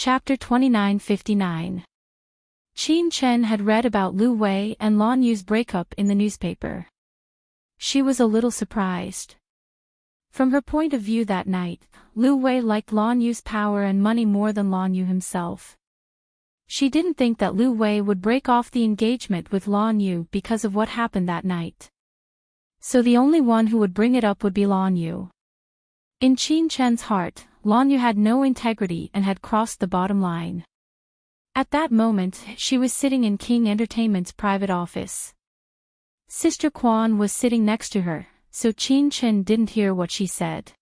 Chapter 2959. Qin Chen had read about Lu Wei and Lan Yu's breakup in the newspaper. She was a little surprised. From her point of view that night, Lu Wei liked Lan Yu's power and money more than Lan Yu himself. She didn't think that Lu Wei would break off the engagement with Lan Yu because of what happened that night. So the only one who would bring it up would be Lan Yu. In Qin Chen's heart, Lan Yu had no integrity and had crossed the bottom line. At that moment, she was sitting in King Entertainment's private office. Sister Quan was sitting next to her, so Qin Chen didn't hear what she said.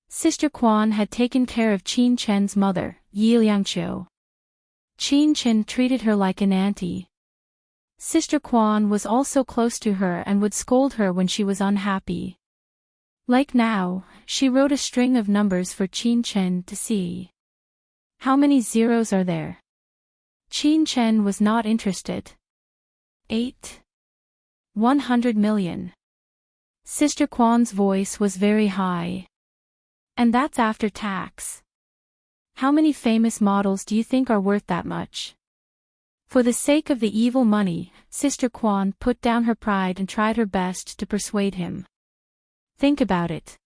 Sister Quan had taken care of Qin Chen's mother, Yi Liangqiu. Qin Chen treated her like an auntie. Sister Quan was also close to her and would scold her when she was unhappy. Like now, she wrote a string of numbers for Qin Chen to see. How many zeros are there? Qin Chen was not interested. 8. 100 million. Sister Quan's voice was very high. And that's after tax. How many famous models do you think are worth that much? For the sake of the evil money, Sister Quan put down her pride and tried her best to persuade him. Think about it.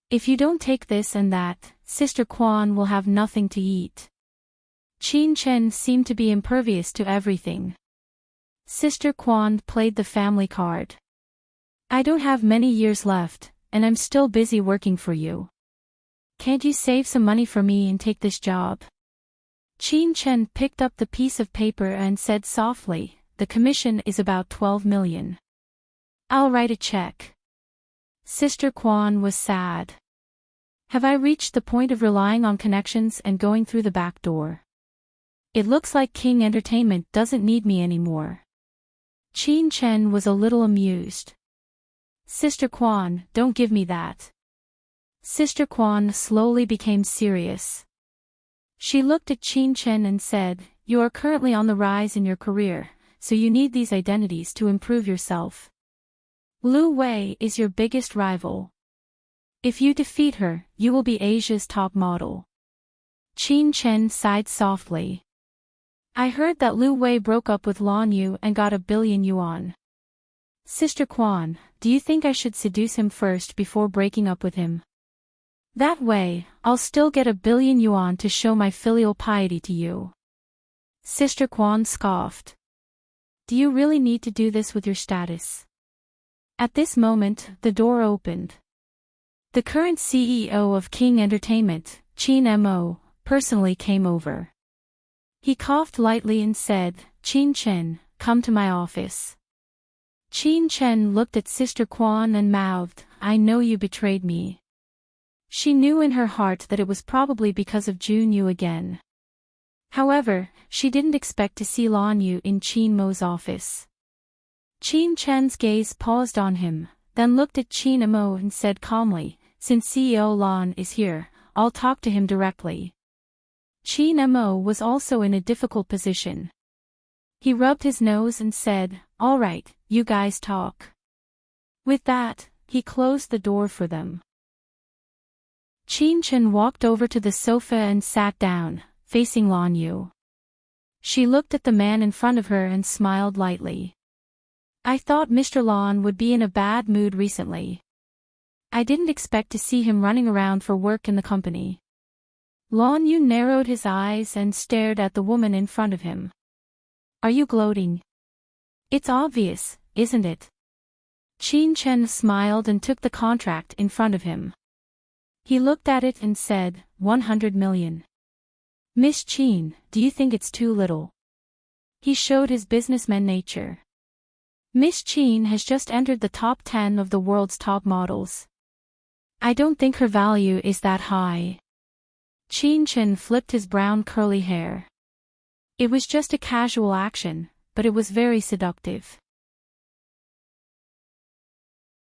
If you don't take this and that, Sister Quan will have nothing to eat. Qin Chen seemed to be impervious to everything. Sister Quan played the family card. I don't have many years left, and I'm still busy working for you. Can't you save some money for me and take this job? Qin Chen picked up the piece of paper and said softly, the commission is about 12 million. I'll write a check. Sister Quan was sad. Have I reached the point of relying on connections and going through the back door? It looks like King Entertainment doesn't need me anymore. Qin Chen was a little amused. Sister Quan, don't give me that. Sister Quan slowly became serious. She looked at Qin Chen and said, you are currently on the rise in your career, so you need these identities to improve yourself. Lu Wei is your biggest rival. If you defeat her, you will be Asia's top model. Qin Chen sighed softly. I heard that Lu Wei broke up with Lan Yu and got 1 billion yuan. Sister Quan, do you think I should seduce him first before breaking up with him? That way, I'll still get 1 billion yuan to show my filial piety to you. Sister Quan scoffed. Do you really need to do this with your status? At this moment, the door opened. The current CEO of King Entertainment, Qin Mo, personally came over. He coughed lightly and said, Qin Chen, come to my office. Qin Chen looked at Sister Quan and mouthed, I know you betrayed me. She knew in her heart that it was probably because of Jun Yu again. However, she didn't expect to see Lan Yu in Qin Mo's office. Qin Chen's gaze paused on him, then looked at Qin Mo and said calmly, since CEO Lan is here, I'll talk to him directly. Qin Mo was also in a difficult position. He rubbed his nose and said, all right, you guys talk. With that, he closed the door for them. Qin Chen walked over to the sofa and sat down, facing Lan Yu. She looked at the man in front of her and smiled lightly. I thought Mr. Lan would be in a bad mood recently. I didn't expect to see him running around for work in the company. Lan Yu narrowed his eyes and stared at the woman in front of him. Are you gloating? It's obvious, isn't it? Qin Chen smiled and took the contract in front of him. He looked at it and said, 100 million. Miss Qin, do you think it's too little? He showed his businessman nature. Miss Qin has just entered the top 10 of the world's top models. I don't think her value is that high. Qin Chen flipped his brown curly hair. It was just a casual action, but it was very seductive.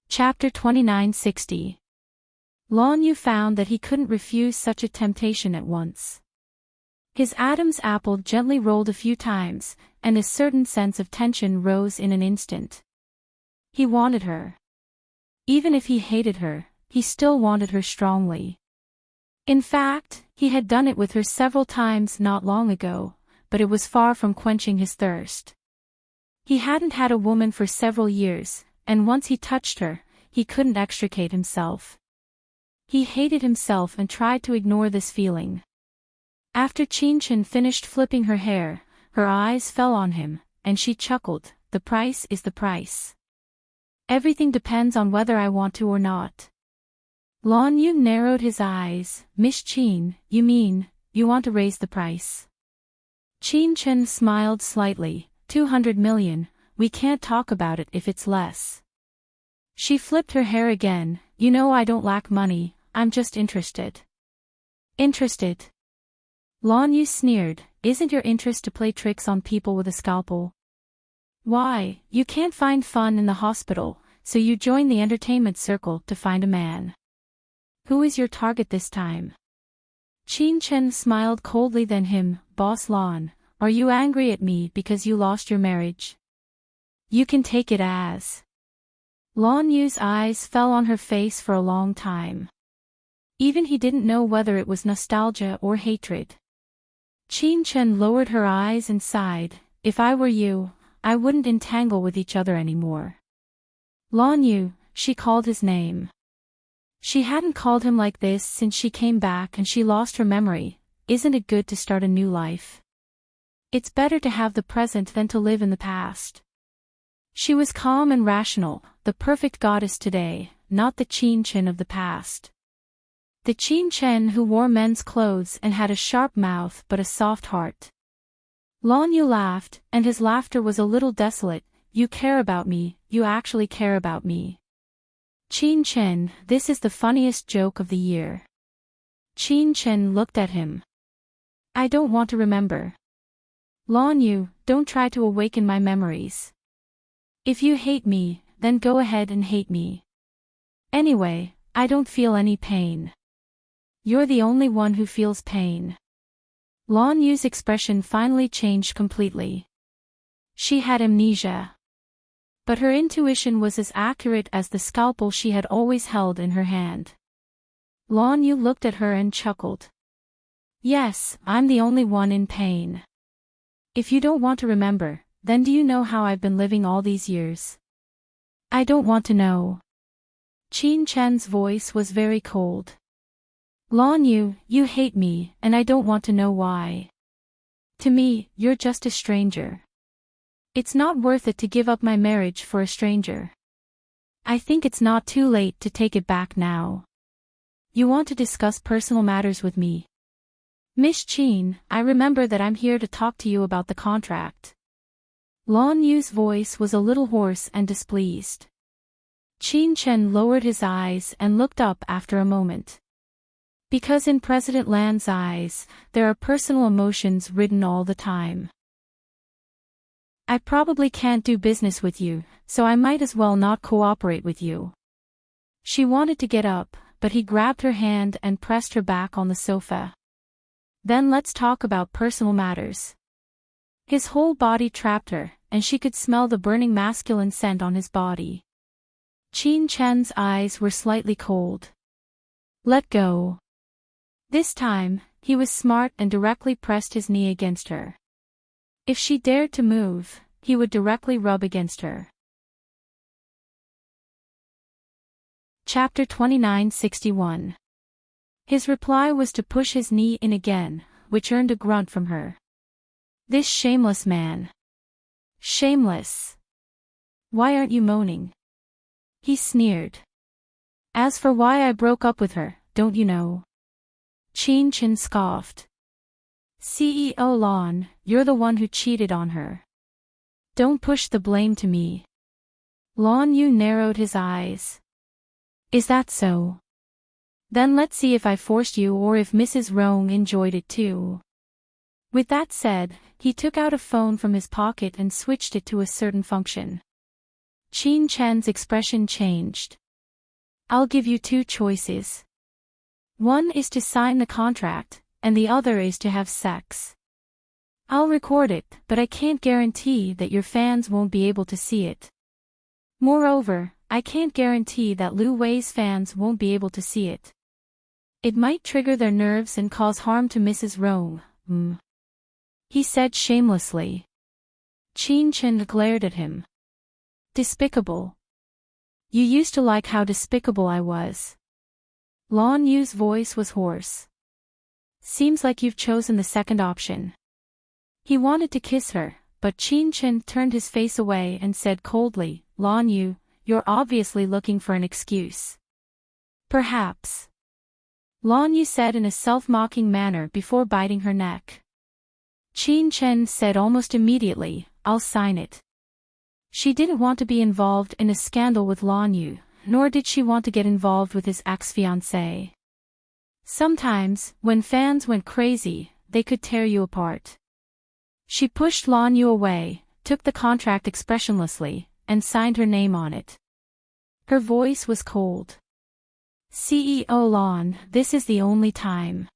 Chapter 2960. Lan Yu found that he couldn't refuse such a temptation at once. His Adam's apple gently rolled a few times, and a certain sense of tension rose in an instant. He wanted her. Even if he hated her, he still wanted her strongly. In fact, he had done it with her several times not long ago, but it was far from quenching his thirst. He hadn't had a woman for several years, and once he touched her, he couldn't extricate himself. He hated himself and tried to ignore this feeling. After Chen finished flipping her hair, her eyes fell on him, and she chuckled. The price is the price. Everything depends on whether I want to or not. Lan Yu narrowed his eyes. Miss Chen, you mean, you want to raise the price? Chen smiled slightly. 200 million, we can't talk about it if it's less. She flipped her hair again. You know I don't lack money, I'm just interested. Interested? Lan Yu sneered. Isn't your interest to play tricks on people with a scalpel? Why, you can't find fun in the hospital, so you join the entertainment circle to find a man. Who is your target this time? Chen smiled coldly. Then him. Boss Lan, are you angry at me because you lost your marriage? You can take it as. Lan Yu's eyes fell on her face for a long time. Even he didn't know whether it was nostalgia or hatred. Chen lowered her eyes and sighed. If I were you, I wouldn't entangle with each other anymore. Lan Yu, she called his name. She hadn't called him like this since she came back and she lost her memory. Isn't it good to start a new life? It's better to have the present than to live in the past. She was calm and rational, the perfect goddess today, not the Chen of the past. The Chen who wore men's clothes and had a sharp mouth but a soft heart. Lan Yu laughed, and his laughter was a little desolate. You care about me, you actually care about me. Chen, this is the funniest joke of the year. Chen looked at him. I don't want to remember. Lan Yu, don't try to awaken my memories. If you hate me, then go ahead and hate me. Anyway, I don't feel any pain. You're the only one who feels pain. Lan Yu's expression finally changed completely. She had amnesia. But her intuition was as accurate as the scalpel she had always held in her hand. Lan Yu looked at her and chuckled. Yes, I'm the only one in pain. If you don't want to remember, then do you know how I've been living all these years? I don't want to know. Chen's voice was very cold. Lan Yu, you hate me, and I don't want to know why. To me, you're just a stranger. It's not worth it to give up my marriage for a stranger. I think it's not too late to take it back now. You want to discuss personal matters with me? Miss Chen, I remember that I'm here to talk to you about the contract. Lan Yu's voice was a little hoarse and displeased. Chen lowered his eyes and looked up after a moment. Because in President Lan's eyes, there are personal emotions written all the time. I probably can't do business with you, so I might as well not cooperate with you. She wanted to get up, but he grabbed her hand and pressed her back on the sofa. Then let's talk about personal matters. His whole body trapped her, and she could smell the burning masculine scent on his body. Chen's eyes were slightly cold. Let go. This time, he was smart and directly pressed his knee against her. If she dared to move, he would directly rub against her. Chapter 2961. His reply was to push his knee in again, which earned a grunt from her. This shameless man. Shameless. Why aren't you moaning? He sneered. As for why I broke up with her, don't you know? Chen scoffed. CEO Lan, you're the one who cheated on her. Don't push the blame to me. Lan Yu narrowed his eyes. Is that so? Then let's see if I forced you or if Mrs. Rong enjoyed it too. With that said, he took out a phone from his pocket and switched it to a certain function. Chen's expression changed. I'll give you two choices. One is to sign the contract, and the other is to have sex. I'll record it, but I can't guarantee that your fans won't be able to see it. Moreover, I can't guarantee that Lu Wei's fans won't be able to see it. It might trigger their nerves and cause harm to Mrs. Rome, he said shamelessly. Chen glared at him. Despicable. You used to like how despicable I was. Lan Yu's voice was hoarse. Seems like you've chosen the second option. He wanted to kiss her, but Chen turned his face away and said coldly, Lan Yu, you're obviously looking for an excuse. Perhaps. Lan Yu said in a self-mocking manner before biting her neck. Chen said almost immediately, I'll sign it. She didn't want to be involved in a scandal with Lan Yu, nor did she want to get involved with his ex-fiancé. Sometimes, when fans went crazy, they could tear you apart. She pushed Lan Yu away, took the contract expressionlessly, and signed her name on it. Her voice was cold. CEO Lan, this is the only time.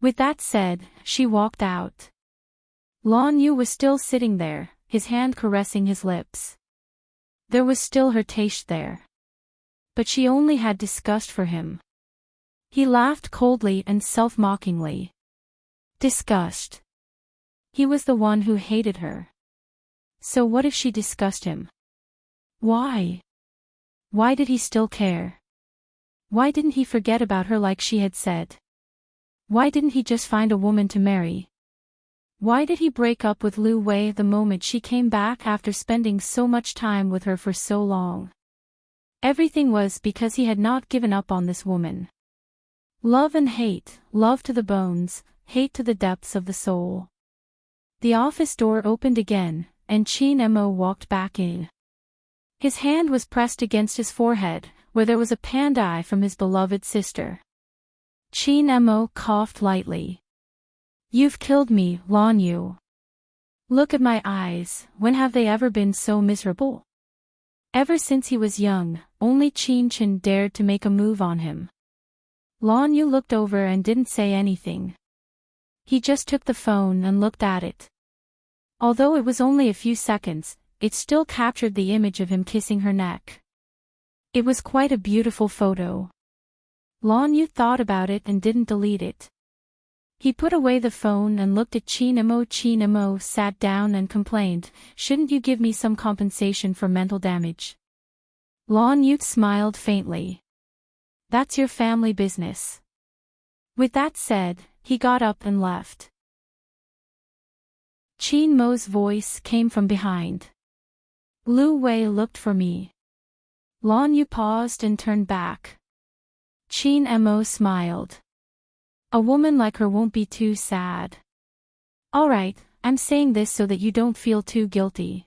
With that said, she walked out. Lan Yu was still sitting there, his hand caressing his lips. There was still her taste there. But she only had disgust for him. He laughed coldly and self-mockingly. Disgust. He was the one who hated her. So what if she disgusted him? Why? Why did he still care? Why didn't he forget about her like she had said? Why didn't he just find a woman to marry? Why did he break up with Lu Wei the moment she came back after spending so much time with her for so long? Everything was because he had not given up on this woman. Love and hate, love to the bones, hate to the depths of the soul. The office door opened again, and Chen Mo walked back in. His hand was pressed against his forehead, where there was a panda eye from his beloved sister. Chen Mo coughed lightly. You've killed me, Lan Yu. Look at my eyes, when have they ever been so miserable? Ever since he was young, only Chen dared to make a move on him. Lan Yu looked over and didn't say anything. He just took the phone and looked at it. Although it was only a few seconds, it still captured the image of him kissing her neck. It was quite a beautiful photo. Lan Yu thought about it and didn't delete it. He put away the phone and looked at Chen Mo. Chen Mo sat down and complained, shouldn't you give me some compensation for mental damage? Lan Yu smiled faintly. That's your family business. With that said, he got up and left. Chen Mo's voice came from behind. Lu Wei looked for me. Lan Yu paused and turned back. Chen Mo smiled. A woman like her won't be too sad. Alright, I'm saying this so that you don't feel too guilty.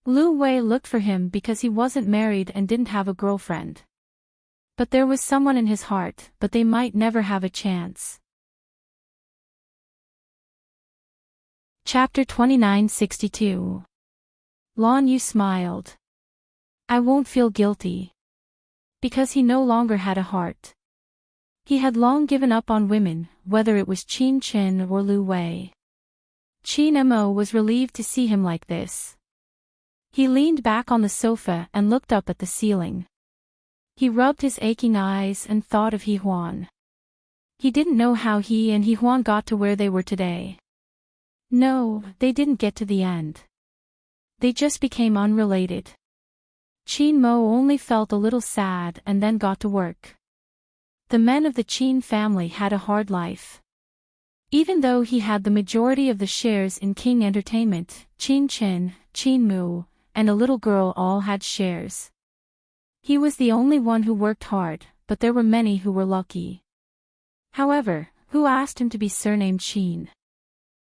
Lu Wei looked for him because he wasn't married and didn't have a girlfriend. But there was someone in his heart, but they might never have a chance. Chapter 2962. Lan Yu smiled. I won't feel guilty. Because he no longer had a heart. He had long given up on women, whether it was Chen or Lu Wei. Chen Mo was relieved to see him like this. He leaned back on the sofa and looked up at the ceiling. He rubbed his aching eyes and thought of He Huan. He didn't know how he and He Huan got to where they were today. No, they didn't get to the end. They just became unrelated. Chen Mo only felt a little sad and then got to work. The men of the Chen family had a hard life. Even though he had the majority of the shares in King Entertainment, Chen, Chen Mu, and a little girl all had shares. He was the only one who worked hard, but there were many who were lucky. However, who asked him to be surnamed Chen?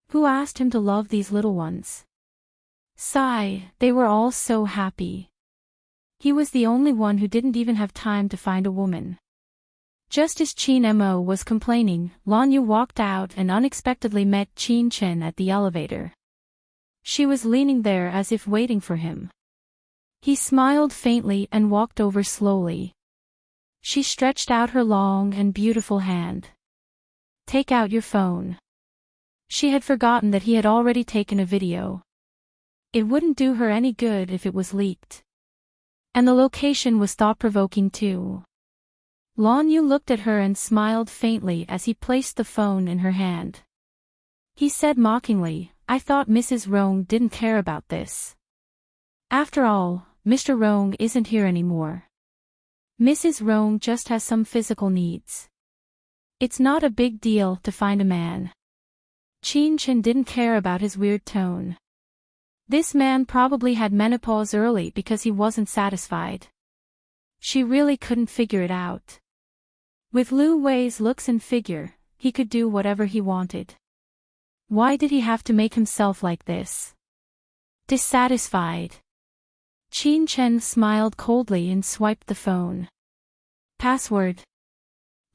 Who asked him to love these little ones? Sigh, they were all so happy. He was the only one who didn't even have time to find a woman. Just as Chen Mo was complaining, Lan Yu walked out and unexpectedly met Chen at the elevator. She was leaning there as if waiting for him. He smiled faintly and walked over slowly. She stretched out her long and beautiful hand. Take out your phone. She had forgotten that he had already taken a video. It wouldn't do her any good if it was leaked. And the location was thought-provoking too. Lan Yu looked at her and smiled faintly as he placed the phone in her hand. He said mockingly, I thought Mrs. Rong didn't care about this. After all, Mr. Rong isn't here anymore. Mrs. Rong just has some physical needs. It's not a big deal to find a man. Qin Chen didn't care about his weird tone. This man probably had menopause early because he wasn't satisfied. She really couldn't figure it out. With Lu Wei's looks and figure, he could do whatever he wanted. Why did he have to make himself like this? Dissatisfied. Qin Chen smiled coldly and swiped the phone. Password.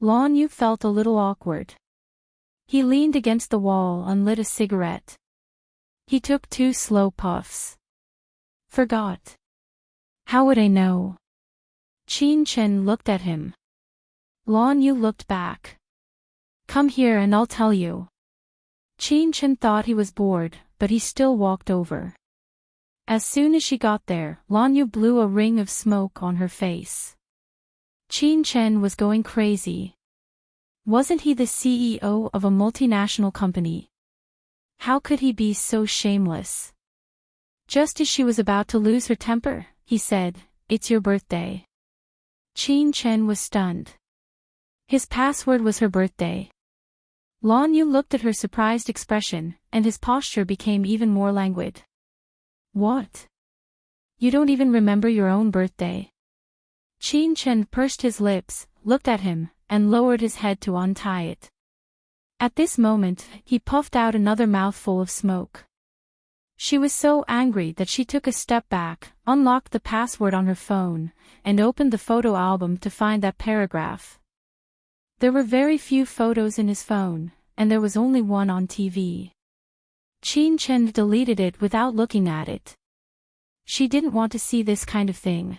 Lan Yu felt a little awkward. He leaned against the wall and lit a cigarette. He took 2 slow puffs. Forgot. How would I know? Qin Chen looked at him. Lan Yu looked back. Come here and I'll tell you. Qin Chen thought he was bored, but he still walked over. As soon as she got there, Lan Yu blew a ring of smoke on her face. Qin Chen was going crazy. Wasn't he the CEO of a multinational company? How could he be so shameless? Just as she was about to lose her temper, he said, It's your birthday. Qin Chen was stunned. His password was her birthday. Lan Yu looked at her surprised expression, and his posture became even more languid. What? You don't even remember your own birthday? Qin Chen pursed his lips, looked at him, and lowered his head to untie it. At this moment, he puffed out another mouthful of smoke. She was so angry that she took a step back, unlocked the password on her phone, and opened the photo album to find that paragraph. There were very few photos in his phone, and there was only one on TV. Qin Chen deleted it without looking at it. She didn't want to see this kind of thing.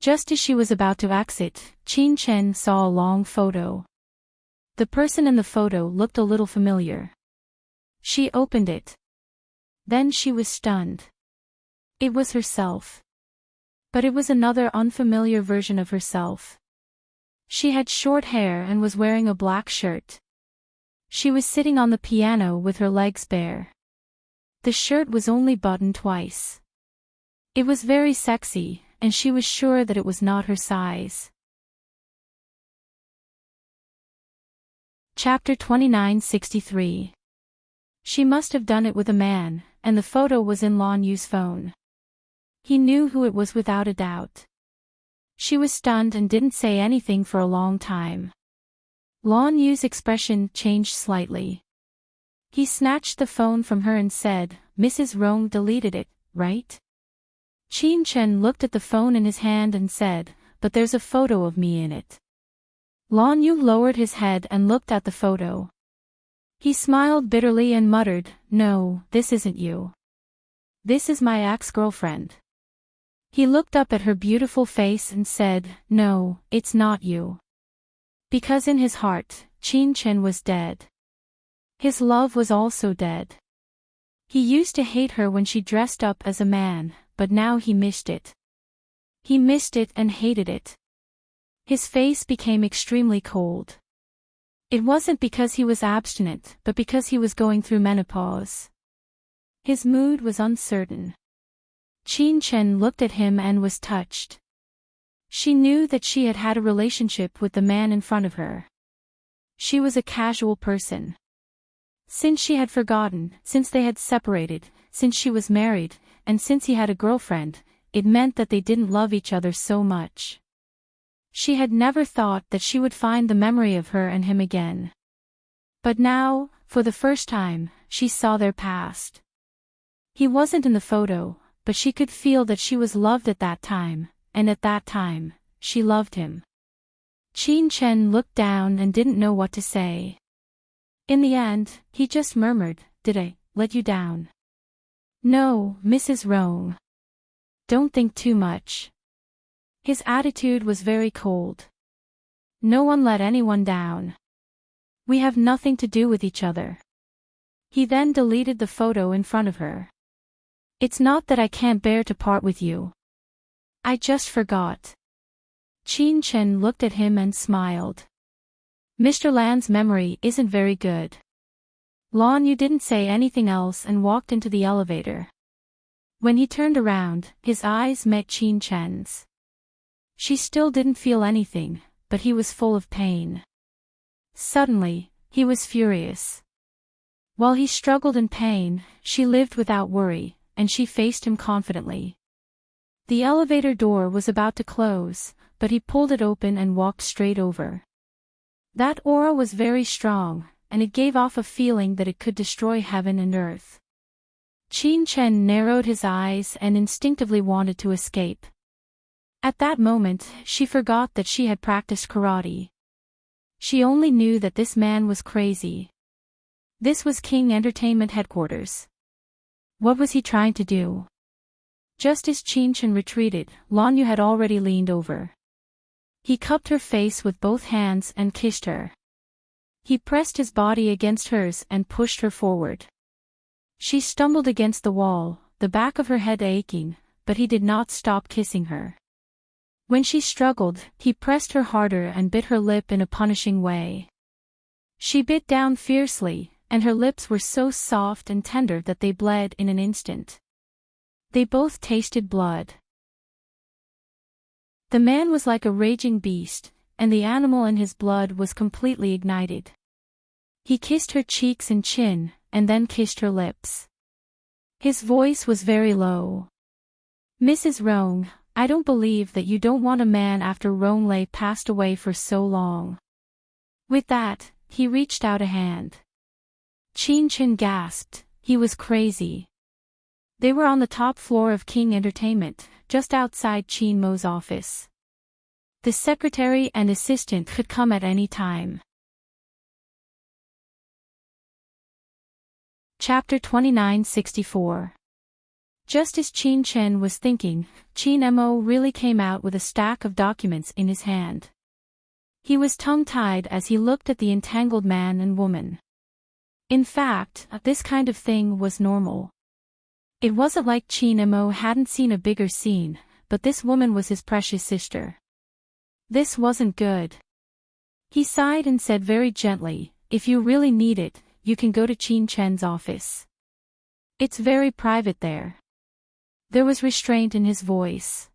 Just as she was about to exit, Qin Chen saw a long photo. The person in the photo looked a little familiar. She opened it. Then she was stunned. It was herself. But it was another unfamiliar version of herself. She had short hair and was wearing a black shirt. She was sitting on the piano with her legs bare. The shirt was only buttoned twice. It was very sexy, and she was sure that it was not her size. Chapter 2963. She must have done it with a man, and the photo was in Lan Yu's phone. He knew who it was without a doubt. She was stunned and didn't say anything for a long time. Lan Yu's expression changed slightly. He snatched the phone from her and said, Mrs. Rong deleted it, right? Qin Chen looked at the phone in his hand and said, but there's a photo of me in it. Lan Yu lowered his head and looked at the photo. He smiled bitterly and muttered, No, this isn't you. This is my ex-girlfriend. He looked up at her beautiful face and said, No, it's not you. Because in his heart, Qin Chen was dead. His love was also dead. He used to hate her when she dressed up as a man, but now he missed it. He missed it and hated it. His face became extremely cold. It wasn't because he was abstinent, but because he was going through menopause. His mood was uncertain. Qin Chen looked at him and was touched. She knew that she had had a relationship with the man in front of her. She was a casual person. Since she had forgotten, since they had separated, since she was married, and since he had a girlfriend, it meant that they didn't love each other so much. She had never thought that she would find the memory of her and him again. But now, for the first time, she saw their past. He wasn't in the photo, but she could feel that she was loved at that time, and at that time, she loved him. Qin Chen looked down and didn't know what to say. In the end, he just murmured, Did I let you down? No, Mrs. Rong. Don't think too much. His attitude was very cold. No one let anyone down. We have nothing to do with each other. He then deleted the photo in front of her. It's not that I can't bear to part with you. I just forgot. Qin Chen looked at him and smiled. Mr. Lan's memory isn't very good. Lan Yu didn't say anything else and walked into the elevator. When he turned around, his eyes met Qin Chen's. She still didn't feel anything, but he was full of pain. Suddenly, he was furious. While he struggled in pain, she lived without worry, and she faced him confidently. The elevator door was about to close, but he pulled it open and walked straight over. That aura was very strong, and it gave off a feeling that it could destroy heaven and earth. Qin Chen narrowed his eyes and instinctively wanted to escape. At that moment, she forgot that she had practiced karate. She only knew that this man was crazy. This was King Entertainment headquarters. What was he trying to do? Just as Qin Chen retreated, Lan Yu had already leaned over. He cupped her face with both hands and kissed her. He pressed his body against hers and pushed her forward. She stumbled against the wall, the back of her head aching, but he did not stop kissing her. When she struggled, he pressed her harder and bit her lip in a punishing way. She bit down fiercely, and her lips were so soft and tender that they bled in an instant. They both tasted blood. The man was like a raging beast, and the animal in his blood was completely ignited. He kissed her cheeks and chin, and then kissed her lips. His voice was very low. "Mrs. Rong, I don't believe that you don't want a man after Rong Lei passed away for so long." With that, he reached out a hand. Qin Chen gasped. He was crazy. They were on the top floor of King Entertainment, just outside Qin Mo's office. The secretary and assistant could come at any time. Chapter 2964. Just as Qin Chen was thinking, Qin Mo really came out with a stack of documents in his hand. He was tongue-tied as he looked at the entangled man and woman. In fact, this kind of thing was normal. It wasn't like Qin Mo hadn't seen a bigger scene, but this woman was his precious sister. This wasn't good. He sighed and said very gently, "If you really need it, you can go to Qin Chen's office. It's very private there." There was restraint in his voice.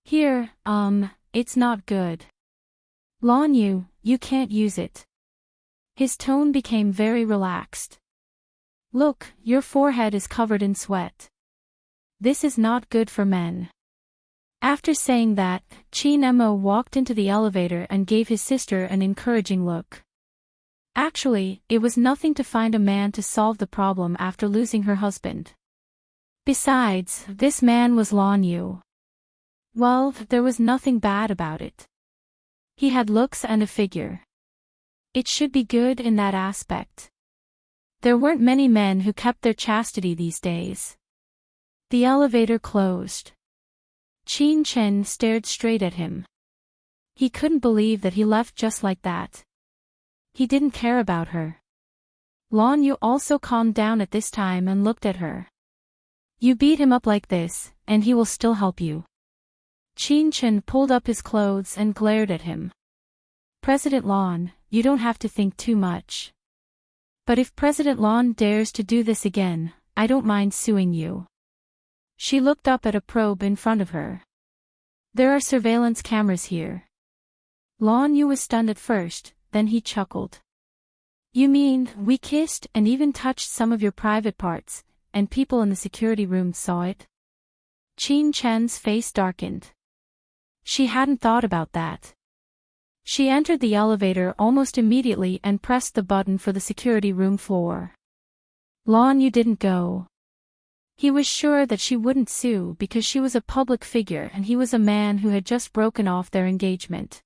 "Here, it's not good. Lan Yu, you can't use it." His tone became very relaxed. "Look, your forehead is covered in sweat. This is not good for men." After saying that, Qin Mo walked into the elevator and gave his sister an encouraging look. Actually, it was nothing to find a man to solve the problem after losing her husband. Besides, this man was Lan Yu. Well, there was nothing bad about it. He had looks and a figure. It should be good in that aspect. There weren't many men who kept their chastity these days. The elevator closed. Qin Chen stared straight at him. He couldn't believe that he left just like that. He didn't care about her. Lan Yu also calmed down at this time and looked at her. "You beat him up like this, and he will still help you." Qin Chen pulled up his clothes and glared at him. "President Lan, you don't have to think too much. But if President Lan dares to do this again, I don't mind suing you." She looked up at a probe in front of her. "There are surveillance cameras here." Lan Yu was stunned at first, then he chuckled. "You mean, we kissed and even touched some of your private parts, and people in the security room saw it?" Qin Chen's face darkened. She hadn't thought about that. She entered the elevator almost immediately and pressed the button for the security room floor. Lan Yu didn't go. He was sure that she wouldn't sue because she was a public figure and he was a man who had just broken off their engagement.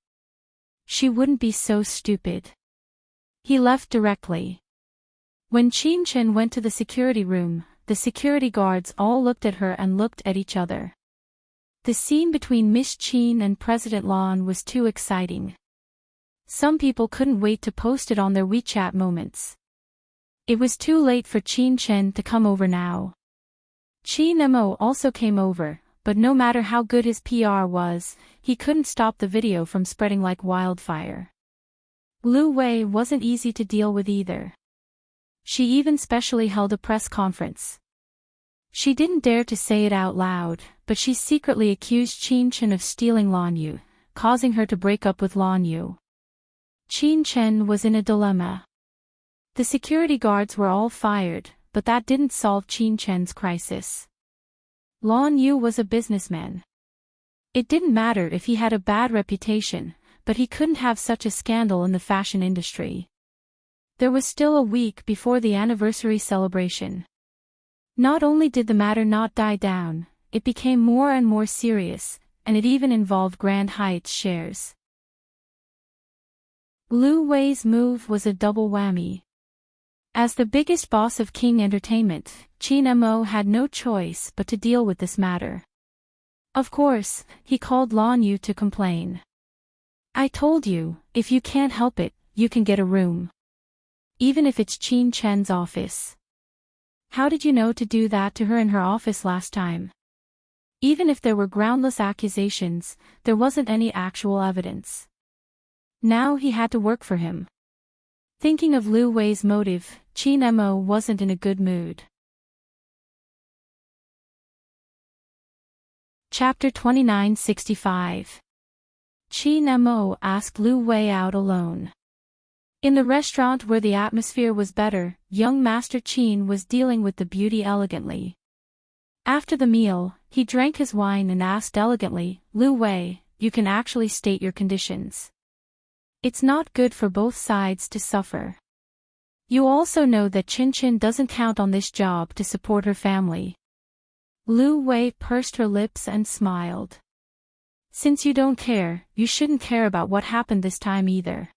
She wouldn't be so stupid. He left directly. When Qin Chen went to the security room, the security guards all looked at her and looked at each other. The scene between Miss Qin and President Lan was too exciting. Some people couldn't wait to post it on their WeChat moments. It was too late for Qin Chen to come over now. Qin Mo also came over, but no matter how good his PR was, he couldn't stop the video from spreading like wildfire. Lu Wei wasn't easy to deal with either. She even specially held a press conference. She didn't dare to say it out loud, but she secretly accused Qin Chen of stealing Lan Yu, causing her to break up with Lan Yu. Qin Chen was in a dilemma. The security guards were all fired, but that didn't solve Qin Chen's crisis. Lan Yu was a businessman. It didn't matter if he had a bad reputation, but he couldn't have such a scandal in the fashion industry. There was still a week before the anniversary celebration. Not only did the matter not die down, it became more and more serious, and it even involved Grand Hyatt's shares. Lu Wei's move was a double whammy. As the biggest boss of King Entertainment, Qin Mo had no choice but to deal with this matter. Of course, he called Lan Yu to complain. "I told you, if you can't help it, you can get a room. Even if it's Qin Chen's office. How did you know to do that to her in her office last time?" Even if there were groundless accusations, there wasn't any actual evidence. Now he had to work for him. Thinking of Lu Wei's motive, Qin Mo wasn't in a good mood. Chapter 2965. Qin Mo asked Lu Wei out alone. In the restaurant where the atmosphere was better, young Master Qin was dealing with the beauty elegantly. After the meal, he drank his wine and asked elegantly, "Lu Wei, you can actually state your conditions. It's not good for both sides to suffer. You also know that Qin Chen doesn't count on this job to support her family." Lu Wei pursed her lips and smiled. "Since you don't care, you shouldn't care about what happened this time either."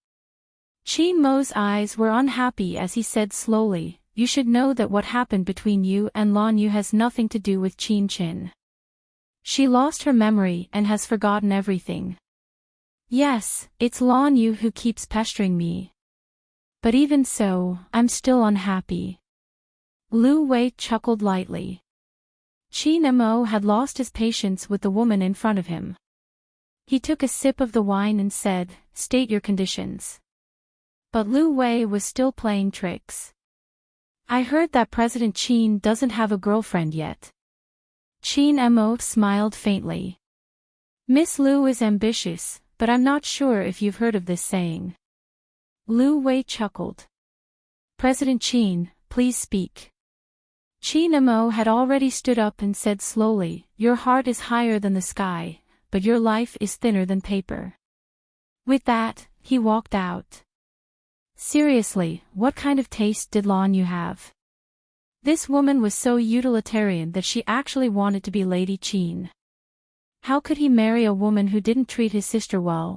Qin Mo's eyes were unhappy as he said slowly, "You should know that what happened between you and Lan Yu has nothing to do with Qin Chen. She lost her memory and has forgotten everything. Yes, it's Lan Yu who keeps pestering me. But even so, I'm still unhappy." Lu Wei chuckled lightly. Qin Mo had lost his patience with the woman in front of him. He took a sip of the wine and said, "State your conditions." But Lu Wei was still playing tricks. "I heard that President Qin doesn't have a girlfriend yet." Qin Mo smiled faintly. "Miss Lu is ambitious, but I'm not sure if you've heard of this saying." Lu Wei chuckled. "President Qin, please speak." Qin Mo had already stood up and said slowly, "Your heart is higher than the sky, but your life is thinner than paper." With that, he walked out. Seriously, what kind of taste did Lan Yu have? This woman was so utilitarian that she actually wanted to be Lady Qin. How could he marry a woman who didn't treat his sister well?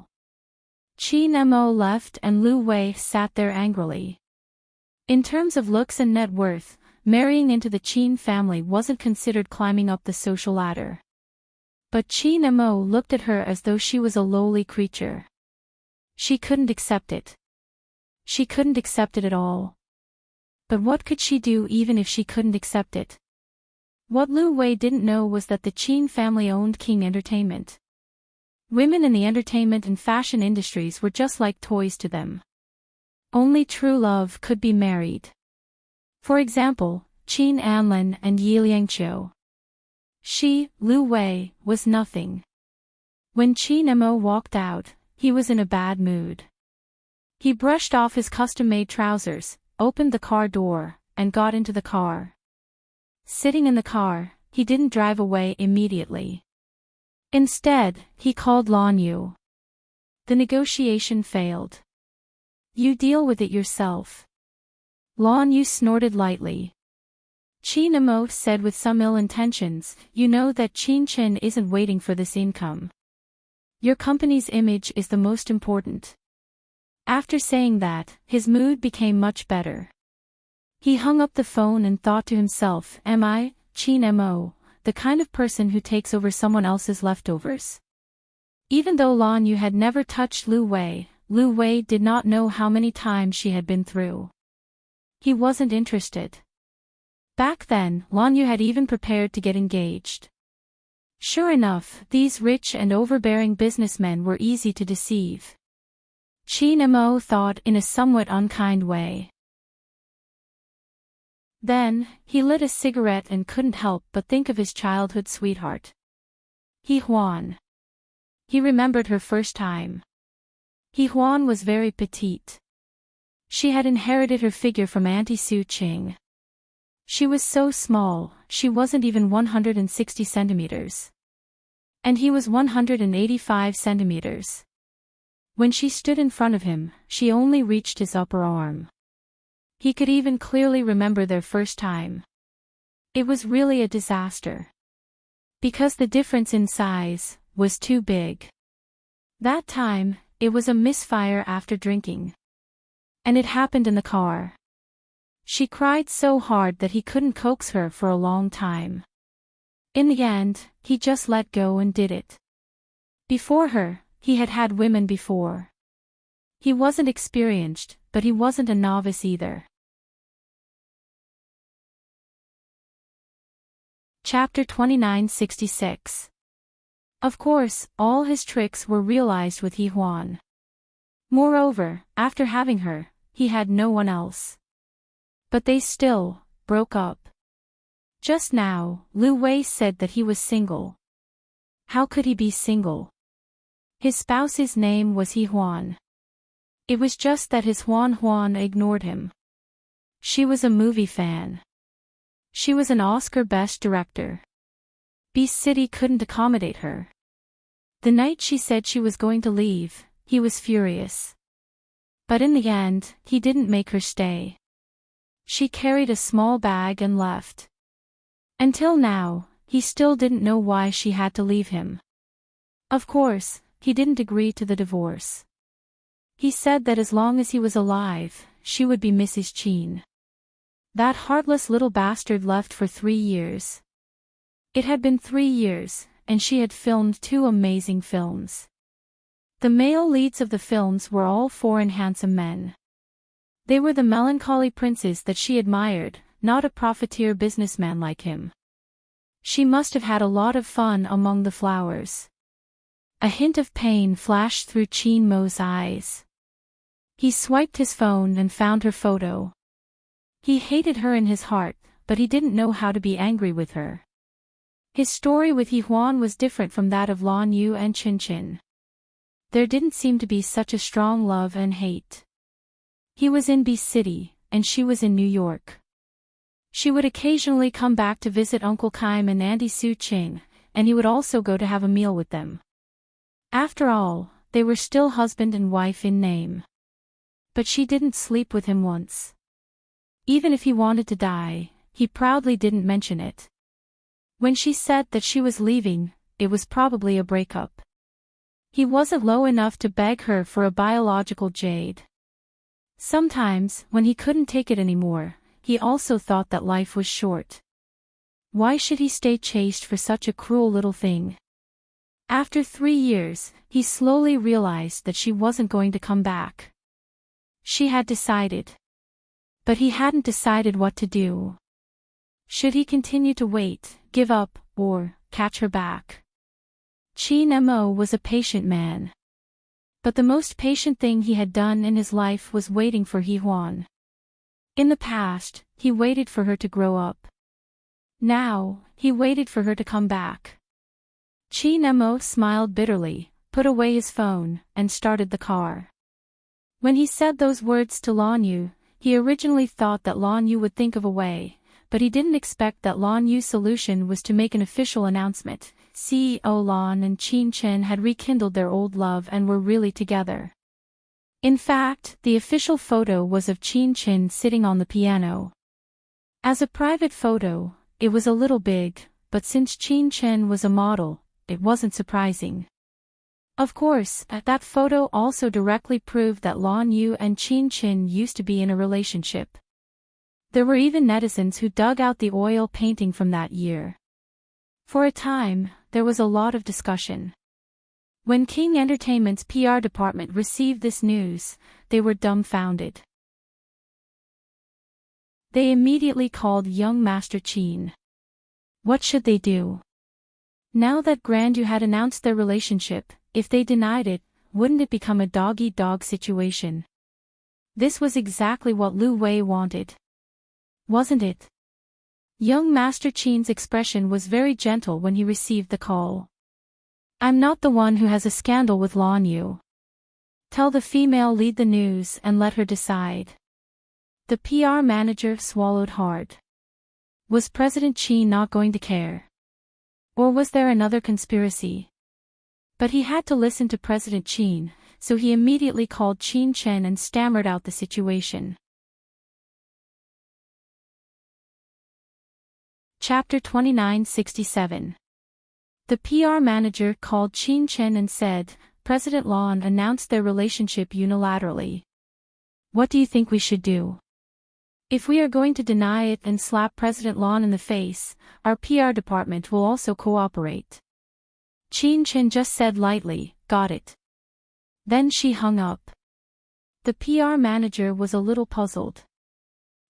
Qin Mo left and Lu Wei sat there angrily. In terms of looks and net worth, marrying into the Qin family wasn't considered climbing up the social ladder. But Qin Mo looked at her as though she was a lowly creature. She couldn't accept it. She couldn't accept it at all. But what could she do even if she couldn't accept it? What Lu Wei didn't know was that the Qin family owned King Entertainment. Women in the entertainment and fashion industries were just like toys to them. Only true love could be married. For example, Qin Anlin and Yi Liangqiu. She, Lu Wei, was nothing. When Qin Mo walked out, he was in a bad mood. He brushed off his custom-made trousers, opened the car door, and got into the car. Sitting in the car, he didn't drive away immediately. Instead, he called Lan Yu. The negotiation failed. "You deal with it yourself." Lan Yu snorted lightly. Qin Mo said with some ill intentions, "You know that Qin Chen isn't waiting for this income. Your company's image is the most important." After saying that, his mood became much better. He hung up the phone and thought to himself, "Am I, Qin Mo, the kind of person who takes over someone else's leftovers?" Even though Lan Yu had never touched Lu Wei did not know how many times she had been through. He wasn't interested. Back then, Lan Yu had even prepared to get engaged. Sure enough, these rich and overbearing businessmen were easy to deceive. Chin Mo thought in a somewhat unkind way. Then, he lit a cigarette and couldn't help but think of his childhood sweetheart. He Huan. He remembered her first time. He Huan was very petite. She had inherited her figure from Auntie Su Ching. She was so small, she wasn't even 160 centimeters. And he was 185 centimeters. When she stood in front of him, she only reached his upper arm. He could even clearly remember their first time. It was really a disaster. Because the difference in size was too big. That time, it was a misfire after drinking. And it happened in the car. She cried so hard that he couldn't coax her for a long time. In the end, he just let go and did it. Before her, he had had women before. He wasn't experienced, but he wasn't a novice either. Chapter 2966. Of course, all his tricks were realized with He Huan. Moreover, after having her, he had no one else. But they still broke up. Just now, Lu Wei said that he was single. How could he be single? His spouse's name was He Huan. It was just that his Huan ignored him. She was a movie fan. She was an Oscar Best Director. Beast City couldn't accommodate her. The night she said she was going to leave, he was furious. But in the end, he didn't make her stay. She carried a small bag and left. Until now, he still didn't know why she had to leave him. Of course, he didn't agree to the divorce. He said that as long as he was alive, she would be Mrs. Chin. That heartless little bastard left for 3 years. It had been 3 years, and she had filmed 2 amazing films. The male leads of the films were all foreign handsome men. They were the melancholy princes that she admired, not a profiteer businessman like him. She must have had a lot of fun among the flowers. A hint of pain flashed through Chin Mo's eyes. He swiped his phone and found her photo. He hated her in his heart, but he didn't know how to be angry with her. His story with He Huan was different from that of Lan Yu and Chin Chin. There didn't seem to be such a strong love and hate. He was in Beast City, and she was in New York. She would occasionally come back to visit Uncle Kaim and Auntie Su Ching, and he would also go to have a meal with them. After all, they were still husband and wife in name. But she didn't sleep with him once. Even if he wanted to die, he proudly didn't mention it. When she said that she was leaving, it was probably a breakup. He wasn't low enough to beg her for a biological jade. Sometimes, when he couldn't take it anymore, he also thought that life was short. Why should he stay chaste for such a cruel little thing? After 3 years, he slowly realized that she wasn't going to come back. She had decided. But he hadn't decided what to do. Should he continue to wait, give up, or catch her back? Chin Mo was a patient man. But the most patient thing he had done in his life was waiting for He Huan. In the past, he waited for her to grow up. Now, he waited for her to come back. Chin Mo smiled bitterly, put away his phone, and started the car. When he said those words to Lan Yu, he originally thought that Lan Yu would think of a way, but he didn't expect that Lan Yu's solution was to make an official announcement. CEO Lan and Chin Chen had rekindled their old love and were really together. In fact, the official photo was of Chin Chen sitting on the piano. As a private photo, it was a little big, but since Chin Chen was a model, it wasn't surprising. Of course, that photo also directly proved that Lan Yu and Chin Chen used to be in a relationship. There were even netizens who dug out the oil painting from that year. For a time, there was a lot of discussion. When King Entertainment's PR department received this news, they were dumbfounded. They immediately called young Master Chin. What should they do? Now that Grandeur had announced their relationship, if they denied it, wouldn't it become a dog-eat-dog situation? This was exactly what Lu Wei wanted. Wasn't it? Young Master Qin's expression was very gentle when he received the call. I'm not the one who has a scandal with Lan Yu. Tell the female lead the news and let her decide. The PR manager swallowed hard. Was President Qin not going to care? Or was there another conspiracy? But he had to listen to President Qin, so he immediately called Qin Chen and stammered out the situation. Chapter 2967. The PR manager called Qin Chen and said, President Lan announced their relationship unilaterally. What do you think we should do? If we are going to deny it and slap President Lan in the face, our PR department will also cooperate. Qin Chen just said lightly, got it. Then she hung up. The PR manager was a little puzzled.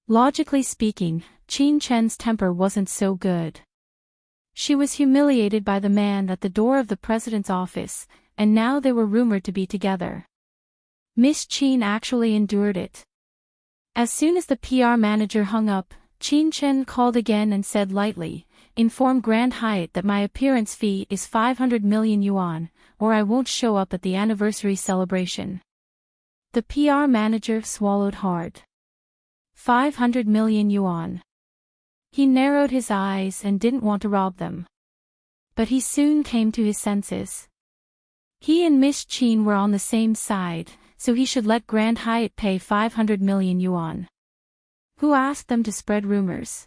Logically speaking, Qin Chen's temper wasn't so good. She was humiliated by the man at the door of the president's office, and now they were rumored to be together. Miss Qin actually endured it. As soon as the PR manager hung up, Qin Chen called again and said lightly, inform Grand Hyatt that my appearance fee is 500 million yuan, or I won't show up at the anniversary celebration. The PR manager swallowed hard. 500 million yuan. He narrowed his eyes and didn't want to rob them. But he soon came to his senses. He and Miss Qin were on the same side, so he should let Grand Hyatt pay 500 million yuan. Who asked them to spread rumors?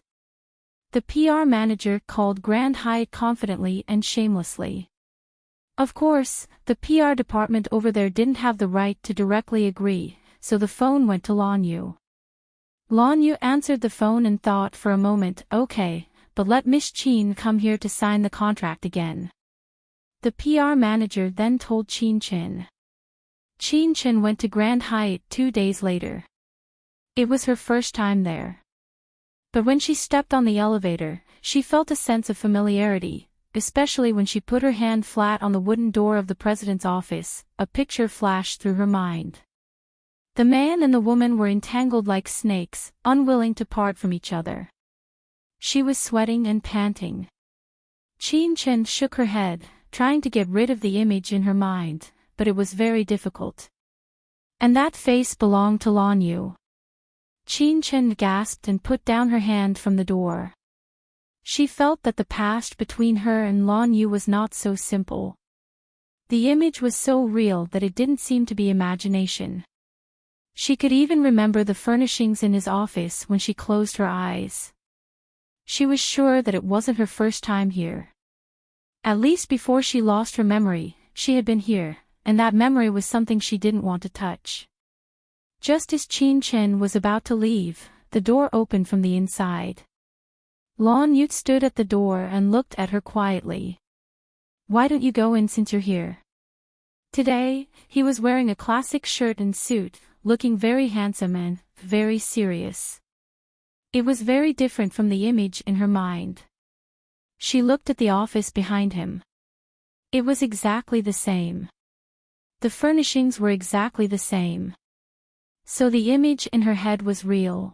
The PR manager called Grand Hyatt confidently and shamelessly. Of course, the PR department over there didn't have the right to directly agree, so the phone went to Lan Yu. Lan Yu answered the phone and thought for a moment, okay, but let Miss Qin come here to sign the contract again. The PR manager then told Qin Chen. Qin Chen went to Grand Hyatt 2 days later. It was her first time there. But when she stepped on the elevator, she felt a sense of familiarity, especially when she put her hand flat on the wooden door of the president's office. A picture flashed through her mind. The man and the woman were entangled like snakes, unwilling to part from each other. She was sweating and panting. Qin Chen shook her head, trying to get rid of the image in her mind, but it was very difficult. And that face belonged to Lan Yu. Qin Chen gasped and put down her hand from the door. She felt that the past between her and Lan Yu was not so simple. The image was so real that it didn't seem to be imagination. She could even remember the furnishings in his office when she closed her eyes. She was sure that it wasn't her first time here. At least before she lost her memory, she had been here, and that memory was something she didn't want to touch. Just as Qin Chen was about to leave, the door opened from the inside. Lan Yu stood at the door and looked at her quietly. Why don't you go in since you're here? Today, he was wearing a classic shirt and suit, looking very handsome and very serious. It was very different from the image in her mind. She looked at the office behind him. It was exactly the same. The furnishings were exactly the same. So the image in her head was real.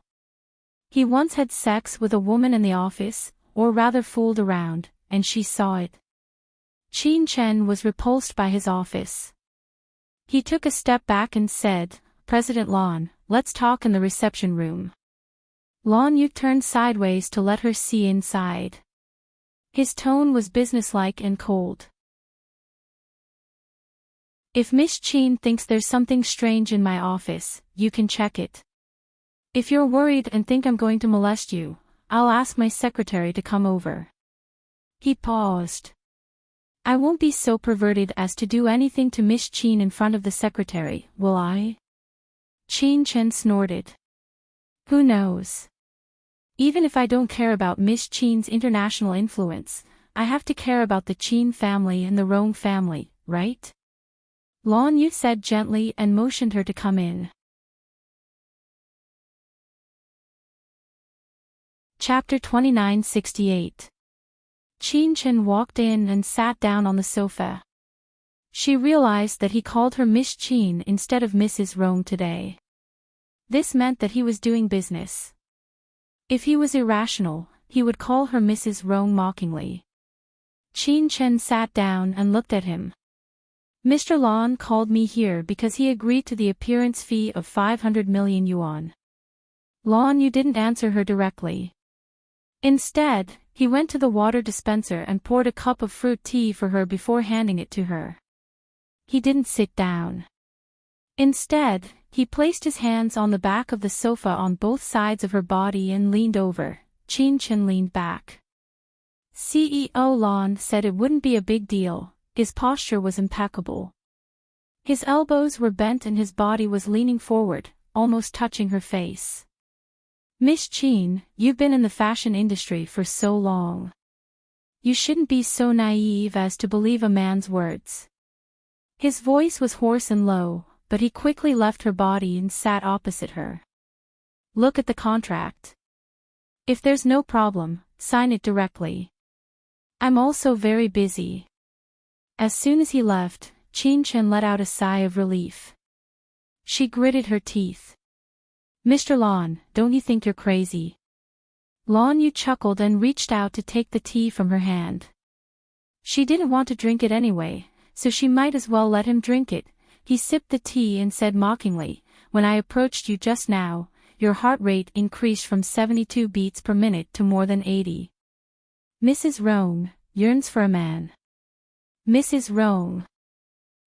He once had sex with a woman in the office, or rather fooled around, and she saw it. Qin Chen was repulsed by his office. He took a step back and said, President Lan, let's talk in the reception room. Lan Yu turned sideways to let her see inside. His tone was businesslike and cold. If Miss Qin thinks there's something strange in my office, you can check it. If you're worried and think I'm going to molest you, I'll ask my secretary to come over. He paused. I won't be so perverted as to do anything to Miss Qin in front of the secretary, will I? Qin Chen snorted. Who knows? Even if I don't care about Miss Qin's international influence, I have to care about the Qin family and the Rong family, right? Lan Yu said gently and motioned her to come in. Chapter 2968. Qin Chen walked in and sat down on the sofa. She realized that he called her Miss Qin instead of Mrs. Rome today. This meant that he was doing business. If he was irrational, he would call her Mrs. Rome mockingly. Qin Chen sat down and looked at him. Mr. Lan called me here because he agreed to the appearance fee of 500 million yuan. Lan Yu didn't answer her directly. Instead, he went to the water dispenser and poured a cup of fruit tea for her before handing it to her. He didn't sit down. Instead, he placed his hands on the back of the sofa on both sides of her body and leaned over. Qin Chen leaned back. CEO Lan said it wouldn't be a big deal. His posture was impeccable. His elbows were bent and his body was leaning forward, almost touching her face. Miss Qin, you've been in the fashion industry for so long. You shouldn't be so naive as to believe a man's words. His voice was hoarse and low, but he quickly left her body and sat opposite her. Look at the contract. If there's no problem, sign it directly. I'm also very busy. As soon as he left, Qin Chen let out a sigh of relief. She gritted her teeth. Mr. Lan, don't you think you're crazy? Lan Yu chuckled and reached out to take the tea from her hand. She didn't want to drink it anyway, so she might as well let him drink it. He sipped the tea and said mockingly, when I approached you just now, your heart rate increased from 72 beats per minute to more than 80. Mrs. Rong yearns for a man. Mrs. Rong.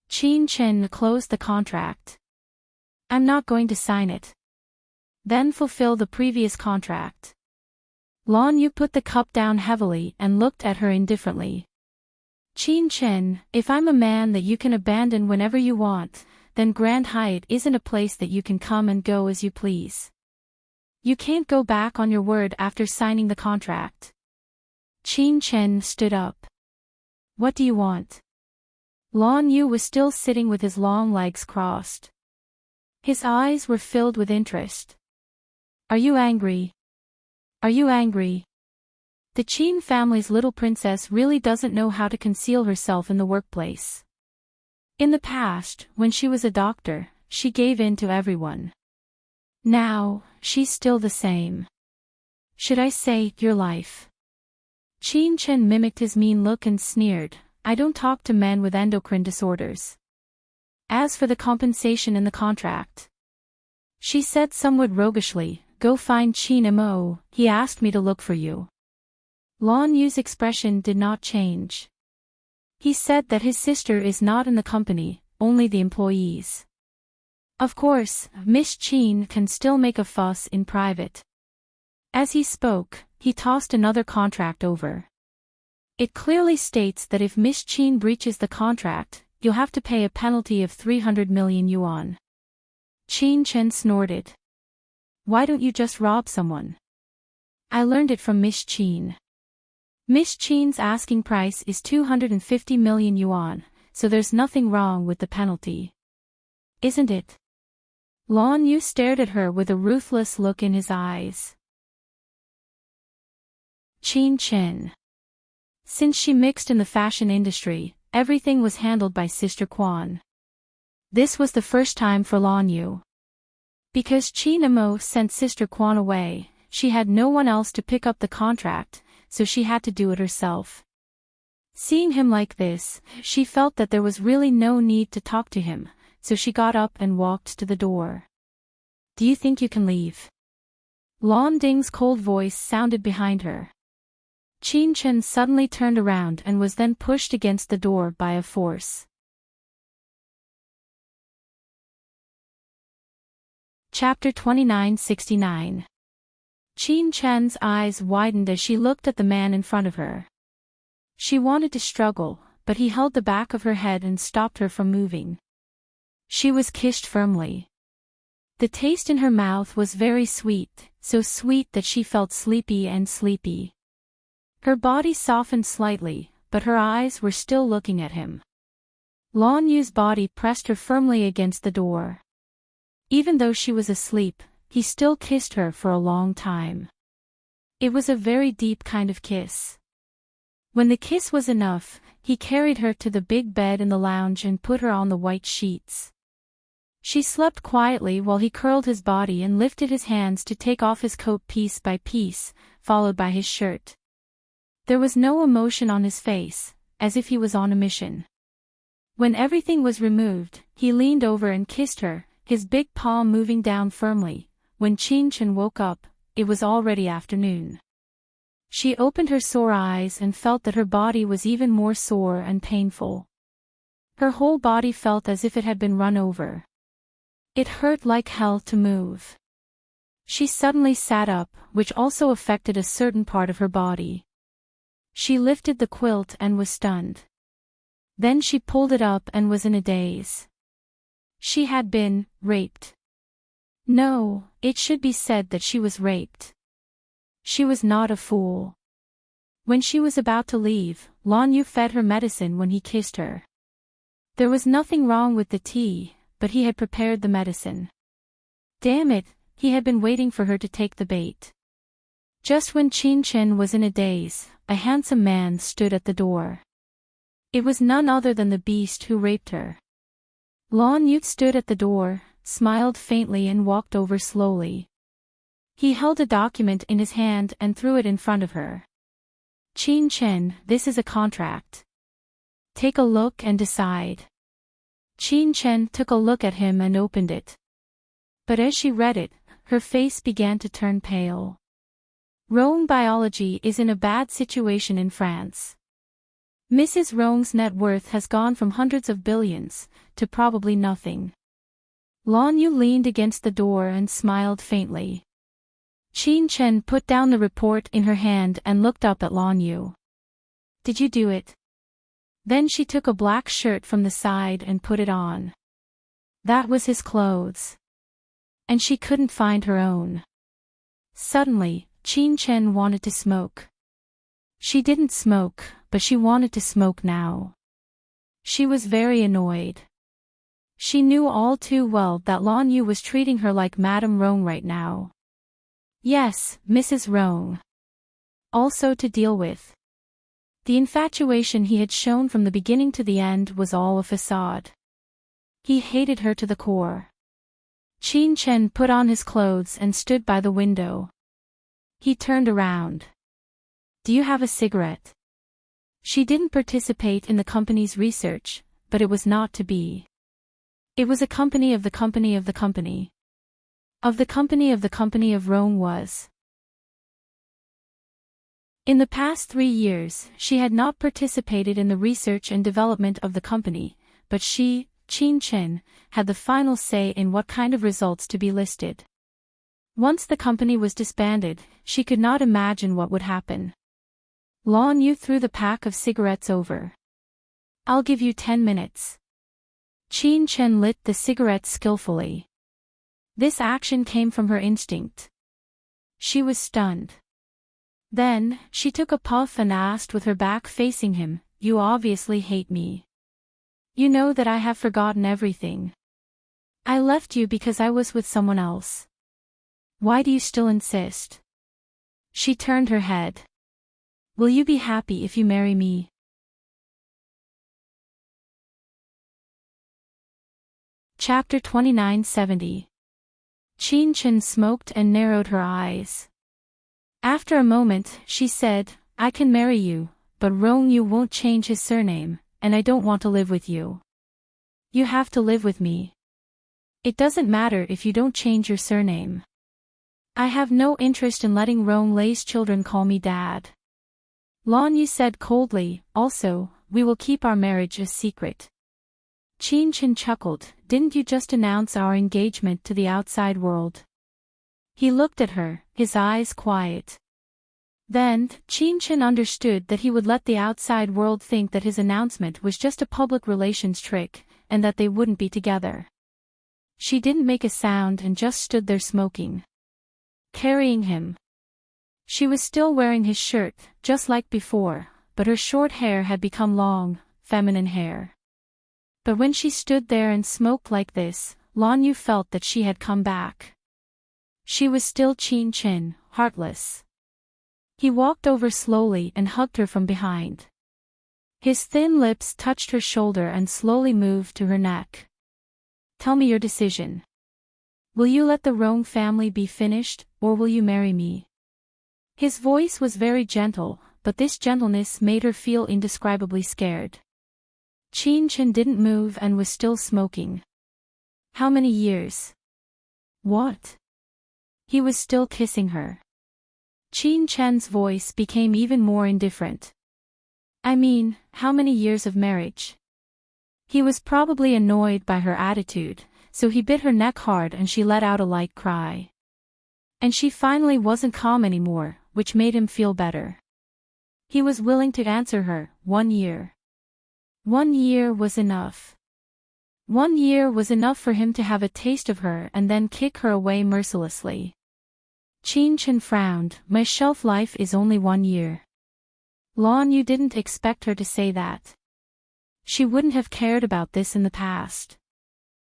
Qin Chen closed the contract. I'm not going to sign it. Then fulfill the previous contract. Lan Yu put the cup down heavily and looked at her indifferently. Qin Chen, if I'm a man that you can abandon whenever you want, then Grand Hyatt isn't a place that you can come and go as you please. You can't go back on your word after signing the contract. Qin Chen stood up. What do you want? Lan Yu was still sitting with his long legs crossed. His eyes were filled with interest. Are you angry? Are you angry? The Qin family's little princess really doesn't know how to conceal herself in the workplace. In the past, when she was a doctor, she gave in to everyone. Now, she's still the same. Should I say, your life? Qin Chen mimicked his mean look and sneered, I don't talk to men with endocrine disorders. As for the compensation in the contract, she said somewhat roguishly, go find Qin Mo, he asked me to look for you. Lan Yu's expression did not change. He said that his sister is not in the company, only the employees. Of course, Miss Qin can still make a fuss in private. As he spoke, he tossed another contract over. It clearly states that if Miss Qin breaches the contract, you'll have to pay a penalty of 300 million yuan. Qin Chen snorted. Why don't you just rob someone? I learned it from Miss Qin. Miss Qin's asking price is 250 million yuan, so there's nothing wrong with the penalty. Isn't it? Lan Yu stared at her with a ruthless look in his eyes. Qin Chen. Since she mixed in the fashion industry, everything was handled by Sister Quan. This was the first time for Lan Yu. Because Qin Mo sent Sister Quan away, she had no one else to pick up the contract, so she had to do it herself. Seeing him like this, she felt that there was really no need to talk to him, so she got up and walked to the door. Do you think you can leave? Lan Ding's cold voice sounded behind her. Qin Chen suddenly turned around and was then pushed against the door by a force. Chapter 2969. Qin Chen's eyes widened as she looked at the man in front of her. She wanted to struggle, but he held the back of her head and stopped her from moving. She was kissed firmly. The taste in her mouth was very sweet, so sweet that she felt sleepy and sleepy. Her body softened slightly, but her eyes were still looking at him. Lan Yu's body pressed her firmly against the door. Even though she was asleep, he still kissed her for a long time. It was a very deep kind of kiss. When the kiss was enough, he carried her to the big bed in the lounge and put her on the white sheets. She slept quietly while he curled his body and lifted his hands to take off his coat piece by piece, followed by his shirt. There was no emotion on his face, as if he was on a mission. When everything was removed, he leaned over and kissed her, his big palm moving down firmly. When Qin woke up, it was already afternoon. She opened her sore eyes and felt that her body was even more sore and painful. Her whole body felt as if it had been run over. It hurt like hell to move. She suddenly sat up, which also affected a certain part of her body. She lifted the quilt and was stunned. Then she pulled it up and was in a daze. She had been raped. No, it should be said that she was raped. She was not a fool. When she was about to leave, Lan Yu fed her medicine when he kissed her. There was nothing wrong with the tea, but he had prepared the medicine. Damn it, he had been waiting for her to take the bait. Just when Qin was in a daze, a handsome man stood at the door. It was none other than the beast who raped her. Lan Yu stood at the door, smiled faintly and walked over slowly. He held a document in his hand and threw it in front of her. Qin, this is a contract. Take a look and decide. Qin took a look at him and opened it. But as she read it, her face began to turn pale. Rong Biology is in a bad situation in France. Mrs. Rong's net worth has gone from hundreds of billions to probably nothing. Lan Yu leaned against the door and smiled faintly. Qin put down the report in her hand and looked up at Lan Yu. Did you do it? Then she took a black shirt from the side and put it on. That was his clothes. And she couldn't find her own. Suddenly, Qin wanted to smoke. She didn't smoke, but she wanted to smoke now. She was very annoyed. She knew all too well that Lan Yu was treating her like Madame Rong right now. Yes, Mrs. Rong. Also to deal with. The infatuation he had shown from the beginning to the end was all a facade. He hated her to the core. Qin put on his clothes and stood by the window. He turned around. Do you have a cigarette? She didn't participate in the company's research, but it was not to be. It was a company of the company of the company. Of the company of the company of Rome was. In the past 3 years, she had not participated in the research and development of the company, but she, Qin, had the final say in what kind of results to be listed. Once the company was disbanded, she could not imagine what would happen. Lan Yu threw the pack of cigarettes over. I'll give you 10 minutes. Qin lit the cigarette skillfully. This action came from her instinct. She was stunned. Then, she took a puff and asked with her back facing him, You obviously hate me. You know that I have forgotten everything. I left you because I was with someone else. Why do you still insist? She turned her head. Will you be happy if you marry me? Chapter 2970. Qin smoked and narrowed her eyes. After a moment, she said, I can marry you, but Rong Yu won't change his surname, and I don't want to live with you. You have to live with me. It doesn't matter if you don't change your surname. I have no interest in letting Rong Lei's children call me dad. Lan Yu said coldly, also, we will keep our marriage a secret. Qin chuckled, didn't you just announce our engagement to the outside world? He looked at her, his eyes quiet. Then, Qin understood that he would let the outside world think that his announcement was just a public relations trick, and that they wouldn't be together. She didn't make a sound and just stood there smoking. Carrying him. She was still wearing his shirt, just like before, but her short hair had become long, feminine hair. But when she stood there and smoked like this, Lan Yu felt that she had come back. She was still Qin, heartless. He walked over slowly and hugged her from behind. His thin lips touched her shoulder and slowly moved to her neck. Tell me your decision. Will you let the Rome family be finished, or will you marry me? His voice was very gentle, but this gentleness made her feel indescribably scared. Chen didn't move and was still smoking. How many years? What? He was still kissing her. Chen's voice became even more indifferent. I mean, how many years of marriage? He was probably annoyed by her attitude, so he bit her neck hard and she let out a light cry. And she finally wasn't calm anymore, which made him feel better. He was willing to answer her, 1 year. 1 year was enough. 1 year was enough for him to have a taste of her and then kick her away mercilessly. Chen frowned. My shelf life is only 1 year. Lon, you didn't expect her to say that. She wouldn't have cared about this in the past.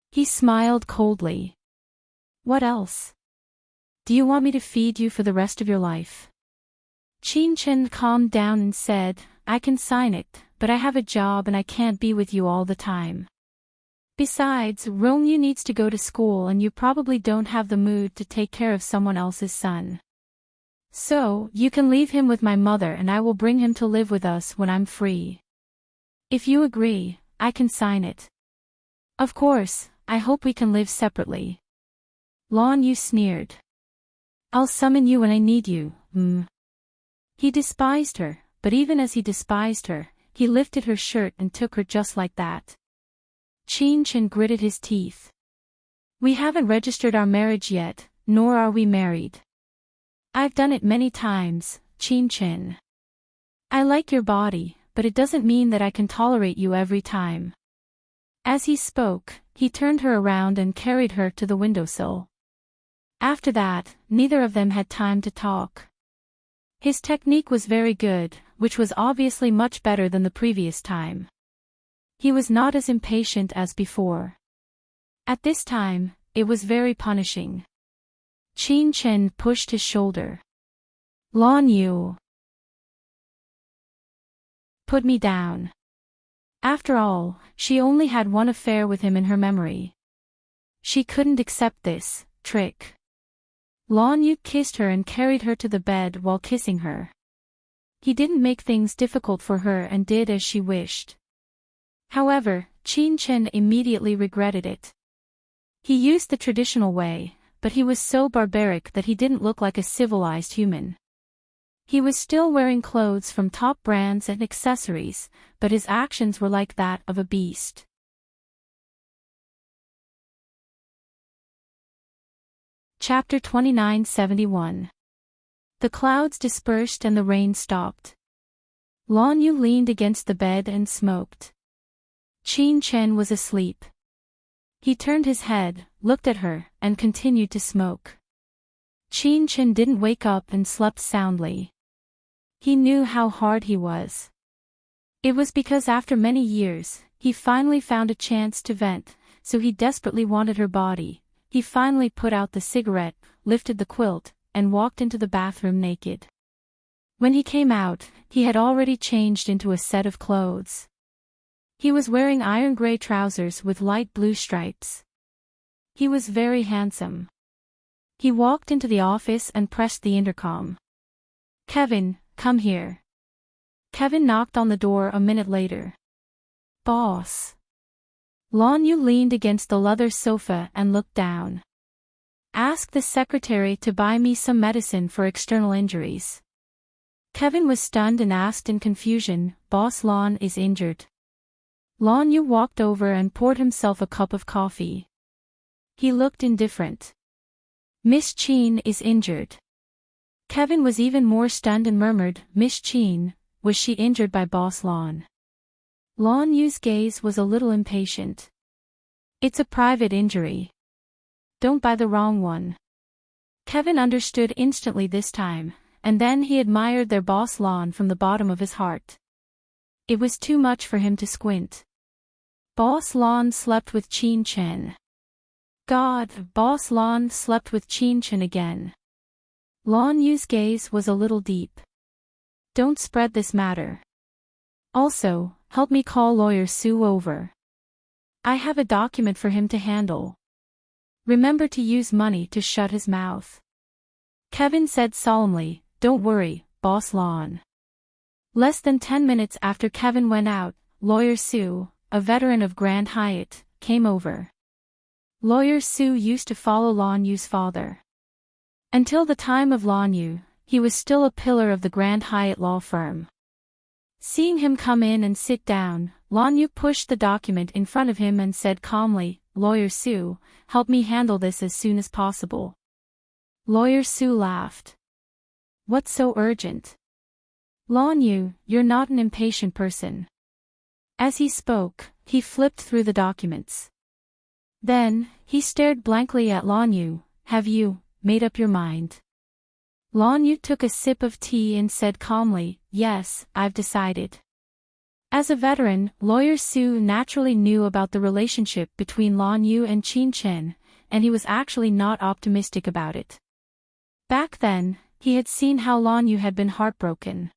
He smiled coldly. What else? Do you want me to feed you for the rest of your life? Chen calmed down and said, I can sign it, but I have a job and I can't be with you all the time. Besides, Romeo needs to go to school and you probably don't have the mood to take care of someone else's son. So, you can leave him with my mother and I will bring him to live with us when I'm free. If you agree, I can sign it. Of course, I hope we can live separately. Lon, you sneered. I'll summon you when I need you, He despised her, but even as he despised her, he lifted her shirt and took her just like that. Chen gritted his teeth. We haven't registered our marriage yet, nor are we married. I've done it many times, Chen. I like your body, but it doesn't mean that I can tolerate you every time. As he spoke, he turned her around and carried her to the windowsill. After that, neither of them had time to talk. His technique was very good, which was obviously much better than the previous time. He was not as impatient as before. At this time, it was very punishing. Chen pushed his shoulder. Lon, you put me down. After all, she only had one affair with him in her memory. She couldn't accept this trick. Lon Yu kissed her and carried her to the bed while kissing her. He didn't make things difficult for her and did as she wished. However, Chen immediately regretted it. He used the traditional way, but he was so barbaric that he didn't look like a civilized human. He was still wearing clothes from top brands and accessories, but his actions were like that of a beast. Chapter 2971. The clouds dispersed and the rain stopped. Lon Yu leaned against the bed and smoked. Chen was asleep. He turned his head, looked at her, and continued to smoke. Chen didn't wake up and slept soundly. He knew how hard he was. It was because after many years, he finally found a chance to vent, so he desperately wanted her body. He finally put out the cigarette, lifted the quilt, and walked into the bathroom naked. When he came out, he had already changed into a set of clothes. He was wearing iron gray trousers with light blue stripes. He was very handsome. He walked into the office and pressed the intercom. Kevin, come here. Kevin knocked on the door a minute later. Boss. Lon Yu leaned against the leather sofa and looked down. Ask the secretary to buy me some medicine for external injuries. Kevin was stunned and asked in confusion, Boss, Lon is injured. Lon Yu walked over and poured himself a cup of coffee. He looked indifferent. Miss Chen is injured. Kevin was even more stunned and murmured, Miss Chen, was she injured by Boss Lon? Lon Yu's gaze was a little impatient. It's a private injury. Don't buy the wrong one. Kevin understood instantly this time, and then he admired their Boss Lon from the bottom of his heart. It was too much for him to squint. Boss Lon slept with Chen. God, Boss Lon slept with Chen again. Lon Yu's gaze was a little deep. Don't spread this matter. Also, help me call Lawyer Sue over. I have a document for him to handle. Remember to use money to shut his mouth. Kevin said solemnly, Don't worry, Boss Lon. Less than 10 minutes after Kevin went out, Lawyer Sue, a veteran of Grand Hyatt, came over. Lawyer Sue used to follow Lon Yu's father. Until the time of Lon Yu, he was still a pillar of the Grand Hyatt law firm. Seeing him come in and sit down, Lon Yu pushed the document in front of him and said calmly, Lawyer Sue, help me handle this as soon as possible. Lawyer Sue laughed. What's so urgent? Lon Yu, you're not an impatient person. As he spoke, he flipped through the documents. Then, he stared blankly at Lon Yu. Have you made up your mind? Lon Yu took a sip of tea and said calmly, Yes, I've decided. As a veteran, Lawyer Sue naturally knew about the relationship between Lon Yu and Qin Chen, and he was actually not optimistic about it. Back then, he had seen how Lon Yu had been heartbroken.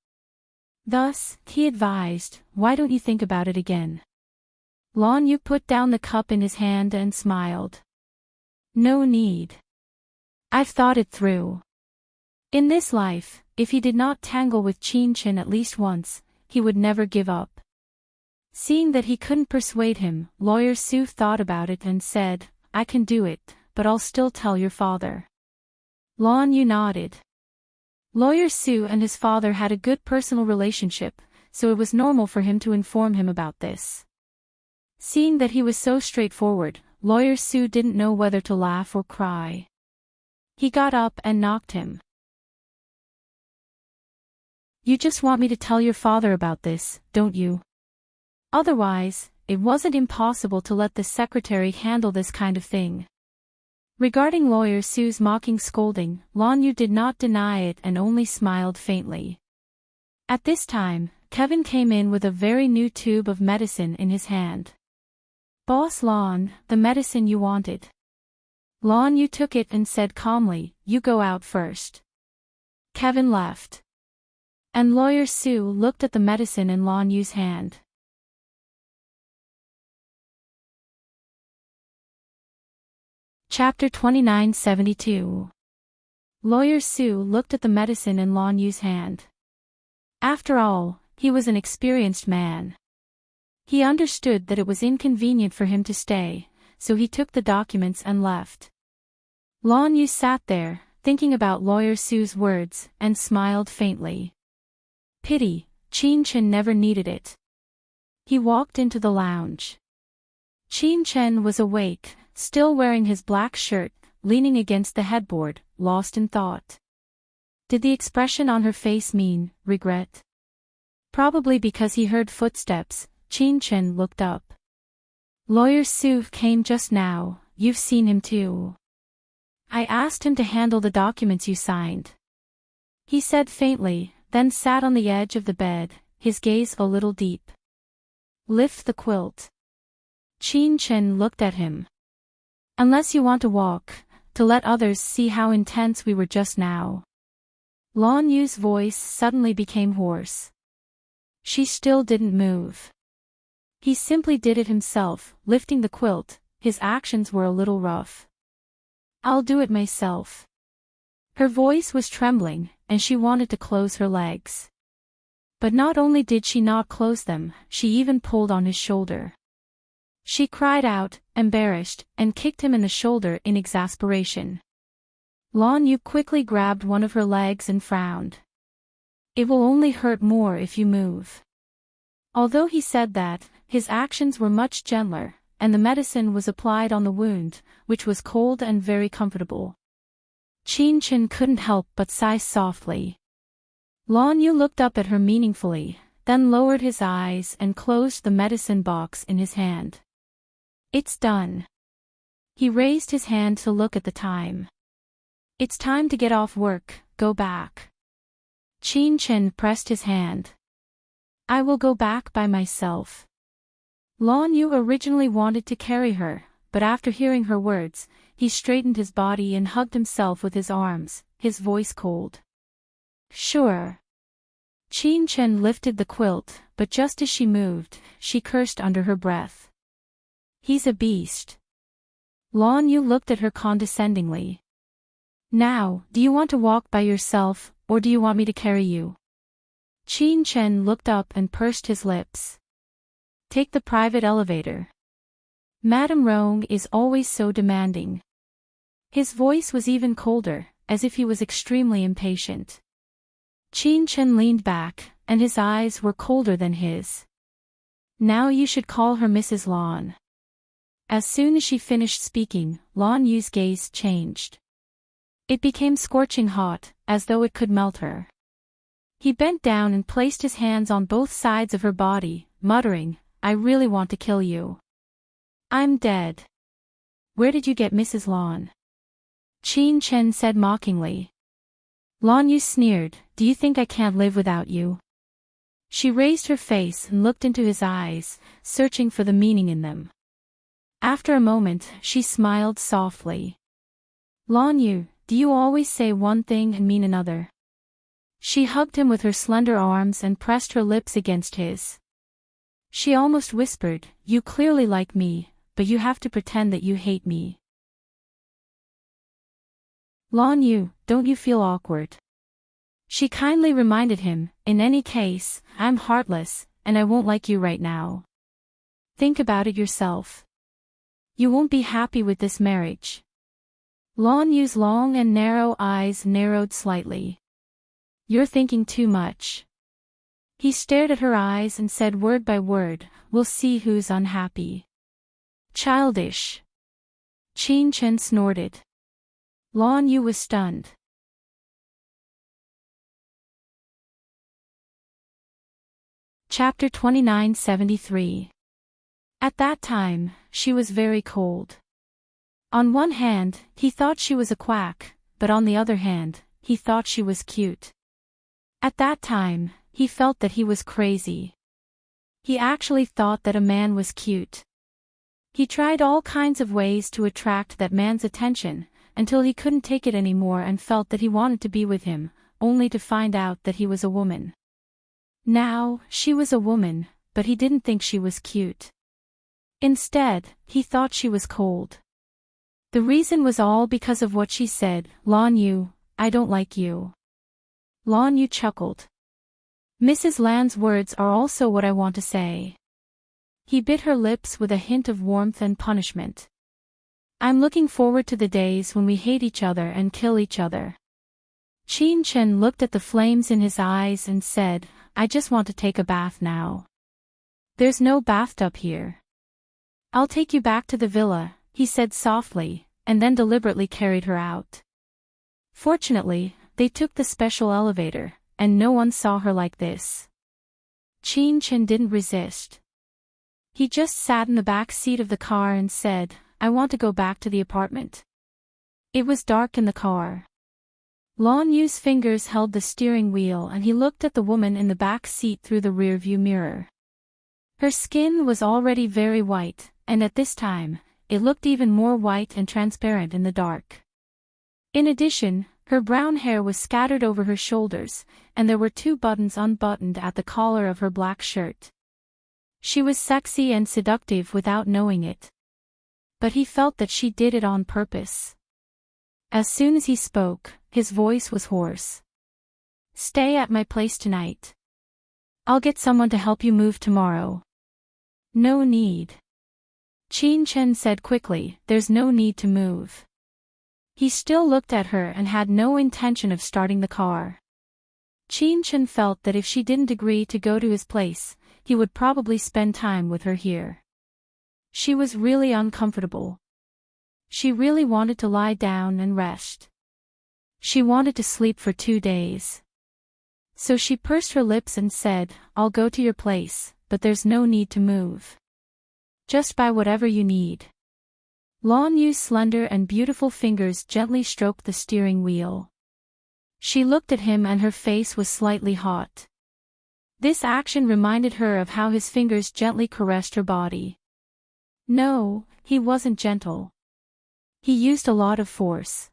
Thus, he advised, Why don't you think about it again? Lon Yu put down the cup in his hand and smiled. No need. I've thought it through. In this life, if he did not tangle with Qin Chen at least once, he would never give up. Seeing that he couldn't persuade him, Lawyer Sue thought about it and said, I can do it, but I'll still tell your father. Lon Yu nodded. Lawyer Sue and his father had a good personal relationship, so it was normal for him to inform him about this. Seeing that he was so straightforward, Lawyer Sue didn't know whether to laugh or cry. He got up and knocked him. You just want me to tell your father about this, don't you? Otherwise, it wasn't impossible to let the secretary handle this kind of thing. Regarding Lawyer Sue's mocking scolding, Lon Yu did not deny it and only smiled faintly. At this time, Kevin came in with a very new tube of medicine in his hand. Boss Lon, the medicine you wanted. Lon Yu took it and said calmly, You go out first. Kevin left. And Lawyer Sue looked at the medicine in Lon Yu's hand. Chapter 2972. Lawyer Sue looked at the medicine in Lon Yu's hand. After all, he was an experienced man. He understood that it was inconvenient for him to stay, so he took the documents and left. Lon Yu sat there, thinking about Lawyer Sue's words, and smiled faintly. Pity, Qin Chen never needed it. He walked into the lounge. Qin Chen was awake, still wearing his black shirt, leaning against the headboard, lost in thought. Did the expression on her face mean regret? Probably because he heard footsteps, Qin Chen looked up. Lawyer Sue came just now, you've seen him too. I asked him to handle the documents you signed. He said faintly, then sat on the edge of the bed, his gaze a little deep. Lift the quilt. Qin Chen looked at him. Unless you want to walk, to let others see how intense we were just now. Lon Yu's voice suddenly became hoarse. She still didn't move. He simply did it himself, lifting the quilt. His actions were a little rough. I'll do it myself. Her voice was trembling, and she wanted to close her legs. But not only did she not close them, she even pulled on his shoulder. She cried out, embarrassed, and kicked him in the shoulder in exasperation. Lon Yu quickly grabbed one of her legs and frowned. It will only hurt more if you move. Although he said that, his actions were much gentler, and the medicine was applied on the wound, which was cold and very comfortable. Qin Chen couldn't help but sigh softly. Lon Yu looked up at her meaningfully, then lowered his eyes and closed the medicine box in his hand. It's done. He raised his hand to look at the time. It's time to get off work, go back. Qin Chen pressed his hand. I will go back by myself. Lon Yu originally wanted to carry her, but after hearing her words, he straightened his body and hugged himself with his arms, his voice cold. Sure. Qin Chen lifted the quilt, but just as she moved, she cursed under her breath. He's a beast. Lan Yu looked at her condescendingly. Now, do you want to walk by yourself, or do you want me to carry you? Qin Chen looked up and pursed his lips. Take the private elevator. Madame Rong is always so demanding. His voice was even colder, as if he was extremely impatient. Qin Chen leaned back, and his eyes were colder than his. Now you should call her Mrs. Lan. As soon as she finished speaking, Lan Yu's gaze changed. It became scorching hot, as though it could melt her. He bent down and placed his hands on both sides of her body, muttering, I really want to kill you. I'm dead. Where did you get Mrs. Lan? Qin Chen said mockingly. Lan Yu sneered, do you think I can't live without you? She raised her face and looked into his eyes, searching for the meaning in them. After a moment, she smiled softly. Lan Yu, do you always say one thing and mean another? She hugged him with her slender arms and pressed her lips against his. She almost whispered, you clearly like me, but you have to pretend that you hate me. Lan Yu, don't you feel awkward? She kindly reminded him, in any case, I'm heartless, and I won't like you right now. Think about it yourself. You won't be happy with this marriage. Lan Yu's long and narrow eyes narrowed slightly. You're thinking too much. He stared at her eyes and said word by word, we'll see who's unhappy. Childish. Qin Chen snorted. Lan Yu was stunned. Chapter 2973. At that time, she was very cold. On one hand, he thought she was a quack, but on the other hand, he thought she was cute. At that time, he felt that he was crazy. He actually thought that a man was cute. He tried all kinds of ways to attract that man's attention, until he couldn't take it anymore and felt that he wanted to be with him, only to find out that he was a woman. Now, she was a woman, but he didn't think she was cute. Instead, he thought she was cold. The reason was all because of what she said, Lan Yu, I don't like you. Lan Yu chuckled. Mrs. Lan's words are also what I want to say. He bit her lips with a hint of warmth and punishment. I'm looking forward to the days when we hate each other and kill each other. Qin Chen looked at the flames in his eyes and said, I just want to take a bath now. There's no bathtub here. I'll take you back to the villa, he said softly, and then deliberately carried her out. Fortunately, they took the special elevator, and no one saw her like this. Qin Chen didn't resist. He just sat in the back seat of the car and said, I want to go back to the apartment. It was dark in the car. Lan Yu's fingers held the steering wheel and he looked at the woman in the back seat through the rearview mirror. Her skin was already very white, and at this time, it looked even more white and transparent in the dark. In addition, her brown hair was scattered over her shoulders, and there were 2 buttons unbuttoned at the collar of her black shirt. She was sexy and seductive without knowing it. But he felt that she did it on purpose. As soon as he spoke, his voice was hoarse. Stay at my place tonight. I'll get someone to help you move tomorrow. No need. Qin Chen said quickly, there's no need to move. He still looked at her and had no intention of starting the car. Qin Chen felt that if she didn't agree to go to his place, he would probably spend time with her here. She was really uncomfortable. She really wanted to lie down and rest. She wanted to sleep for 2 days. So she pursed her lips and said, I'll go to your place, but there's no need to move. Just buy whatever you need. Lan Yu's slender and beautiful fingers gently stroked the steering wheel. She looked at him and her face was slightly hot. This action reminded her of how his fingers gently caressed her body. No, he wasn't gentle. He used a lot of force.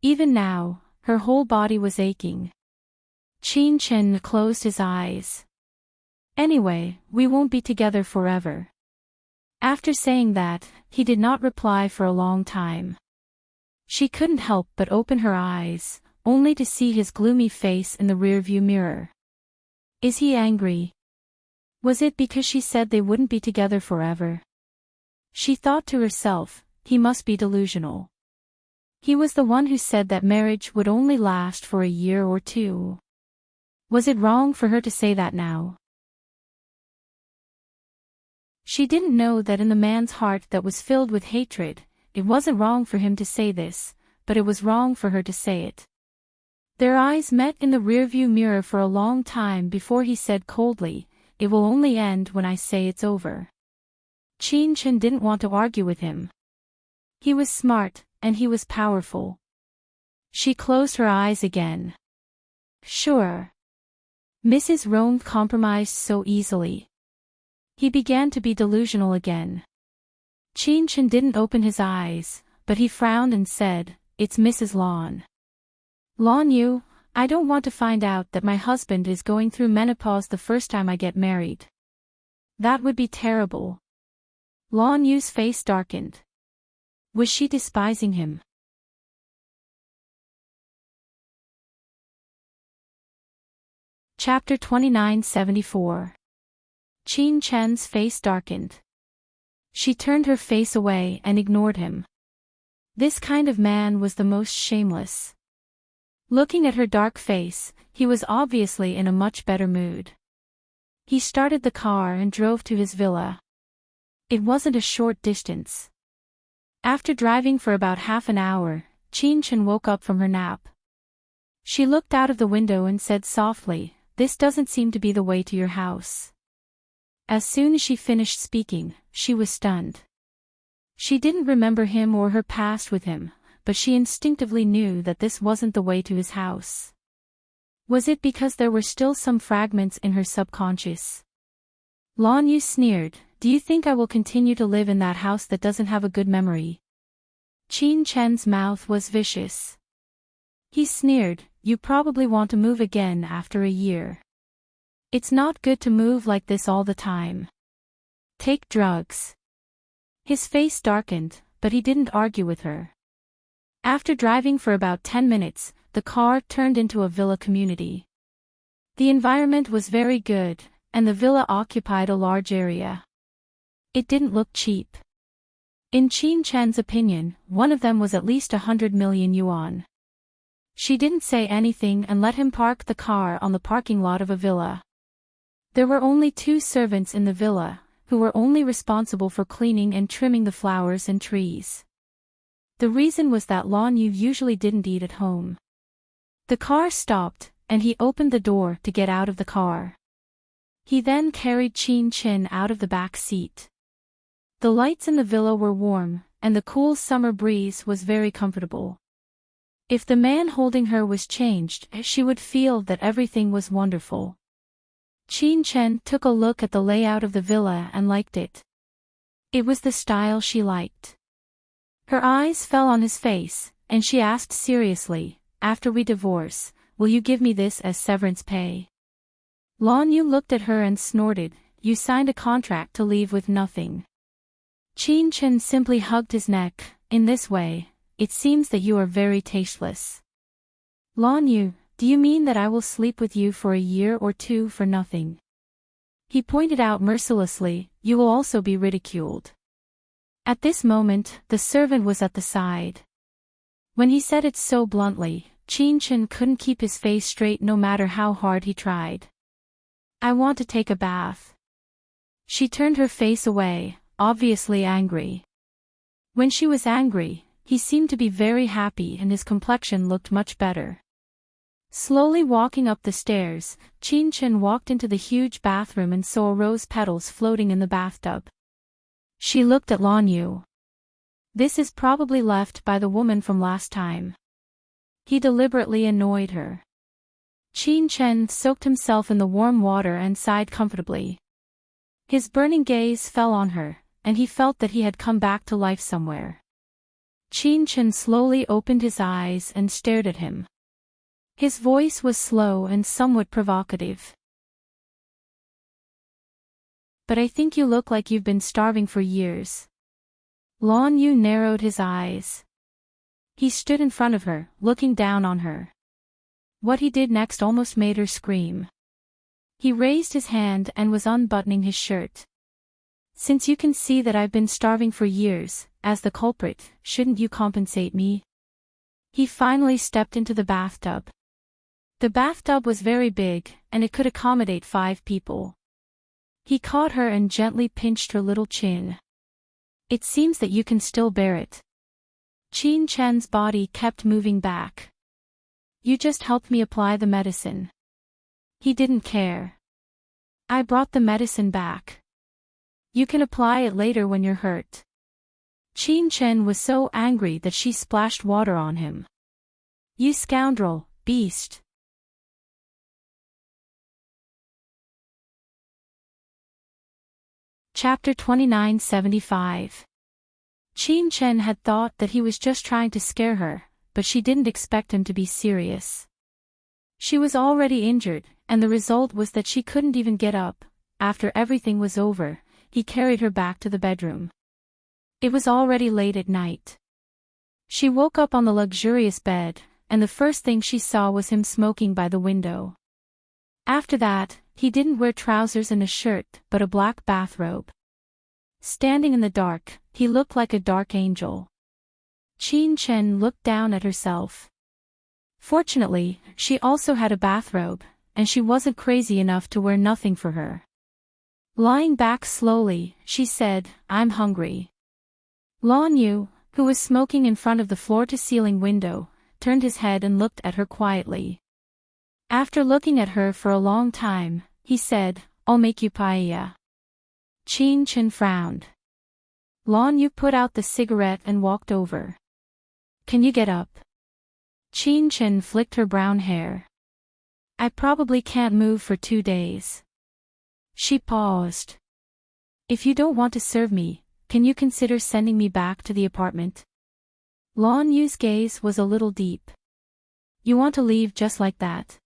Even now, her whole body was aching. Qin Chen closed his eyes. Anyway, we won't be together forever. After saying that, he did not reply for a long time. She couldn't help but open her eyes, only to see his gloomy face in the rearview mirror. Is he angry? Was it because she said they wouldn't be together forever? She thought to herself, he must be delusional. He was the one who said that marriage would only last for a year or two. Was it wrong for her to say that now? She didn't know that in the man's heart that was filled with hatred, it wasn't wrong for him to say this, but it was wrong for her to say it. Their eyes met in the rearview mirror for a long time before he said coldly, "It will only end when I say it's over." Qin Chen didn't want to argue with him. He was smart, and he was powerful. She closed her eyes again. Sure. Mrs. Roan compromised so easily. He began to be delusional again. Qin Chen didn't open his eyes, but he frowned and said, "It's Mrs. Lan. Lan Yu, I don't want to find out that my husband is going through menopause the first time I get married. That would be terrible." Lan Yu's face darkened. Was she despising him? Chapter 2974. Qin Chen's face darkened. She turned her face away and ignored him. This kind of man was the most shameless. Looking at her dark face, he was obviously in a much better mood. He started the car and drove to his villa. It wasn't a short distance. After driving for about half an hour, Qin Chen woke up from her nap. She looked out of the window and said softly, "This doesn't seem to be the way to your house." As soon as she finished speaking, she was stunned. She didn't remember him or her past with him, but she instinctively knew that this wasn't the way to his house. Was it because there were still some fragments in her subconscious? Lan Yu sneered, "Do you think I will continue to live in that house that doesn't have a good memory?" Qin Chen's mouth was vicious. He sneered, "You probably want to move again after a year. It's not good to move like this all the time. Take drugs." His face darkened, but he didn't argue with her. After driving for about 10 minutes, the car turned into a villa community. The environment was very good, and the villa occupied a large area. It didn't look cheap. In Qin Chen's opinion, one of them was at least 100 million yuan. She didn't say anything and let him park the car on the parking lot of a villa. There were only 2 servants in the villa, who were only responsible for cleaning and trimming the flowers and trees. The reason was that Lan Yu usually didn't eat at home. The car stopped, and he opened the door to get out of the car. He then carried Qin Chen out of the back seat. The lights in the villa were warm, and the cool summer breeze was very comfortable. If the man holding her was changed, she would feel that everything was wonderful. Qin Chen took a look at the layout of the villa and liked it. It was the style she liked. Her eyes fell on his face, and she asked seriously, "After we divorce, will you give me this as severance pay?" Lan Yu looked at her and snorted, "You signed a contract to leave with nothing." Qin Chen simply hugged his neck. "In this way, it seems that you are very tasteless." "Lan Yu, do you mean that I will sleep with you for a year or two for nothing?" He pointed out mercilessly, "You will also be ridiculed." At this moment, the servant was at the side. When he said it so bluntly, Qin Chen couldn't keep his face straight no matter how hard he tried. "I want to take a bath." She turned her face away, obviously angry. When she was angry, he seemed to be very happy and his complexion looked much better. Slowly walking up the stairs, Qin Chen walked into the huge bathroom and saw rose petals floating in the bathtub. She looked at Lan Yu. "This is probably left by the woman from last time." He deliberately annoyed her. Qin Chen soaked himself in the warm water and sighed comfortably. His burning gaze fell on her, and he felt that he had come back to life somewhere. Qin Chen slowly opened his eyes and stared at him. His voice was slow and somewhat provocative. But I think you look like you've been starving for years. Lan Yu narrowed his eyes. He stood in front of her, looking down on her. What he did next almost made her scream. He raised his hand and was unbuttoning his shirt. Since you can see that I've been starving for years, as the culprit, shouldn't you compensate me? He finally stepped into the bathtub. The bathtub was very big, and it could accommodate 5 people. He caught her and gently pinched her little chin. It seems that you can still bear it. Qin Chen's body kept moving back. You just helped me apply the medicine. He didn't care. I brought the medicine back. You can apply it later when you're hurt. Qin Chen was so angry that she splashed water on him. You scoundrel, beast. Chapter 2975. Qin Chen had thought that he was just trying to scare her, but she didn't expect him to be serious. She was already injured, and the result was that she couldn't even get up. After everything was over, he carried her back to the bedroom. It was already late at night. She woke up on the luxurious bed, and the first thing she saw was him smoking by the window. After that, he didn't wear trousers and a shirt, but a black bathrobe. Standing in the dark, he looked like a dark angel. Qin Chen looked down at herself. Fortunately, she also had a bathrobe, and she wasn't crazy enough to wear nothing for her. Lying back slowly, she said, I'm hungry. Lan Yu, who was smoking in front of the floor-to-ceiling window, turned his head and looked at her quietly. After looking at her for a long time, he said, I'll make you paella. Qin Chen frowned. Lan Yu put out the cigarette and walked over. Can you get up? Qin Chen flicked her brown hair. I probably can't move for 2 days. She paused. If you don't want to serve me, can you consider sending me back to the apartment? Lan Yu's gaze was a little deep. You want to leave just like that?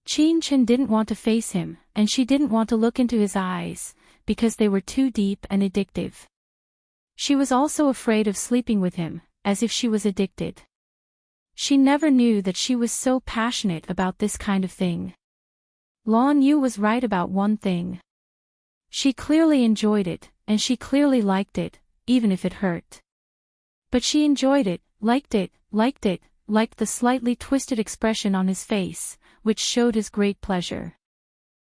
Qin Chen didn't want to face him, and she didn't want to look into his eyes, because they were too deep and addictive. She was also afraid of sleeping with him, as if she was addicted. She never knew that she was so passionate about this kind of thing. Lan Yu was right about one thing. She clearly enjoyed it, and she clearly liked it, even if it hurt. But she enjoyed it, liked the slightly twisted expression on his face, which showed his great pleasure.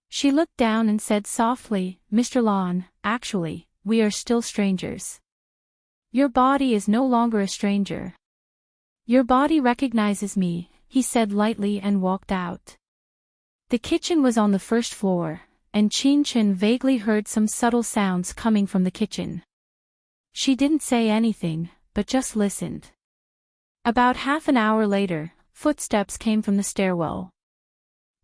She looked down and said softly, Mr. Lan, actually, we are still strangers. Your body is no longer a stranger. Your body recognizes me, he said lightly and walked out. The kitchen was on the first floor, and Qin Chen vaguely heard some subtle sounds coming from the kitchen. She didn't say anything, but just listened. About half an hour later, footsteps came from the stairwell.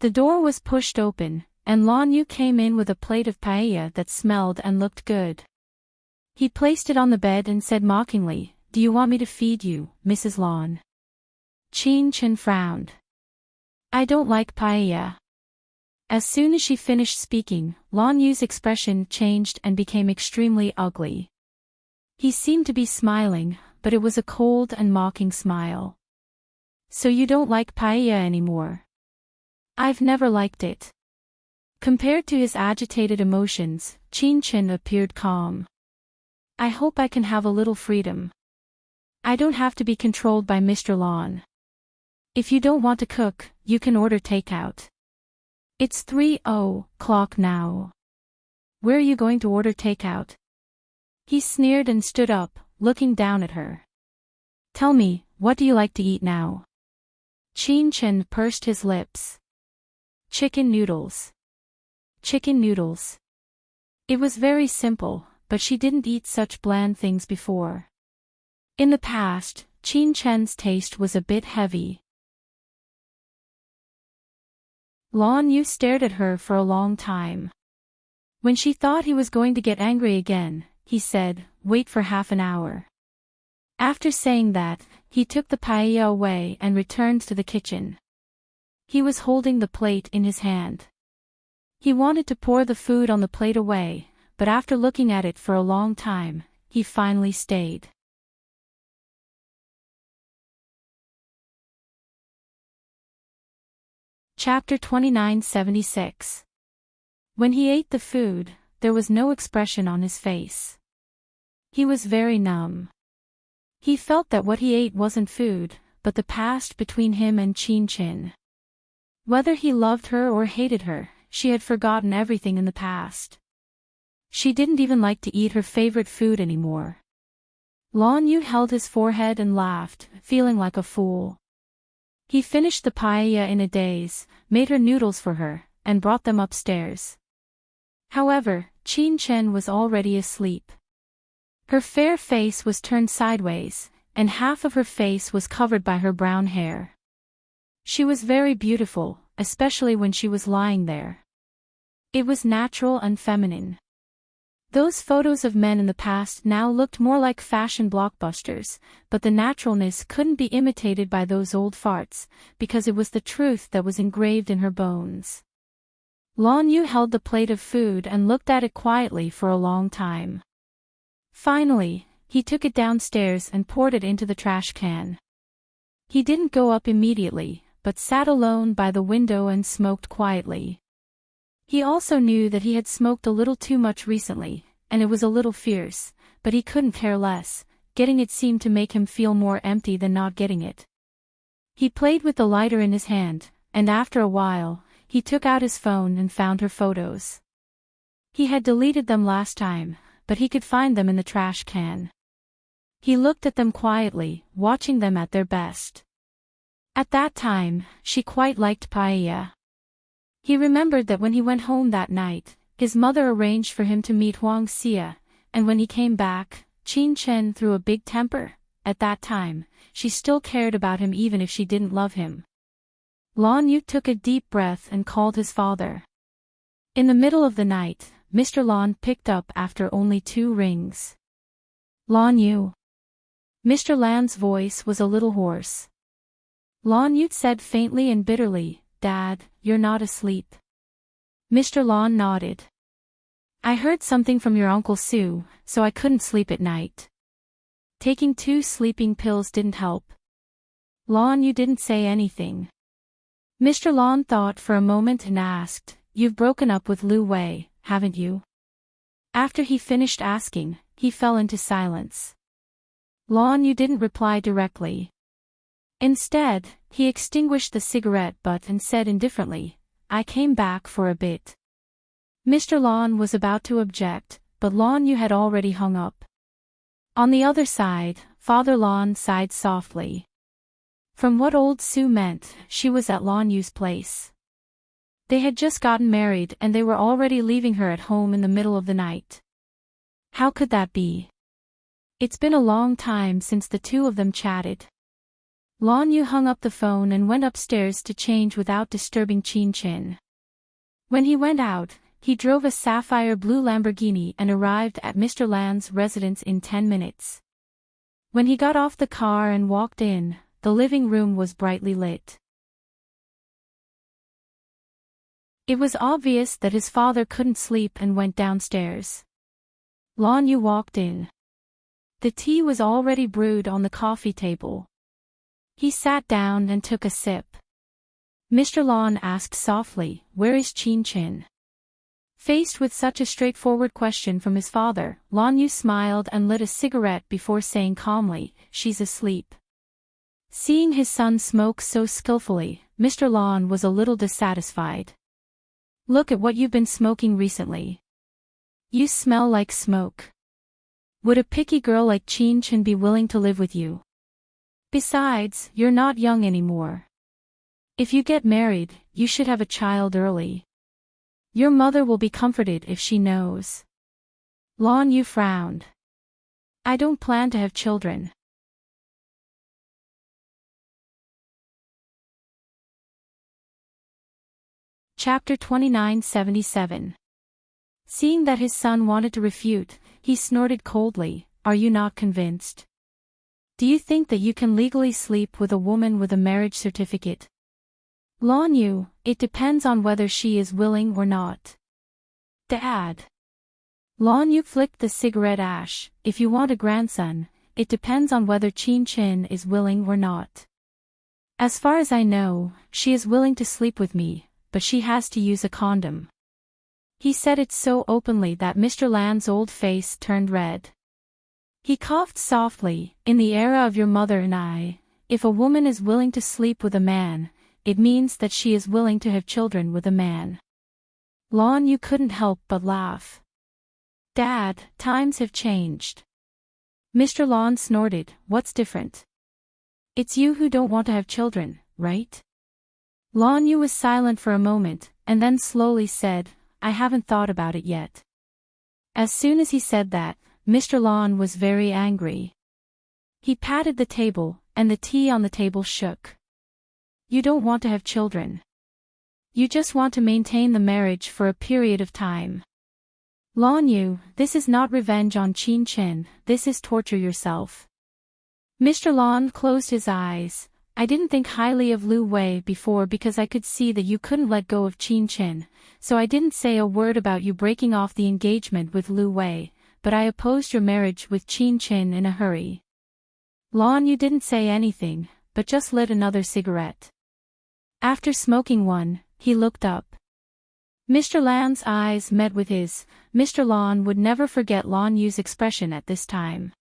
The door was pushed open, and Lan Yu came in with a plate of paella that smelled and looked good. He placed it on the bed and said mockingly, Do you want me to feed you, Mrs. Lan? Qin Chen frowned. I don't like paella. As soon as she finished speaking, Lan Yu's expression changed and became extremely ugly. He seemed to be smiling, but it was a cold and mocking smile. So you don't like paella anymore? I've never liked it. Compared to his agitated emotions, Qin Chen appeared calm. I hope I can have a little freedom. I don't have to be controlled by Mr. Lan. If you don't want to cook, you can order takeout. It's 3:00 now. Where are you going to order takeout? He sneered and stood up, looking down at her. Tell me, what do you like to eat now? Qin Chen pursed his lips. Chicken noodles. Chicken noodles. It was very simple, but she didn't eat such bland things before. In the past, Qin Chen's taste was a bit heavy. Lan Yu stared at her for a long time. When she thought he was going to get angry again, he said, Wait for half an hour. After saying that, he took the paella away and returned to the kitchen. He was holding the plate in his hand. He wanted to pour the food on the plate away, but after looking at it for a long time, he finally stayed. Chapter 2976. When he ate the food, there was no expression on his face. He was very numb. He felt that what he ate wasn't food, but the past between him and Chin. Whether he loved her or hated her, she had forgotten everything in the past. She didn't even like to eat her favorite food anymore. Lan Yu held his forehead and laughed, feeling like a fool. He finished the paella in a daze, made her noodles for her, and brought them upstairs. However, Chin was already asleep. Her fair face was turned sideways, and half of her face was covered by her brown hair. She was very beautiful, especially when she was lying there. It was natural and feminine. Those photos of men in the past now looked more like fashion blockbusters, but the naturalness couldn't be imitated by those old farts, because it was the truth that was engraved in her bones. Lan Yu held the plate of food and looked at it quietly for a long time. Finally, he took it downstairs and poured it into the trash can. He didn't go up immediately, but sat alone by the window and smoked quietly. He also knew that he had smoked a little too much recently, and it was a little fierce, but he couldn't care less. Getting it seemed to make him feel more empty than not getting it. He played with the lighter in his hand, and after a while, he took out his phone and found her photos. He had deleted them last time, but he could find them in the trash can. He looked at them quietly, watching them at their best. At that time, she quite liked paella. He remembered that when he went home that night, his mother arranged for him to meet Huang Xia, and when he came back, Chin threw a big temper. At that time, she still cared about him even if she didn't love him. Lan Yu took a deep breath and called his father. In the middle of the night, Mr. Lan picked up after only 2 rings. Lan Yu. Mr. Lan's voice was a little hoarse. Lan Yu said faintly and bitterly, "Dad, you're not asleep." Mr. Lan nodded. "I heard something from your Uncle Sue, so I couldn't sleep at night." Taking 2 sleeping pills didn't help. Lan Yu didn't say anything. Mr. Lan thought for a moment and asked, "You've broken up with Lu Wei, haven't you?" After he finished asking, he fell into silence. Lan Yu didn't reply directly. Instead, he extinguished the cigarette butt and said indifferently, "I came back for a bit." Mr. Lan was about to object, but Lan Yu had already hung up. On the other side, Father Lan sighed softly. From what old Sue meant, she was at Lan Yu's place. They had just gotten married and they were already leaving her at home in the middle of the night. How could that be? It's been a long time since the two of them chatted. Lan Yu hung up the phone and went upstairs to change without disturbing Chin. When he went out, he drove a sapphire blue Lamborghini and arrived at Mr. Lan's residence in 10 minutes. When he got off the car and walked in, the living room was brightly lit. It was obvious that his father couldn't sleep and went downstairs. Lan Yu walked in. The tea was already brewed on the coffee table. He sat down and took a sip. Mr. Lan asked softly, "Where is Chin?" Faced with such a straightforward question from his father, Lan Yu smiled and lit a cigarette before saying calmly, "She's asleep." Seeing his son smoke so skillfully, Mr. Lan was a little dissatisfied. "Look at what you've been smoking recently. You smell like smoke. Would a picky girl like Chin be willing to live with you? Besides, you're not young anymore. If you get married, you should have a child early. Your mother will be comforted if she knows." Lan Yu frowned. "I don't plan to have children." Chapter 2977. Seeing that his son wanted to refute, he snorted coldly, "Are you not convinced? Do you think that you can legally sleep with a woman with a marriage certificate? Lon Yu, it depends on whether she is willing or not. Dad. Lon Yu flicked the cigarette ash. If you want a grandson, it depends on whether Qin Chen is willing or not. As far as I know, she is willing to sleep with me, but she has to use a condom. He said it so openly that Mr. Land's old face turned red. He coughed softly. In the era of your mother and I, if a woman is willing to sleep with a man, it means that she is willing to have children with a man. Lon Yu couldn't help but laugh. Dad, times have changed. Mr. Lon snorted. What's different? It's you who don't want to have children, right? Lon Yu was silent for a moment, and then slowly said, I haven't thought about it yet. As soon as he said that, Mr. Lon was very angry. He patted the table, and the tea on the table shook. You don't want to have children. You just want to maintain the marriage for a period of time. Lon Yu, this is not revenge on Qin Chen, this is torture yourself. Mr. Lon closed his eyes. I didn't think highly of Lu Wei before because I could see that you couldn't let go of Qin Chen, so I didn't say a word about you breaking off the engagement with Lu Wei, but I opposed your marriage with Qin Chen in a hurry. Lon Yu didn't say anything, but just lit another cigarette. After smoking one, he looked up. Mr. Land's eyes met with his. Mr. Lon would never forget Lon Yu's expression at this time.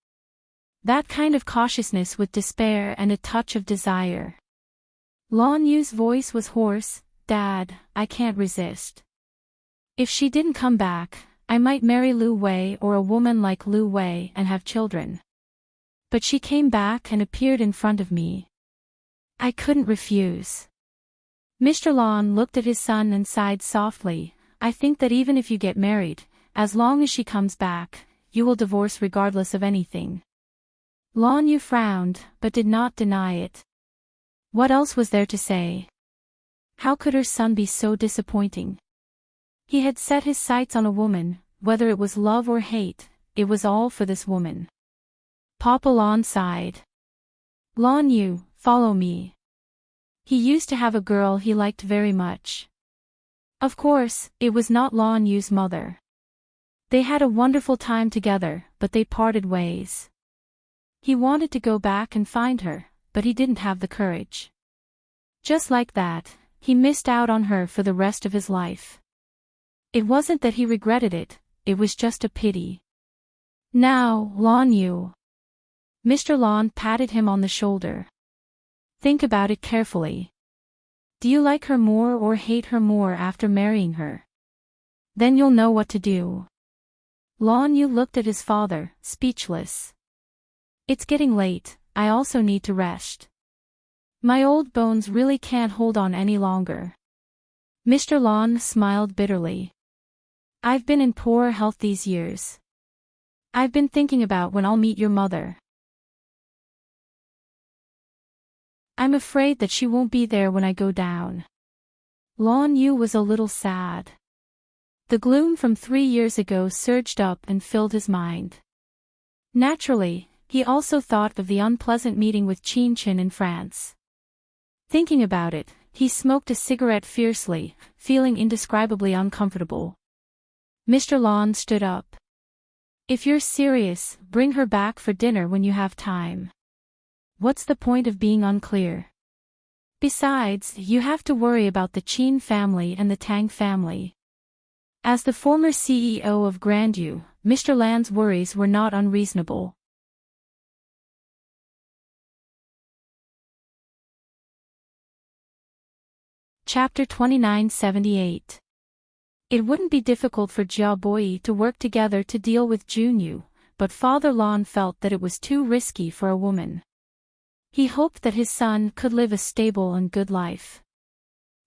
That kind of cautiousness with despair and a touch of desire. Lon Yu's voice was hoarse. Dad, I can't resist. If she didn't come back, I might marry Lu Wei or a woman like Lu Wei and have children. But she came back and appeared in front of me. I couldn't refuse. Mr. Lon looked at his son and sighed softly. I think that even if you get married, as long as she comes back, you will divorce regardless of anything. Lon Yu frowned, but did not deny it. What else was there to say? How could her son be so disappointing? He had set his sights on a woman, whether it was love or hate, it was all for this woman. Papa Lon sighed. Lon Yu, follow me. He used to have a girl he liked very much. Of course, it was not Lon Yu's mother. They had a wonderful time together, but they parted ways. He wanted to go back and find her, but he didn't have the courage. Just like that, he missed out on her for the rest of his life. It wasn't that he regretted it, it was just a pity. Now, Lon Yu. Mr. Lon patted him on the shoulder. Think about it carefully. Do you like her more or hate her more after marrying her? Then you'll know what to do. Lon Yu looked at his father, speechless. It's getting late, I also need to rest. My old bones really can't hold on any longer. Mr. Lon smiled bitterly. I've been in poor health these years. I've been thinking about when I'll meet your mother. I'm afraid that she won't be there when I go down. Lon Yu was a little sad. The gloom from 3 years ago surged up and filled his mind. Naturally, he also thought of the unpleasant meeting with Qin Chen in France. Thinking about it, he smoked a cigarette fiercely, feeling indescribably uncomfortable. Mr. Lon stood up. If you're serious, bring her back for dinner when you have time. What's the point of being unclear? Besides, you have to worry about the Qin family and the Tang family. As the former CEO of Grandview, Mr. Land's worries were not unreasonable. Chapter 2978. It wouldn't be difficult for Jia Boi to work together to deal with Junyu, but Father Lon felt that it was too risky for a woman. He hoped that his son could live a stable and good life.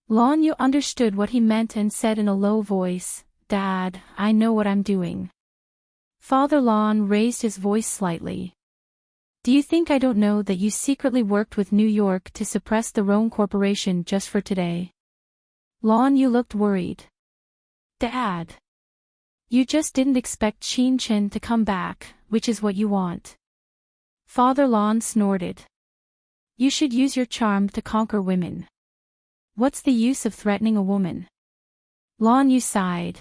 Lon Yu understood what he meant and said in a low voice, Dad, I know what I'm doing. Father Lon raised his voice slightly. Do you think I don't know that you secretly worked with New York to suppress the Rhone Corporation just for today? Lon Yu looked worried. Dad. You just didn't expect Qin Chen to come back, which is what you want. Father Lon snorted. You should use your charm to conquer women. What's the use of threatening a woman? Lan Yu sighed.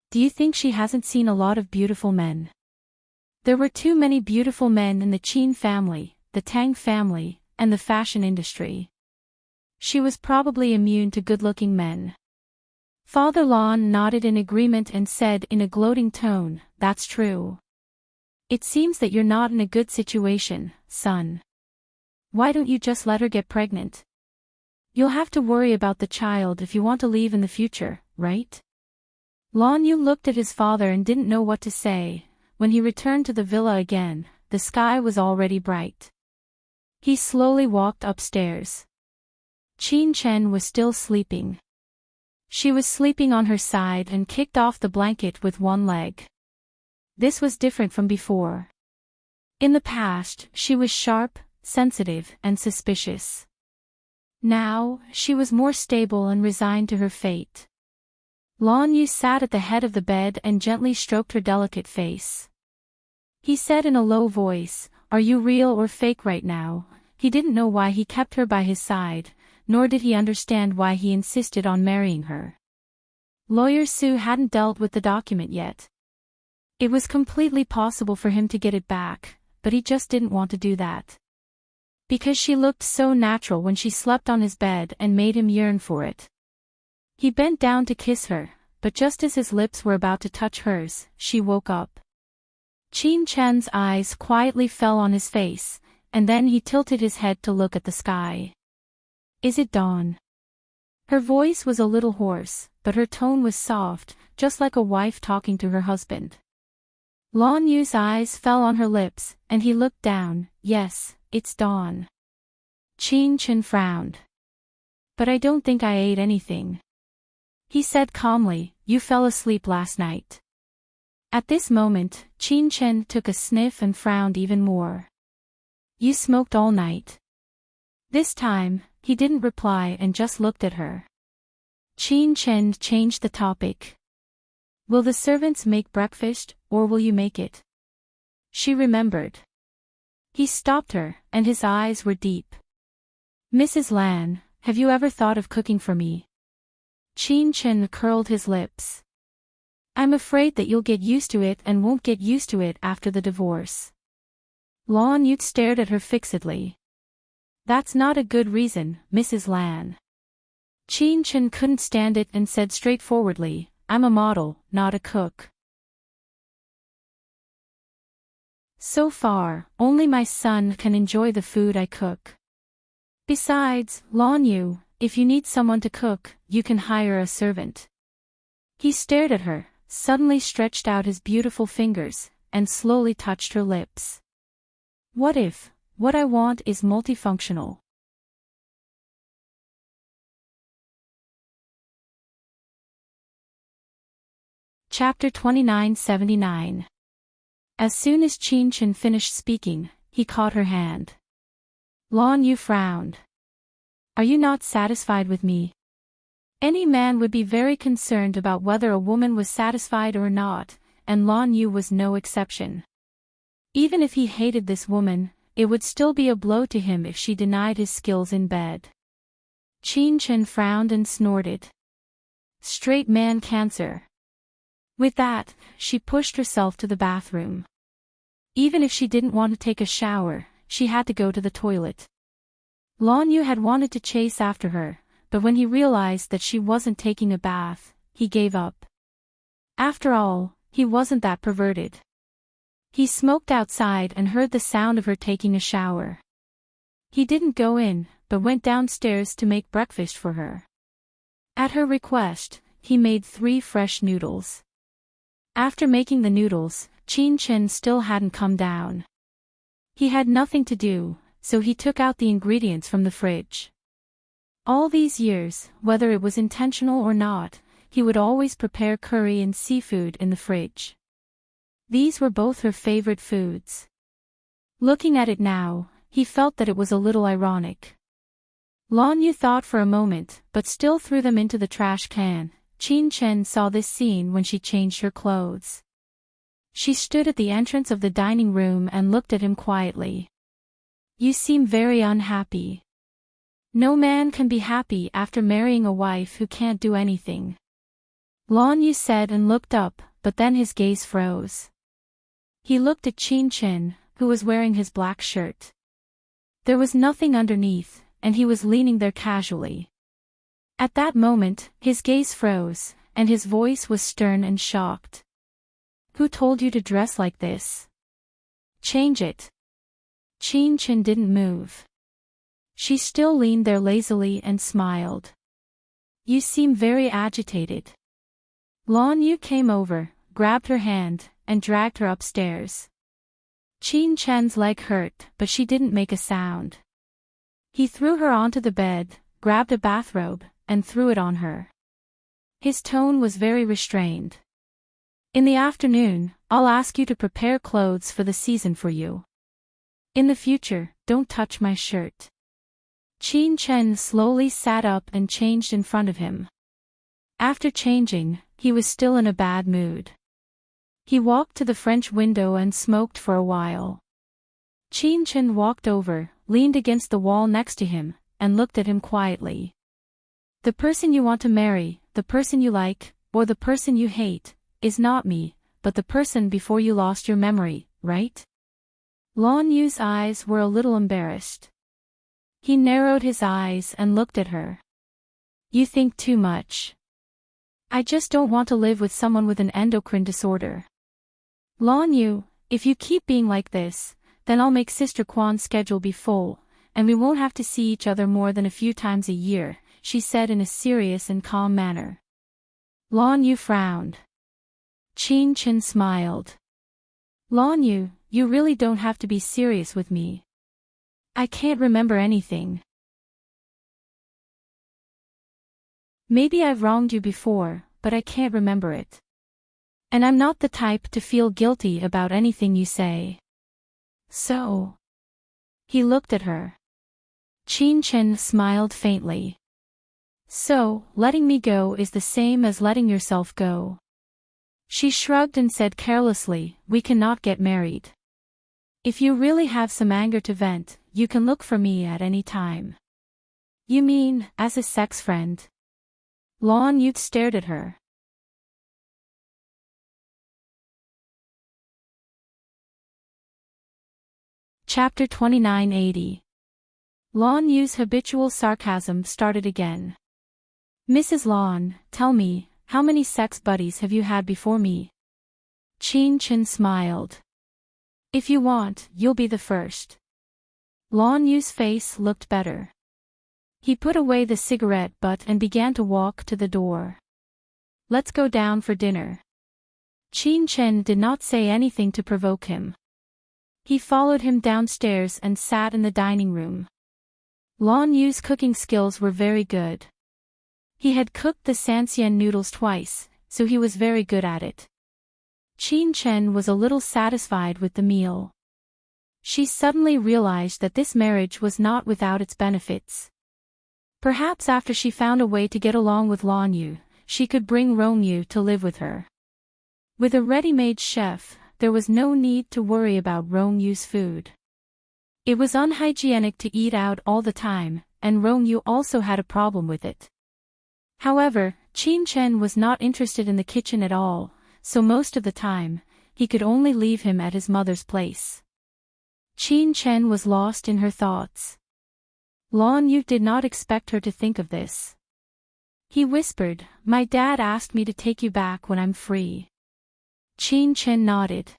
Do you think she hasn't seen a lot of beautiful men? There were too many beautiful men in the Qin family, the Tang family, and the fashion industry. She was probably immune to good-looking men. Father Lan nodded in agreement and said in a gloating tone, "That's true. It seems that you're not in a good situation, son. Why don't you just let her get pregnant? You'll have to worry about the child if you want to leave in the future, right?" Lan Yu looked at his father and didn't know what to say. When he returned to the villa again, the sky was already bright. He slowly walked upstairs. Qin Chen was still sleeping. She was sleeping on her side and kicked off the blanket with one leg. This was different from before. In the past, she was sharp, sensitive, and suspicious. Now, she was more stable and resigned to her fate. Lan Yu sat at the head of the bed and gently stroked her delicate face. He said in a low voice, "Are you real or fake right now?" He didn't know why he kept her by his side, nor did he understand why he insisted on marrying her. Lawyer Su hadn't dealt with the document yet. It was completely possible for him to get it back, but he just didn't want to do that. Because she looked so natural when she slept on his bed and made him yearn for it. He bent down to kiss her, but just as his lips were about to touch hers, she woke up. Qin Chen's eyes quietly fell on his face, and then he tilted his head to look at the sky. "Is it dawn?" Her voice was a little hoarse, but her tone was soft, just like a wife talking to her husband. Lan Yu's eyes fell on her lips, and he looked down. "Yes, it's dawn." Qin Chen frowned. "But I don't think I ate anything," he said calmly. "You fell asleep last night." At this moment, Qin Chen took a sniff and frowned even more. "You smoked all night." This time, he didn't reply and just looked at her. Qin Chen changed the topic. "Will the servants make breakfast, or will you make it?" She remembered. He stopped her, and his eyes were deep. "Mrs. Lan, have you ever thought of cooking for me?" Qin Chen curled his lips. "I'm afraid that you'll get used to it and won't get used to it after the divorce." Lan Yu stared at her fixedly. "That's not a good reason, Mrs. Lan." Qin Chen couldn't stand it and said straightforwardly, "I'm a model, not a cook." "So far, only my son can enjoy the food I cook. Besides, Lan Yu, if you need someone to cook, you can hire a servant." He stared at her, suddenly stretched out his beautiful fingers, and slowly touched her lips. "What if, what I want is multifunctional?" Chapter 2979. As soon as Qin Chen finished speaking, he caught her hand. Lan Yu frowned. "Are you not satisfied with me?" Any man would be very concerned about whether a woman was satisfied or not, and Lan Yu was no exception. Even if he hated this woman, it would still be a blow to him if she denied his skills in bed. Qin Chen frowned and snorted. "Straight man cancer." With that, she pushed herself to the bathroom. Even if she didn't want to take a shower, she had to go to the toilet. Lan Yu had wanted to chase after her, but when he realized that she wasn't taking a bath, he gave up. After all, he wasn't that perverted. He smoked outside and heard the sound of her taking a shower. He didn't go in, but went downstairs to make breakfast for her. At her request, he made 3 fresh noodles. After making the noodles, Qin Chen still hadn't come down. He had nothing to do, so he took out the ingredients from the fridge. All these years, whether it was intentional or not, he would always prepare curry and seafood in the fridge. These were both her favorite foods. Looking at it now, he felt that it was a little ironic. Lan Yu thought for a moment, but still threw them into the trash can. Qin Chen saw this scene when she changed her clothes. She stood at the entrance of the dining room and looked at him quietly. "You seem very unhappy." No man can be happy after marrying a wife who can't do anything. Lan Yu said and looked up, but then his gaze froze. He looked at Qin Chen, who was wearing his black shirt. There was nothing underneath, and he was leaning there casually. At that moment, his gaze froze, and his voice was stern and shocked. Who told you to dress like this? Change it. Qin Chen didn't move. She still leaned there lazily and smiled. You seem very agitated. Lan Yu came over, grabbed her hand, and dragged her upstairs. Qin Chen's leg hurt, but she didn't make a sound. He threw her onto the bed, grabbed a bathrobe, and threw it on her. His tone was very restrained. In the afternoon, I'll ask you to prepare clothes for the season for you. In the future, don't touch my shirt. Qin Chen slowly sat up and changed in front of him. After changing, he was still in a bad mood. He walked to the French window and smoked for a while. Qin Chen walked over, leaned against the wall next to him, and looked at him quietly. The person you want to marry, the person you like, or the person you hate, is not me, but the person before you lost your memory, right? Lan Yu's eyes were a little embarrassed. He narrowed his eyes and looked at her. You think too much. I just don't want to live with someone with an endocrine disorder. Lan Yu, if you keep being like this, then I'll make Sister Kwan's schedule be full, and we won't have to see each other more than a few times a year, she said in a serious and calm manner. Lan Yu frowned. Qin Chen smiled. Lan Yu, you really don't have to be serious with me. I can't remember anything. Maybe I've wronged you before, but I can't remember it. And I'm not the type to feel guilty about anything you say. So. He looked at her. Qin Chen smiled faintly. So, letting me go is the same as letting yourself go. She shrugged and said carelessly, we cannot get married. If you really have some anger to vent, you can look for me at any time. You mean, as a sex friend? Lan Yu stared at her. Chapter 2980. Lan Yu's habitual sarcasm started again. Mrs. Lan, tell me, how many sex buddies have you had before me? Qin Chen smiled. If you want, you'll be the first. Lan Yu's face looked better. He put away the cigarette butt and began to walk to the door. Let's go down for dinner. Qin Chen did not say anything to provoke him. He followed him downstairs and sat in the dining room. Lan Yu's cooking skills were very good. He had cooked the Sanxian noodles twice, so he was very good at it. Qin Chen was a little satisfied with the meal. She suddenly realized that this marriage was not without its benefits. Perhaps after she found a way to get along with Lan Yu, she could bring Rong Yu to live with her. With a ready-made chef, there was no need to worry about Rong Yu's food. It was unhygienic to eat out all the time, and Rong Yu also had a problem with it. However, Qin Chen was not interested in the kitchen at all, so most of the time, he could only leave him at his mother's place. Qin Chen was lost in her thoughts. Lan Yu did not expect her to think of this. He whispered, my dad asked me to take you back when I'm free. Qin Chen nodded.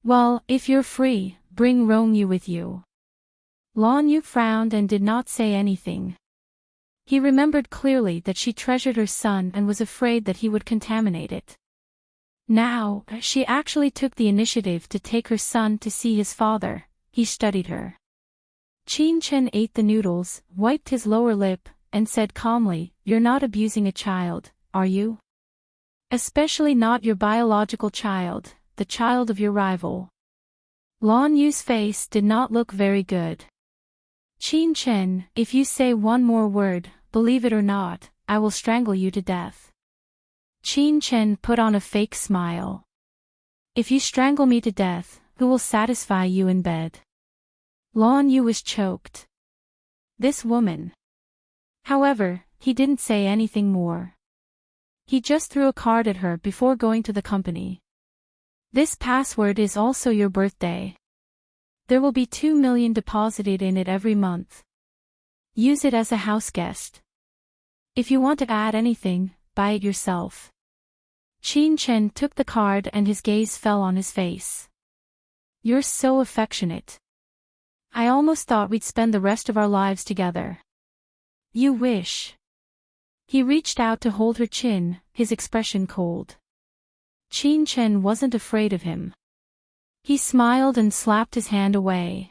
Well, if you're free, bring Rong Yu with you. Lan Yu frowned and did not say anything. He remembered clearly that she treasured her son and was afraid that he would contaminate it. Now, she actually took the initiative to take her son to see his father. He studied her. Qin Chen ate the noodles, wiped his lower lip, and said calmly, you're not abusing a child, are you? Especially not your biological child, the child of your rival. Lan Yu's face did not look very good. Qin Chen, if you say one more word, believe it or not, I will strangle you to death. Qin Chen put on a fake smile. If you strangle me to death, who will satisfy you in bed? Lan Yu was choked. This woman. However, he didn't say anything more. He just threw a card at her before going to the company. This password is also your birthday. There will be 2 million deposited in it every month. Use it as a house guest. If you want to add anything, buy it yourself. Qin Chen took the card and his gaze fell on his face. You're so affectionate. I almost thought we'd spend the rest of our lives together. You wish. He reached out to hold her chin, his expression cold. Qin Chen wasn't afraid of him. He smiled and slapped his hand away.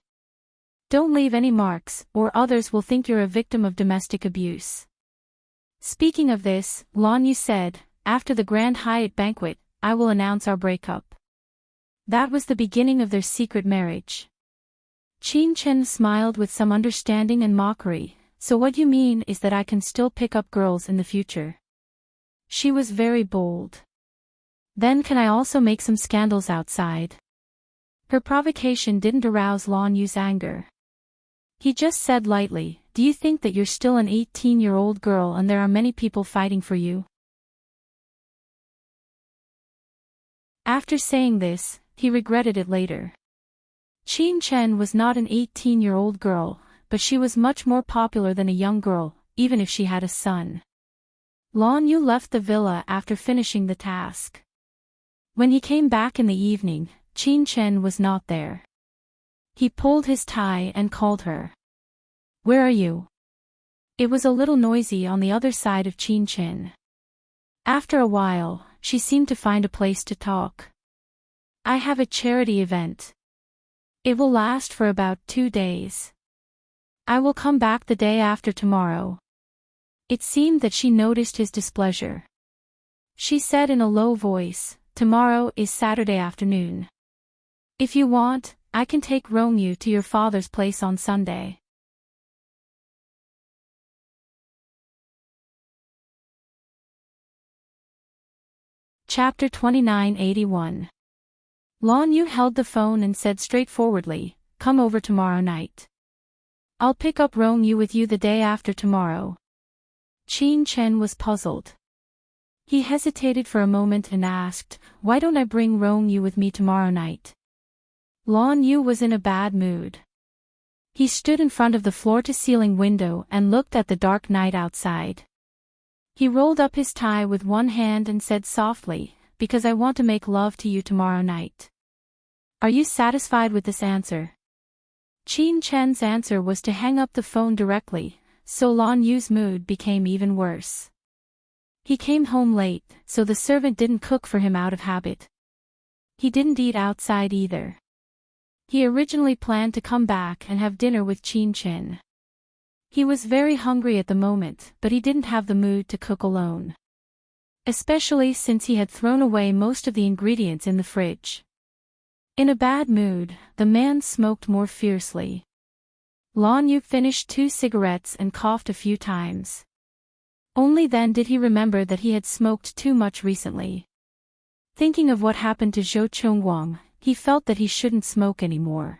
Don't leave any marks, or others will think you're a victim of domestic abuse. Speaking of this, Lan Yu said, after the Grand Hyatt banquet, I will announce our breakup. That was the beginning of their secret marriage. Qin Chen smiled with some understanding and mockery. So what you mean is that I can still pick up girls in the future? She was very bold. Then can I also make some scandals outside? Her provocation didn't arouse Lan Yu's anger. He just said lightly, do you think that you're still an 18-year-old girl and there are many people fighting for you? After saying this, he regretted it later. Qin Chen was not an 18-year-old girl, but she was much more popular than a young girl, even if she had a son. Lan Yu left the villa after finishing the task. When he came back in the evening, Qin Chen was not there. He pulled his tie and called her. Where are you? It was a little noisy on the other side of Qin Chen. After a while, she seemed to find a place to talk. I have a charity event. It will last for about 2 days. I will come back the day after tomorrow. It seemed that she noticed his displeasure. She said in a low voice, tomorrow is Saturday afternoon. If you want, I can take Rongyu to your father's place on Sunday. Chapter 2981. Lan Yu held the phone and said straightforwardly, come over tomorrow night. I'll pick up Rongyu with you the day after tomorrow. Qin Chen was puzzled. He hesitated for a moment and asked, why don't I bring Rongyu with me tomorrow night? Lan Yu was in a bad mood. He stood in front of the floor-to-ceiling window and looked at the dark night outside. He rolled up his tie with one hand and said softly, because I want to make love to you tomorrow night. Are you satisfied with this answer? Qin Chen's answer was to hang up the phone directly, so Lan Yu's mood became even worse. He came home late, so the servant didn't cook for him out of habit. He didn't eat outside either. He originally planned to come back and have dinner with Qin Chen. He was very hungry at the moment, but he didn't have the mood to cook alone. Especially since he had thrown away most of the ingredients in the fridge. In a bad mood, the man smoked more fiercely. Lan Yu finished 2 cigarettes and coughed a few times. Only then did he remember that he had smoked too much recently. Thinking of what happened to Zhou Chongguang, he felt that he shouldn't smoke anymore.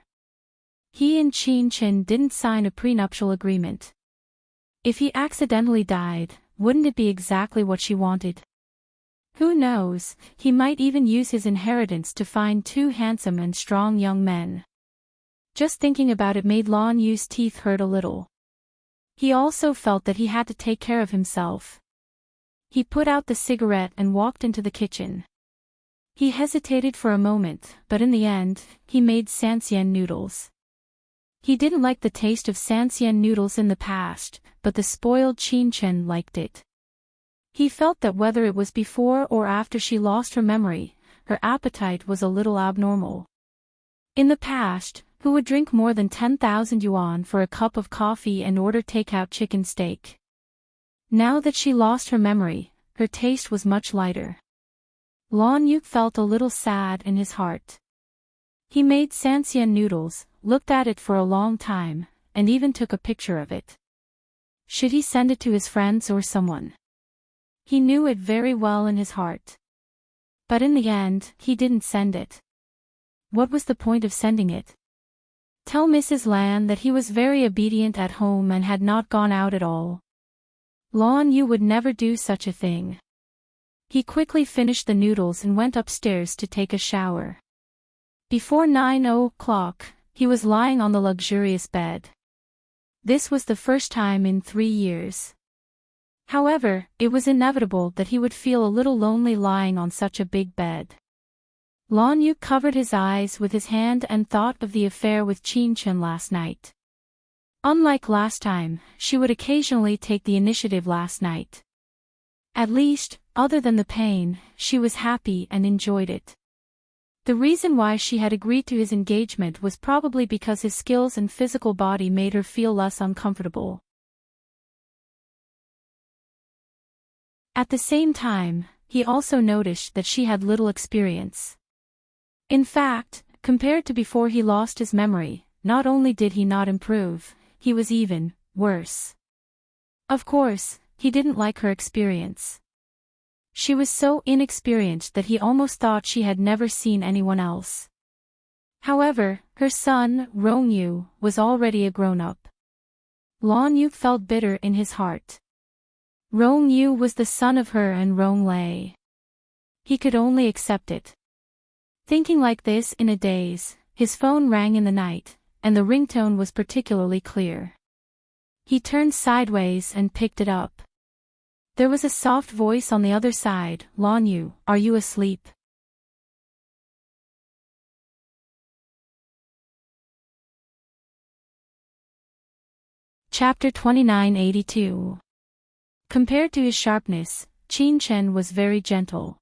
He and Qin Chen didn't sign a prenuptial agreement. If he accidentally died, wouldn't it be exactly what she wanted? Who knows, he might even use his inheritance to find 2 handsome and strong young men. Just thinking about it made Lan Yu's teeth hurt a little. He also felt that he had to take care of himself. He put out the cigarette and walked into the kitchen. He hesitated for a moment, but in the end, he made Sanxian noodles. He didn't like the taste of Sanxian noodles in the past, but the spoiled Qin Chen liked it. He felt that whether it was before or after she lost her memory, her appetite was a little abnormal. In the past, who would drink more than 10,000 yuan for a cup of coffee and order takeout chicken steak? Now that she lost her memory, her taste was much lighter. Lan Yu felt a little sad in his heart. He made Sanxian noodles, looked at it for a long time, and even took a picture of it. Should he send it to his friends or someone? He knew it very well in his heart. But in the end, he didn't send it. What was the point of sending it? Tell Mrs. Lan that he was very obedient at home and had not gone out at all. Lan Yu would never do such a thing. He quickly finished the noodles and went upstairs to take a shower. Before 9 o'clock, he was lying on the luxurious bed. This was the first time in 3 years. However, it was inevitable that he would feel a little lonely lying on such a big bed. Lan Yu covered his eyes with his hand and thought of the affair with Qin Chen last night. Unlike last time, she would occasionally take the initiative last night. At least, other than the pain, she was happy and enjoyed it. The reason why she had agreed to his engagement was probably because his skills and physical body made her feel less uncomfortable. At the same time, he also noticed that she had little experience. In fact, compared to before he lost his memory, not only did he not improve, he was even worse. Of course, he didn't like her experience. She was so inexperienced that he almost thought she had never seen anyone else. However, her son, Rong Yu, was already a grown-up. Lan Yu felt bitter in his heart. Rong Yu was the son of her and Rong Lei. He could only accept it. Thinking like this in a daze, his phone rang in the night, and the ringtone was particularly clear. He turned sideways and picked it up. There was a soft voice on the other side. Lan Yu, are you asleep? Chapter 2982. Compared to his sharpness, Qin Chen was very gentle.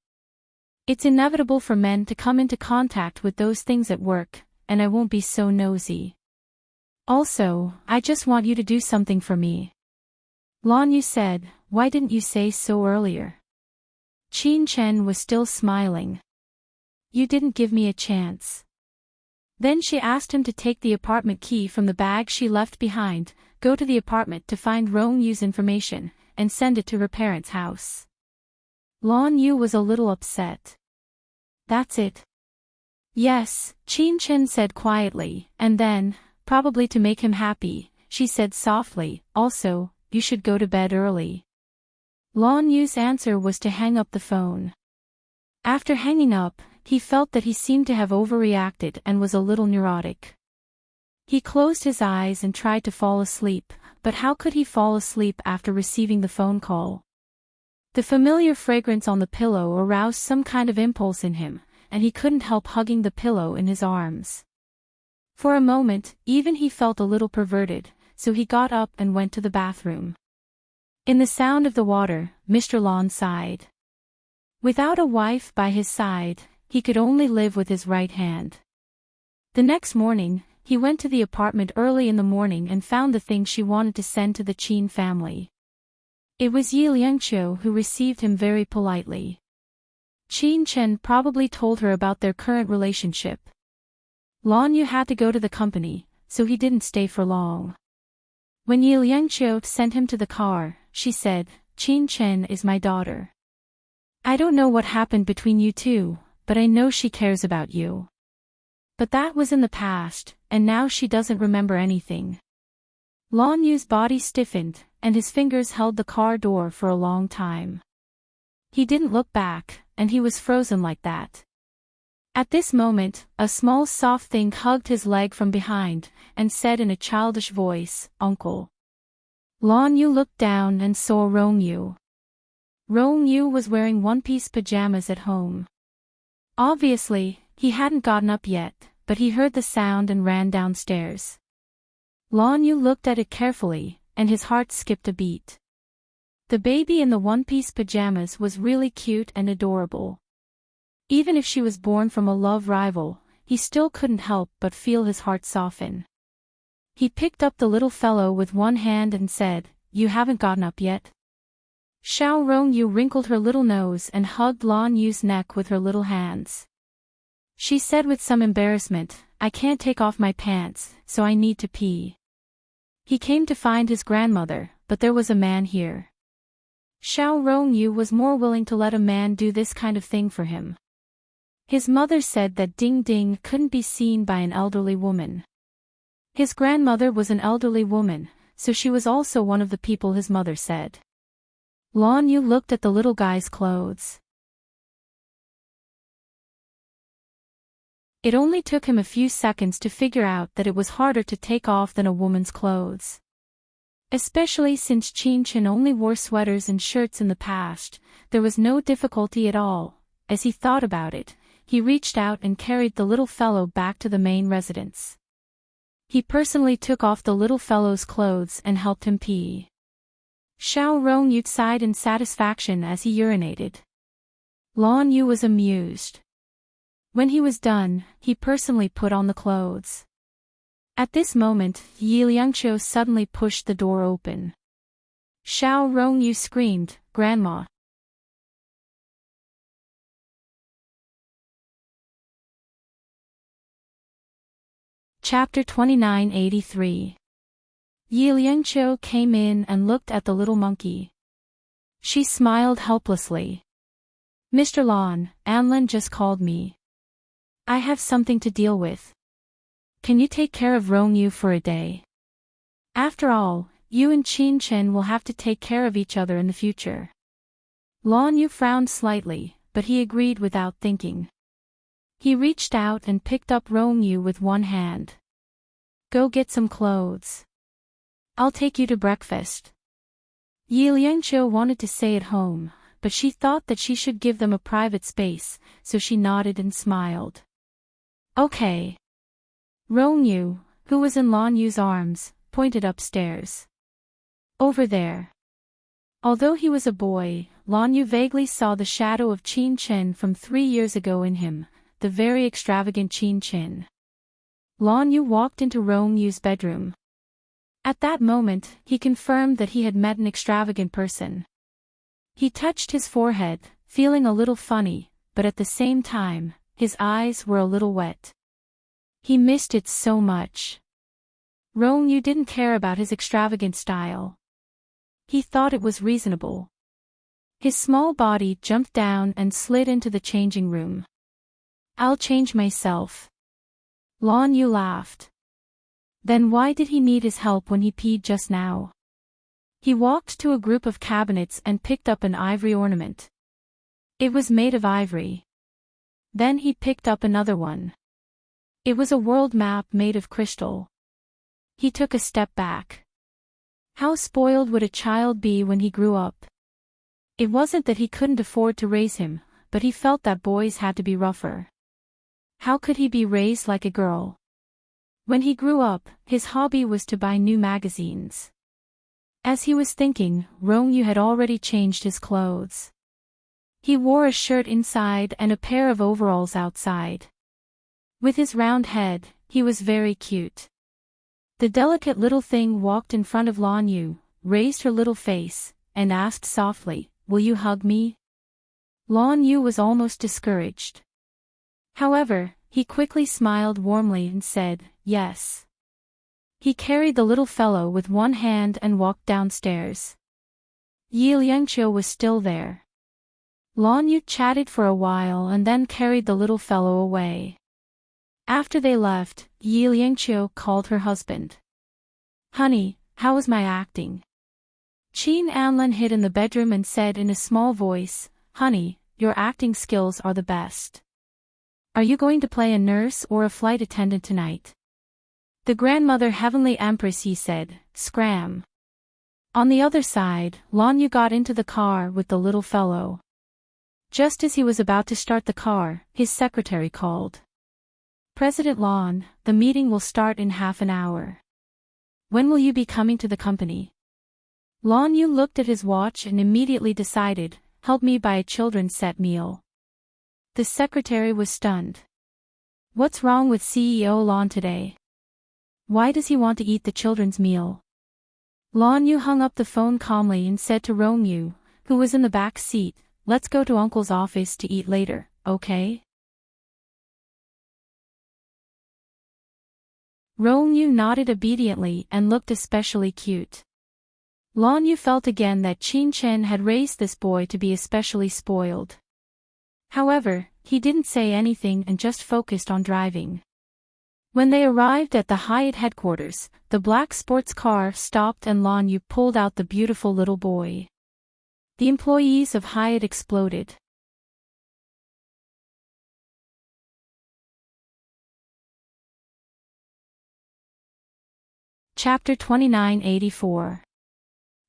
It's inevitable for men to come into contact with those things at work, and I won't be so nosy. Also, I just want you to do something for me. Lan Yu said, why didn't you say so earlier? Qin Chen was still smiling. You didn't give me a chance. Then she asked him to take the apartment key from the bag she left behind, go to the apartment to find Rong Yu's information, and send it to her parents' house. Lan Yu was a little upset. That's it? Yes, Qin Chen said quietly, and then, probably to make him happy, she said softly, also, you should go to bed early. Lan Yu's answer was to hang up the phone. After hanging up, he felt that he seemed to have overreacted and was a little neurotic. He closed his eyes and tried to fall asleep, but how could he fall asleep after receiving the phone call? The familiar fragrance on the pillow aroused some kind of impulse in him, and he couldn't help hugging the pillow in his arms. For a moment, even he felt a little perverted, so he got up and went to the bathroom. In the sound of the water, Mr. Lan sighed. Without a wife by his side, he could only live with his right hand. The next morning, he went to the apartment early in the morning and found the thing she wanted to send to the Qin family. It was Yi Liangqiu who received him very politely. Qin Chen probably told her about their current relationship. Lan Yu had to go to the company, so he didn't stay for long. When Yi Liangqiu sent him to the car, she said, Qin Chen is my daughter. I don't know what happened between you two, but I know she cares about you. But that was in the past, and now she doesn't remember anything. Lan Yu's body stiffened, and his fingers held the car door for a long time. He didn't look back, and he was frozen like that. At this moment, a small soft thing hugged his leg from behind, and said in a childish voice, Uncle. Lan Yu looked down and saw Rong Yu. Rong Yu was wearing one-piece pajamas at home. Obviously, he hadn't gotten up yet, but he heard the sound and ran downstairs. Lan Yu looked at it carefully, and his heart skipped a beat. The baby in the one-piece pajamas was really cute and adorable. Even if she was born from a love rival, he still couldn't help but feel his heart soften. He picked up the little fellow with one hand and said, You haven't gotten up yet? Xiao Rongyu wrinkled her little nose and hugged Lan Yu's neck with her little hands. She said with some embarrassment, I can't take off my pants, so I need to pee. He came to find his grandmother, but there was a man here. Xiao Rongyu was more willing to let a man do this kind of thing for him. His mother said that Ding Ding couldn't be seen by an elderly woman. His grandmother was an elderly woman, so she was also one of the people his mother said. Lan Yu looked at the little guy's clothes. It only took him a few seconds to figure out that it was harder to take off than a woman's clothes. Especially since Qin Chen only wore sweaters and shirts in the past, there was no difficulty at all. As he thought about it, he reached out and carried the little fellow back to the main residence. He personally took off the little fellow's clothes and helped him pee. Xiao Rongyu sighed in satisfaction as he urinated. Lan Yu was amused. When he was done, he personally put on the clothes. At this moment, Yi Liangqiu suddenly pushed the door open. Xiao Rongyu screamed, "Grandma!" Chapter 2983. Yi Liangqiu came in and looked at the little monkey. She smiled helplessly. "Mr. Lan, Anlin just called me. I have something to deal with. Can you take care of Rongyu for a day? After all, you and Qin Chen will have to take care of each other in the future." Lan Yu frowned slightly, but he agreed without thinking. He reached out and picked up Rongyu with one hand. "Go get some clothes. I'll take you to breakfast." Yi Liangqiu wanted to stay at home, but she thought that she should give them a private space, so she nodded and smiled. "Okay." Rongyu, who was in Lan Yu's arms, pointed upstairs. "Over there." Although he was a boy, Lan Yu vaguely saw the shadow of Qin Chen from 3 years ago in him, the very extravagant Qin Chen. Lan Yu walked into Rongyu's bedroom. At that moment, he confirmed that he had met an extravagant person. He touched his forehead, feeling a little funny, but at the same time, his eyes were a little wet. He missed it so much. Rongyu didn't care about his extravagant style. He thought it was reasonable. His small body jumped down and slid into the changing room. "I'll change myself." Lan Yu laughed. Then why did he need his help when he peed just now? He walked to a group of cabinets and picked up an ivory ornament. It was made of ivory. Then he picked up another one. It was a world map made of crystal. He took a step back. How spoiled would a child be when he grew up? It wasn't that he couldn't afford to raise him, but he felt that boys had to be rougher. How could he be raised like a girl? When he grew up, his hobby was to buy new magazines. As he was thinking, Rongyu had already changed his clothes. He wore a shirt inside and a pair of overalls outside. With his round head, he was very cute. The delicate little thing walked in front of Lan Yu, raised her little face, and asked softly, "Will you hug me?" Lan Yu was almost discouraged. However, he quickly smiled warmly and said, "Yes." He carried the little fellow with one hand and walked downstairs. Yi Liangqiu was still there. Lan Yu chatted for a while and then carried the little fellow away. After they left, Yi Liangqiu called her husband. "Honey, how was my acting?" Qin Anlin hid in the bedroom and said in a small voice, "Honey, your acting skills are the best. Are you going to play a nurse or a flight attendant tonight?" "The grandmother heavenly empress," he said, "Scram." On the other side, Lan Yu got into the car with the little fellow. Just as he was about to start the car, his secretary called. "President Lan, the meeting will start in half an hour. When will you be coming to the company?" Lan Yu looked at his watch and immediately decided, "Help me buy a children's set meal." The secretary was stunned. "What's wrong with CEO Lan today? Why does he want to eat the children's meal?" Lan Yu hung up the phone calmly and said to Rongyu, who was in the back seat, "Let's go to Uncle's office to eat later, okay?" Rongyu nodded obediently and looked especially cute. Lan Yu felt again that Qin Chen had raised this boy to be especially spoiled. However, he didn't say anything and just focused on driving. When they arrived at the Hyatt headquarters, the black sports car stopped and Lan Yu pulled out the beautiful little boy. The employees of Hyatt exploded. Chapter 2984.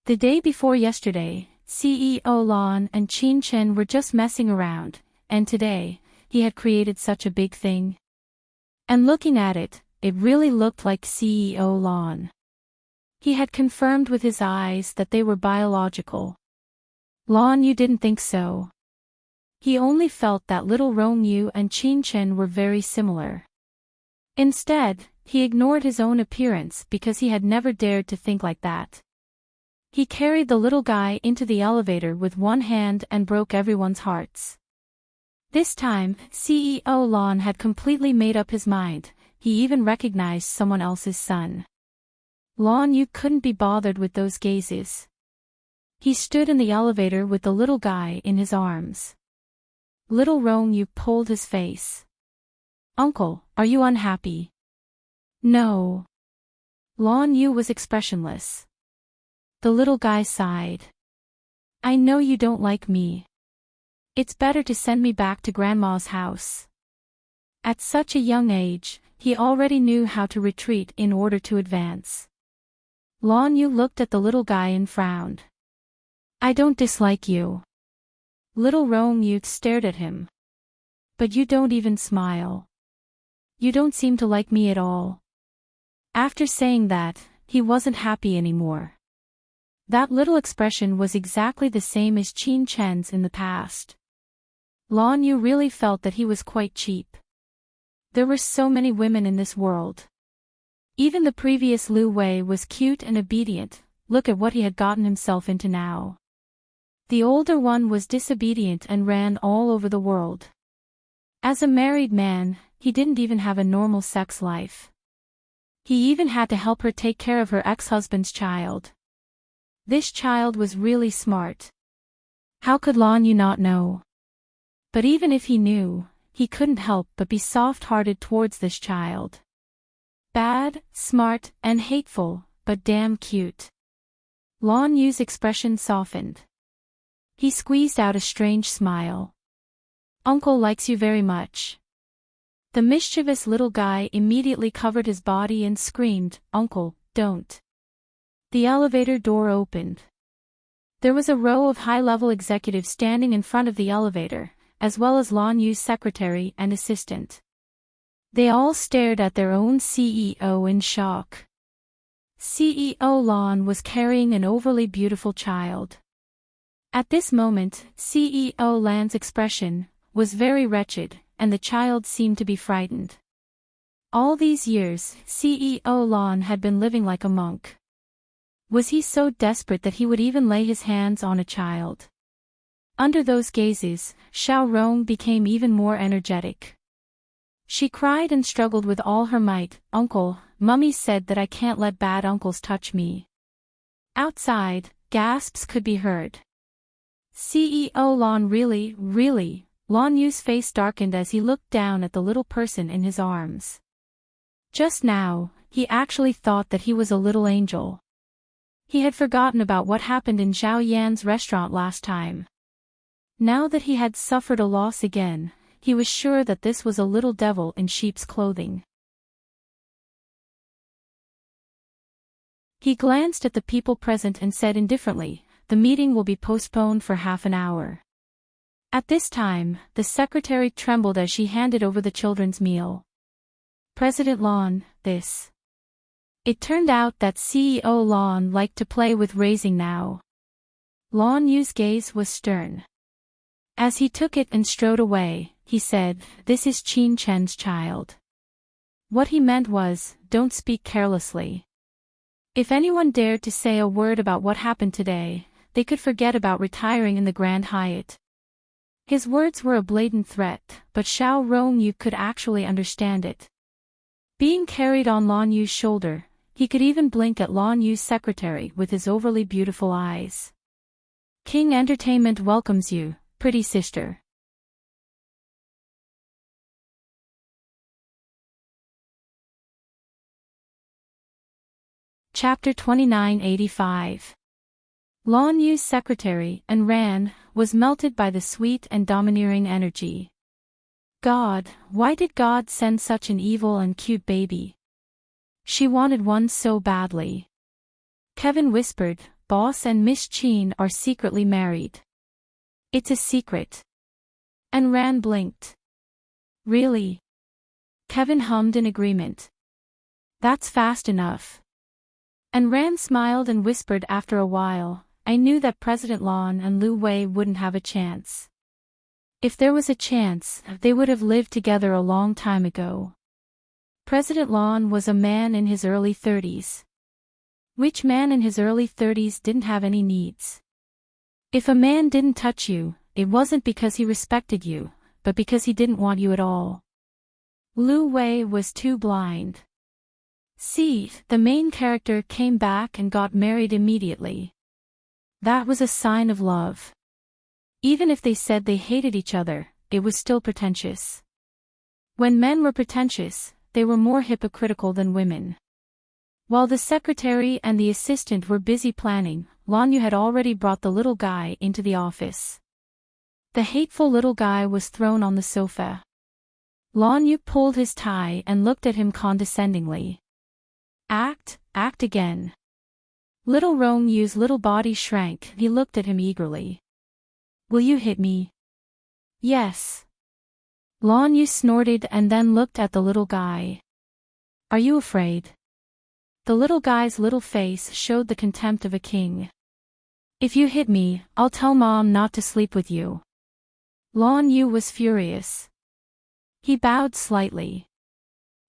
The day before yesterday, CEO Lan and Qin Chen were just messing around, and today, he had created such a big thing. And looking at it, it really looked like CEO Lan. He had confirmed with his eyes that they were biological. Lan Yu didn't think so. He only felt that little Rong Yu and Qin Chen were very similar. Instead, he ignored his own appearance because he had never dared to think like that. He carried the little guy into the elevator with one hand and broke everyone's hearts. This time, CEO Lan had completely made up his mind. He even recognized someone else's son. Lan Yu couldn't be bothered with those gazes. He stood in the elevator with the little guy in his arms. Little Rong Yu pulled his face. "Uncle, are you unhappy?" "No." Lan Yu was expressionless. The little guy sighed. "I know you don't like me. It's better to send me back to Grandma's house." At such a young age, he already knew how to retreat in order to advance. Lan Yu looked at the little guy and frowned. "I don't dislike you." Little Rong Yu stared at him. "But you don't even smile. You don't seem to like me at all." After saying that, he wasn't happy anymore. That little expression was exactly the same as Qin Chen's in the past. Lan Yu really felt that he was quite cheap. There were so many women in this world. Even the previous Lu Wei was cute and obedient. Look at what he had gotten himself into now. The older one was disobedient and ran all over the world. As a married man, he didn't even have a normal sex life. He even had to help her take care of her ex-husband's child. This child was really smart. How could Lan Yu not know? But even if he knew, he couldn't help but be soft-hearted towards this child. Bad, smart, and hateful, but damn cute. Lan Yu's expression softened. He squeezed out a strange smile. "Uncle likes you very much." The mischievous little guy immediately covered his body and screamed, "Uncle, don't." The elevator door opened. There was a row of high-level executives standing in front of the elevator, as well as Lan Yu's secretary and assistant. They all stared at their own CEO in shock. CEO Lan was carrying an overly beautiful child. At this moment, CEO Lan's expression was very wretched, and the child seemed to be frightened. All these years, CEO Lan had been living like a monk. Was he so desperate that he would even lay his hands on a child? Under those gazes, Xiao Rong became even more energetic. She cried and struggled with all her might. "Uncle, Mummy said that I can't let bad uncles touch me." Outside, gasps could be heard. CEO Lan really. Lan Yu's face darkened as he looked down at the little person in his arms. Just now, he actually thought that he was a little angel. He had forgotten about what happened in Zhao Yan's restaurant last time. Now that he had suffered a loss again, he was sure that this was a little devil in sheep's clothing. He glanced at the people present and said indifferently, "The meeting will be postponed for half an hour." At this time, the secretary trembled as she handed over the children's meal. "President Lan, this." It turned out that CEO Lan liked to play with raising now. Lan Yu's gaze was stern. As he took it and strode away, he said, "This is Qin Chen's child." What he meant was, don't speak carelessly. If anyone dared to say a word about what happened today, they could forget about retiring in the Grand Hyatt. His words were a blatant threat, but Xiao Rongyu could actually understand it. Being carried on Lan Yu's shoulder, he could even blink at Lan Yu's secretary with his overly beautiful eyes. "King Entertainment welcomes you, pretty sister." Chapter 2985. Lan Yu's secretary, Enran, was melted by the sweet and domineering energy. God, why did God send such an evil and cute baby? She wanted one so badly. Kevin whispered, Boss and Miss Chin are secretly married. It's a secret. Enran blinked. Really? Kevin hummed in agreement. That's fast enough. Enran smiled and whispered after a while, I knew that President Lan and Lu Wei wouldn't have a chance. If there was a chance, they would have lived together a long time ago. President Lan was a man in his early 30s. Which man in his early 30s didn't have any needs? If a man didn't touch you, it wasn't because he respected you, but because he didn't want you at all. Lu Wei was too blind. See, the main character came back and got married immediately. That was a sign of love. Even if they said they hated each other, it was still pretentious. When men were pretentious, they were more hypocritical than women. While the secretary and the assistant were busy planning, Lan Yu had already brought the little guy into the office. The hateful little guy was thrown on the sofa. Lan Yu pulled his tie and looked at him condescendingly. Act again. Little Rong Yu's little body shrank. He looked at him eagerly. Will you hit me? Yes. Lan Yu snorted and then looked at the little guy. Are you afraid? The little guy's little face showed the contempt of a king. If you hit me, I'll tell Mom not to sleep with you. Lan Yu was furious. He bowed slightly.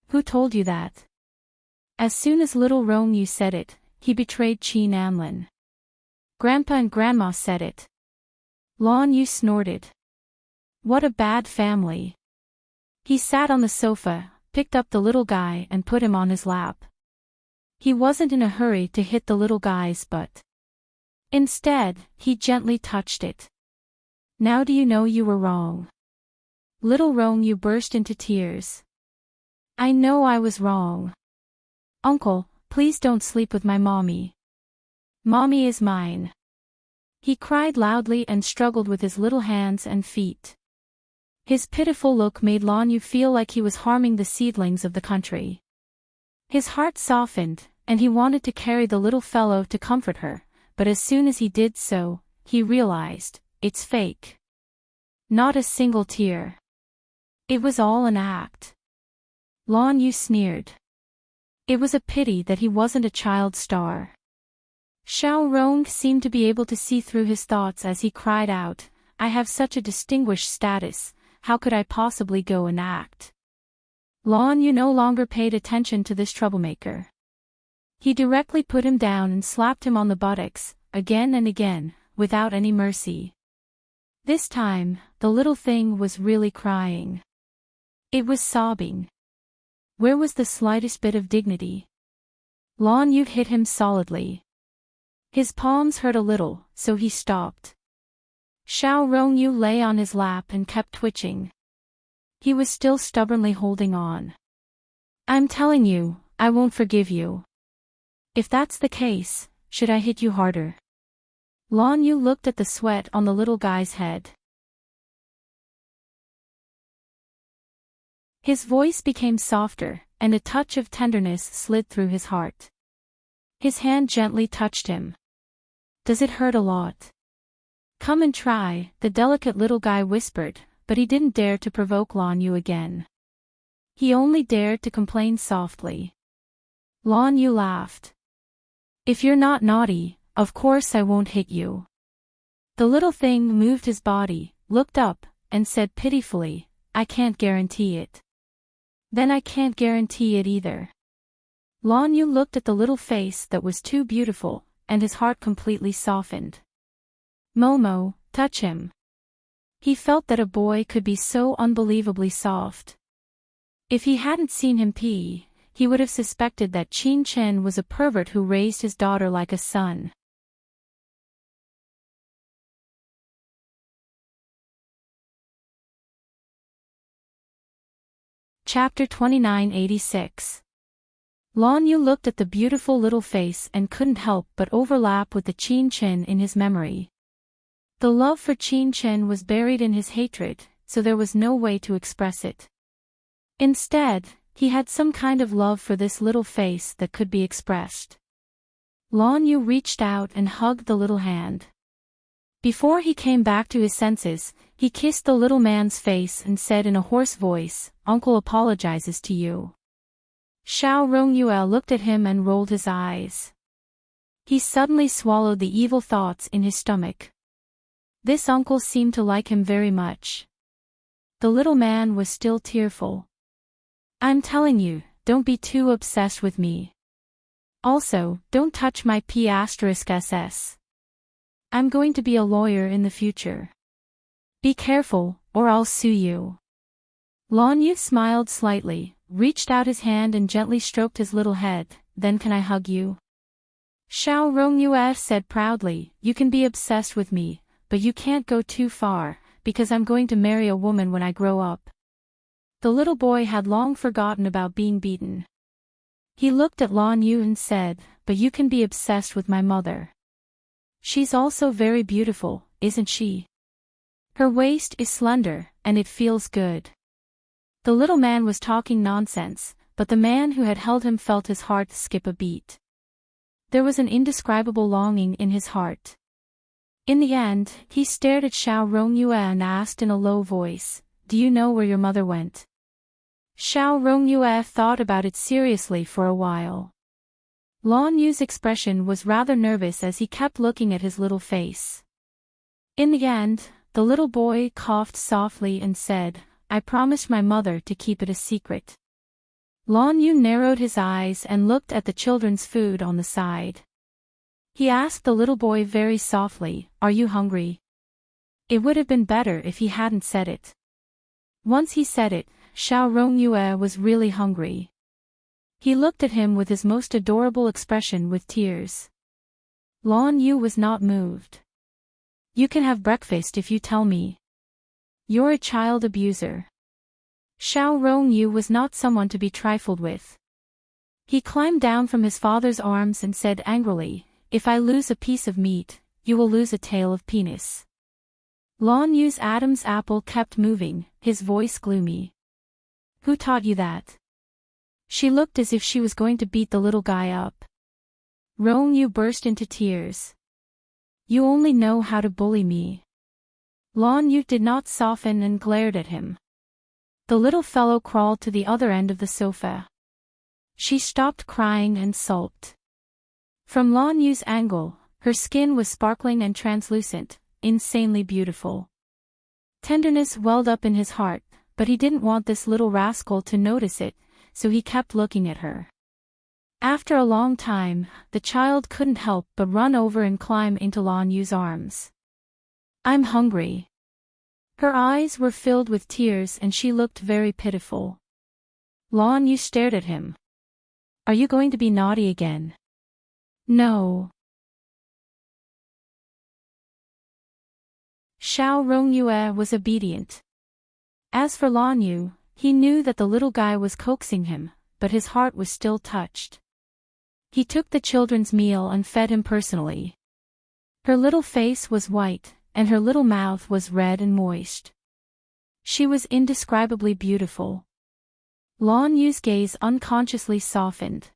Who told you that? As soon as little Rong Yu said it, he betrayed Qin Anlin. Grandpa and Grandma said it. Lan Yu snorted. What a bad family. He sat on the sofa, picked up the little guy and put him on his lap. He wasn't in a hurry to hit the little guy's butt. Instead, he gently touched it. Now do you know you were wrong? Little Rong Yu burst into tears. I know I was wrong. Uncle, please don't sleep with my mommy. Mommy is mine. He cried loudly and struggled with his little hands and feet. His pitiful look made Lan Yu feel like he was harming the seedlings of the country. His heart softened, and he wanted to carry the little fellow to comfort her, but as soon as he did so, he realized, it's fake. Not a single tear. It was all an act. Lan Yu sneered. It was a pity that he wasn't a child star. Xiao Rong seemed to be able to see through his thoughts as he cried out, I have such a distinguished status, how could I possibly go and act? Lan Yu no longer paid attention to this troublemaker. He directly put him down and slapped him on the buttocks, again and again, without any mercy. This time, the little thing was really crying. It was sobbing. Where was the slightest bit of dignity? Lan Yu hit him solidly. His palms hurt a little, so he stopped. Xiao Rongyu lay on his lap and kept twitching. He was still stubbornly holding on. I'm telling you, I won't forgive you. If that's the case, should I hit you harder? Lan Yu looked at the sweat on the little guy's head. His voice became softer, and a touch of tenderness slid through his heart. His hand gently touched him. Does it hurt a lot? Come and try, the delicate little guy whispered, but he didn't dare to provoke Lan Yu again. He only dared to complain softly. Lan Yu laughed. If you're not naughty, of course I won't hit you. The little thing moved his body, looked up, and said pitifully, I can't guarantee it. Then I can't guarantee it either. Lan Yu looked at the little face that was too beautiful, and his heart completely softened. Momo, touch him. He felt that a boy could be so unbelievably soft. If he hadn't seen him pee, he would have suspected that Qin Chen was a pervert who raised his daughter like a son. Chapter 2986. Lan Yu looked at the beautiful little face and couldn't help but overlap with the Qin Chen in his memory. The love for Qin Chen was buried in his hatred, so there was no way to express it. Instead, he had some kind of love for this little face that could be expressed. Lan Yu reached out and hugged the little hand. Before he came back to his senses, he kissed the little man's face and said in a hoarse voice, "Uncle apologizes to you." Xiao Rongyue looked at him and rolled his eyes. He suddenly swallowed the evil thoughts in his stomach. This uncle seemed to like him very much. The little man was still tearful. "I'm telling you, don't be too obsessed with me. Also, don't touch my P*SS. I'm going to be a lawyer in the future. Be careful, or I'll sue you." Lan Yu smiled slightly, reached out his hand and gently stroked his little head. "Then can I hug you?" Xiao Rongyue said proudly, "You can be obsessed with me, but you can't go too far, because I'm going to marry a woman when I grow up." The little boy had long forgotten about being beaten. He looked at Lan Yu and said, "But you can be obsessed with my mother. She's also very beautiful, isn't she? Her waist is slender, and it feels good." The little man was talking nonsense, but the man who had held him felt his heart skip a beat. There was an indescribable longing in his heart. In the end, he stared at Xiao Rongyue and asked in a low voice, "Do you know where your mother went?" Xiao Rongyue thought about it seriously for a while. Lan Yu's expression was rather nervous as he kept looking at his little face. In the end, the little boy coughed softly and said, "I promised my mother to keep it a secret." Lan Yu narrowed his eyes and looked at the children's food on the side. He asked the little boy very softly, "Are you hungry?" It would have been better if he hadn't said it. Once he said it, Xiao Rongyue was really hungry. He looked at him with his most adorable expression with tears. Lan Yu was not moved. "You can have breakfast if you tell me. You're a child abuser." Xiao Rongyu was not someone to be trifled with. He climbed down from his father's arms and said angrily, "If I lose a piece of meat, you will lose a tail of penis." Lan Yu's Adam's apple kept moving, his voice gloomy. "Who taught you that?" She looked as if she was going to beat the little guy up. Rongyu burst into tears. "You only know how to bully me." Lan Yu did not soften and glared at him. The little fellow crawled to the other end of the sofa. She stopped crying and sulked. From Lan Yu's angle, her skin was sparkling and translucent, insanely beautiful. Tenderness welled up in his heart, but he didn't want this little rascal to notice it, so he kept looking at her. After a long time, the child couldn't help but run over and climb into Lan Yu's arms. "I'm hungry." Her eyes were filled with tears and she looked very pitiful. Lan Yu stared at him. "Are you going to be naughty again?" "No." Xiao Rongyue was obedient. As for Lan Yu, he knew that the little guy was coaxing him, but his heart was still touched. He took the children's meal and fed him personally. Her little face was white, and her little mouth was red and moist. She was indescribably beautiful. Lan Yu's gaze unconsciously softened.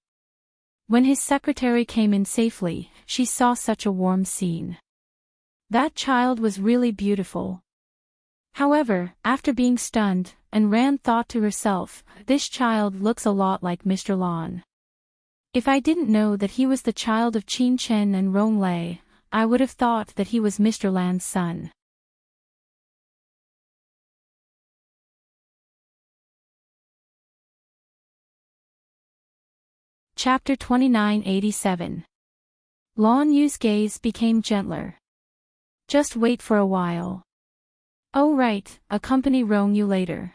When his secretary came in safely, she saw such a warm scene. That child was really beautiful. However, after being stunned, Ran thought to herself, "This child looks a lot like Mr. Lan. If I didn't know that he was the child of Qin Chen and Rong Lei, I would have thought that he was Mr. Lan's son." Chapter 2987. Lan Yu's gaze became gentler. "Just wait for a while. Oh right, accompany Rong Yu later."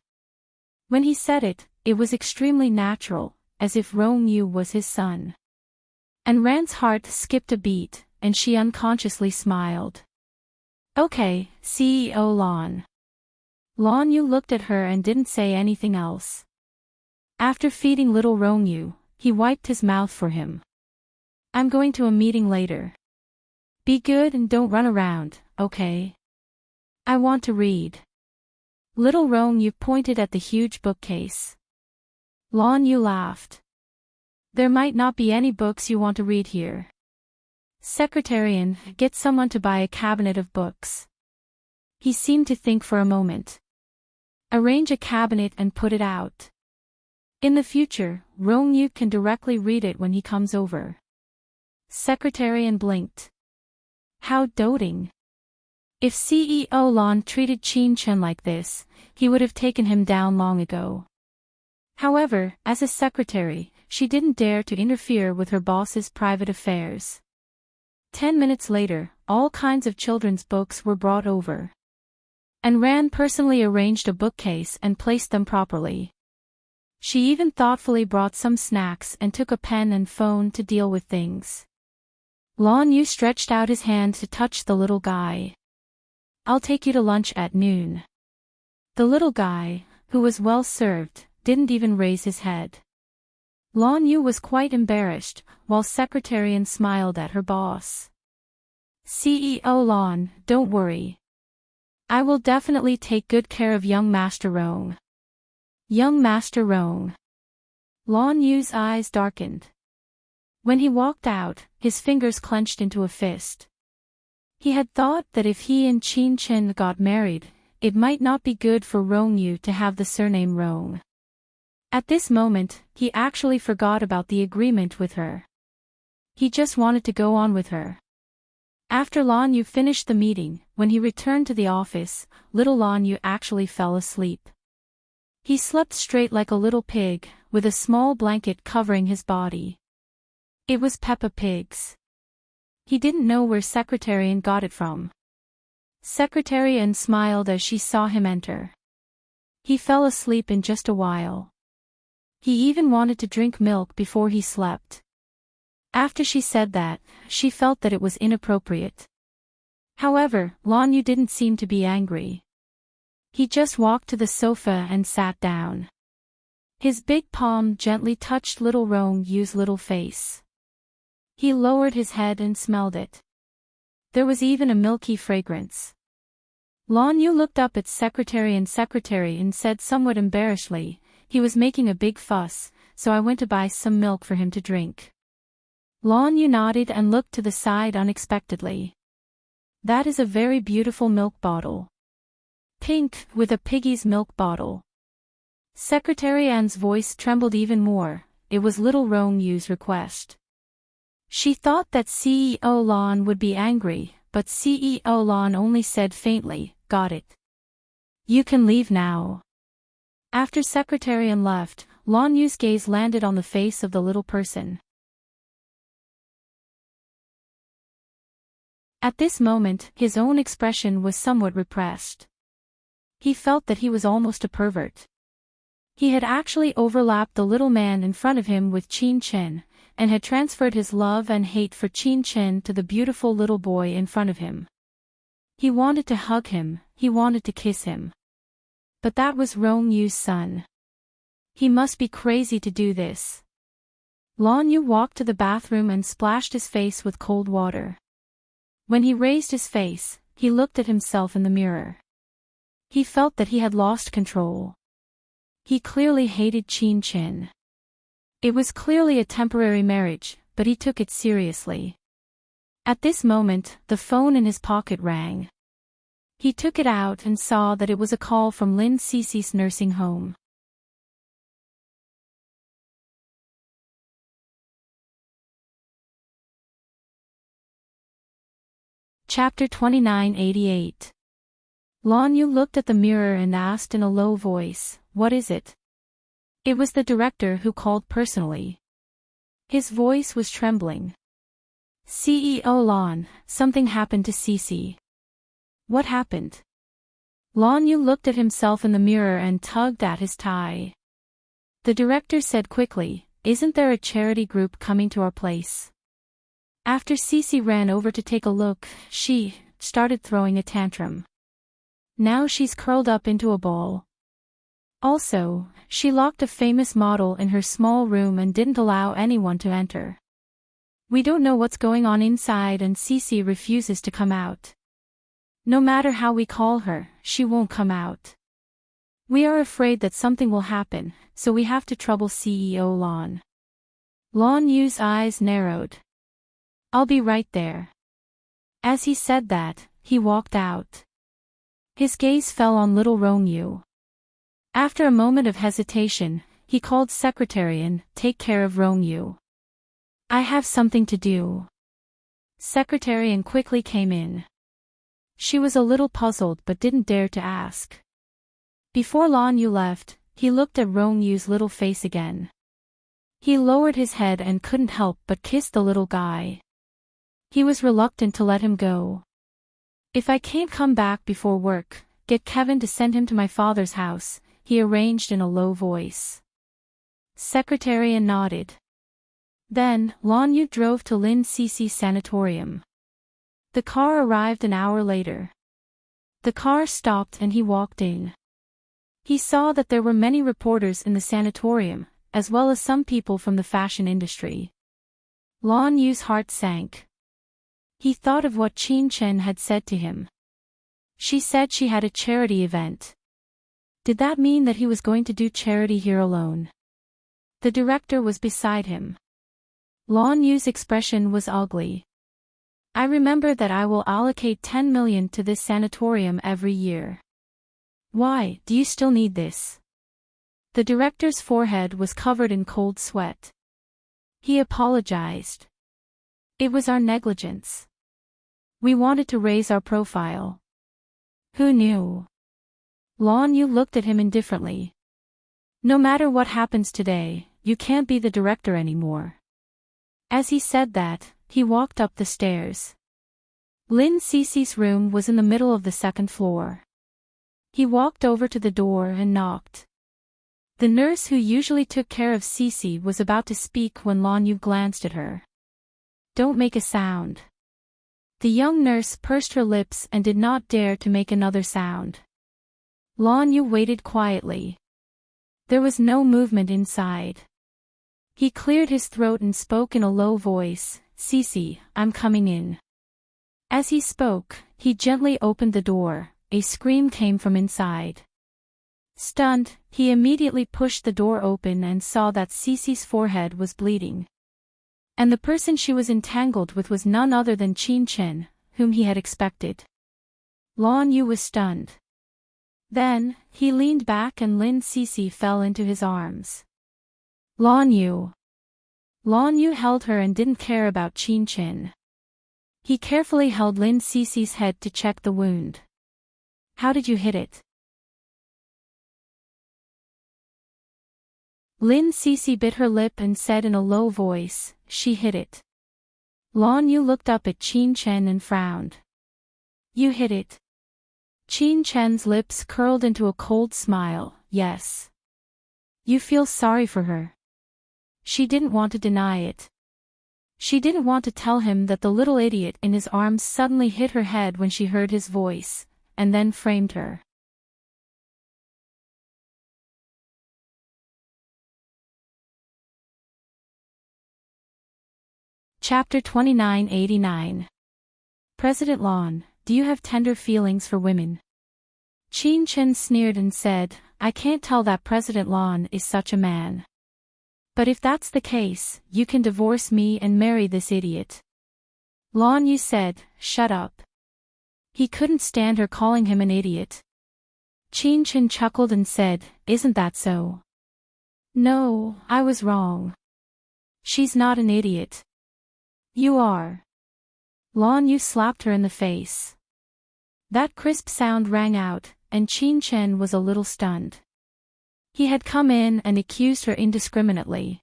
When he said it, it was extremely natural, as if Rong Yu was his son. And Ran's heart skipped a beat, and she unconsciously smiled. "Okay, CEO Lan." Lan Yu looked at her and didn't say anything else. After feeding little Rong Yu, he wiped his mouth for him. I'm going to a meeting later. Be good and don't run around, okay? I want to read. Little Rong Yu pointed at the huge bookcase. Lan Yu laughed. There might not be any books you want to read here. Secretarian, get someone to buy a cabinet of books. He seemed to think for a moment. Arrange a cabinet and put it out. In the future, Rong Yu can directly read it when he comes over. Secretarian blinked. How doting. If CEO Lan treated Qin Chen like this, he would have taken him down long ago. However, as a secretary, she didn't dare to interfere with her boss's private affairs. 10 minutes later, all kinds of children's books were brought over. And Ran personally arranged a bookcase and placed them properly. She even thoughtfully brought some snacks and took a pen and phone to deal with things. Lan Yu stretched out his hand to touch the little guy. I'll take you to lunch at noon. The little guy, who was well served, didn't even raise his head. Lan Yu was quite embarrassed, while Secretarian smiled at her boss. CEO Lan, don't worry. I will definitely take good care of young Master Rong. Young Master Rong. Lan Yu's eyes darkened. When he walked out, his fingers clenched into a fist. He had thought that if he and Qin Chen got married, it might not be good for Rong Yu to have the surname Rong. At this moment, he actually forgot about the agreement with her. He just wanted to go on with her. After Lan Yu finished the meeting, when he returned to the office, little Lan Yu actually fell asleep. He slept straight like a little pig, with a small blanket covering his body. It was Peppa Pig's. He didn't know where Secretarian got it from. Secretarian smiled as she saw him enter. He fell asleep in just a while. He even wanted to drink milk before he slept. After she said that, she felt that it was inappropriate. However, Lan Yu didn't seem to be angry. He just walked to the sofa and sat down. His big palm gently touched little Rong Yu's little face. He lowered his head and smelled it. There was even a milky fragrance. Lan Yu looked up at Secretary and said somewhat embarrassedly, he was making a big fuss, so I went to buy some milk for him to drink. Lan Yu nodded and looked to the side unexpectedly. That is a very beautiful milk bottle. Pink, with a piggy's milk bottle. Secretary Anne's voice trembled even more, it was little Rong Yu's request. She thought that CEO Lan would be angry, but CEO Lan only said faintly, got it. You can leave now. After Secretary Anne left, Lan Yu's gaze landed on the face of the little person. At this moment, his own expression was somewhat repressed. He felt that he was almost a pervert. He had actually overlapped the little man in front of him with Qin Chen, and had transferred his love and hate for Qin Chen to the beautiful little boy in front of him. He wanted to hug him, he wanted to kiss him. But that was Rong Yu's son. He must be crazy to do this. Lan Yu walked to the bathroom and splashed his face with cold water. When he raised his face, he looked at himself in the mirror. He felt that he had lost control. He clearly hated Qin Chen. It was clearly a temporary marriage, but he took it seriously. At this moment, the phone in his pocket rang. He took it out and saw that it was a call from Lin Cici's nursing home. Chapter 2988. Lan Yu looked at the mirror and asked in a low voice, what is it? It was the director who called personally. His voice was trembling. CEO Lan, something happened to Cici. What happened? Lan Yu looked at himself in the mirror and tugged at his tie. The director said quickly, isn't there a charity group coming to our place? After Cici ran over to take a look, she started throwing a tantrum. Now she's curled up into a ball. Also, she locked a famous model in her small room and didn't allow anyone to enter. We don't know what's going on inside and Cece refuses to come out. No matter how we call her, she won't come out. We are afraid that something will happen, so we have to trouble CEO Lon. Lon Yu's eyes narrowed. I'll be right there. As he said that, he walked out. His gaze fell on little Rong Yu. After a moment of hesitation, he called secretary and, take care of Rong Yu. I have something to do. Secretary and quickly came in. She was a little puzzled but didn't dare to ask. Before Lon Yu left, he looked at Rong Yu's little face again. He lowered his head and couldn't help but kiss the little guy. He was reluctant to let him go. If I can't come back before work, get Kevin to send him to my father's house, he arranged in a low voice. Secretary nodded. Then, Lon Yu drove to Lin Cece's sanatorium. The car arrived an hour later. The car stopped and he walked in. He saw that there were many reporters in the sanatorium, as well as some people from the fashion industry. Lon Yu's heart sank. He thought of what Qin Chen had said to him. She said she had a charity event. Did that mean that he was going to do charity here alone? The director was beside him. Lon Yu's expression was ugly. I remember that I will allocate 10 million to this sanatorium every year. Why, do you still need this? The director's forehead was covered in cold sweat. He apologized. It was our negligence. We wanted to raise our profile. Who knew? Lon Yu looked at him indifferently. No matter what happens today, you can't be the director anymore. As he said that, he walked up the stairs. Lin Cece's room was in the middle of the second floor. He walked over to the door and knocked. The nurse who usually took care of Cece was about to speak when Lon Yu glanced at her. Don't make a sound. The young nurse pursed her lips and did not dare to make another sound. Lon Yu waited quietly. There was no movement inside. He cleared his throat and spoke in a low voice, Cece, I'm coming in. As he spoke, he gently opened the door. A scream came from inside. Stunned, he immediately pushed the door open and saw that Cece's forehead was bleeding. And the person she was entangled with was none other than Qin Chen, whom he had expected. Lon Yu was stunned. Then, he leaned back and Lin Cece fell into his arms. Lon Yu. Lon Yu held her and didn't care about Qin Chen. He carefully held Lin Cece's head to check the wound. How did you hit it? Lin Cece bit her lip and said in a low voice, she hit it. Lon Yu looked up at Qin Chen and frowned. You hit it. Qin Chen's lips curled into a cold smile, yes. You feel sorry for her. She didn't want to deny it. She didn't want to tell him that the little idiot in his arms suddenly hit her head when she heard his voice, and then framed her. Chapter 2989. President Lon, do you have tender feelings for women? Qin Chen sneered and said, I can't tell that President Lon is such a man. But if that's the case, you can divorce me and marry this idiot. Lon Yu said, shut up. He couldn't stand her calling him an idiot. Qin Chen chuckled and said, isn't that so? No, I was wrong. She's not an idiot. You are. Lon Yu slapped her in the face. That crisp sound rang out, and Qin Chen was a little stunned. He had come in and accused her indiscriminately.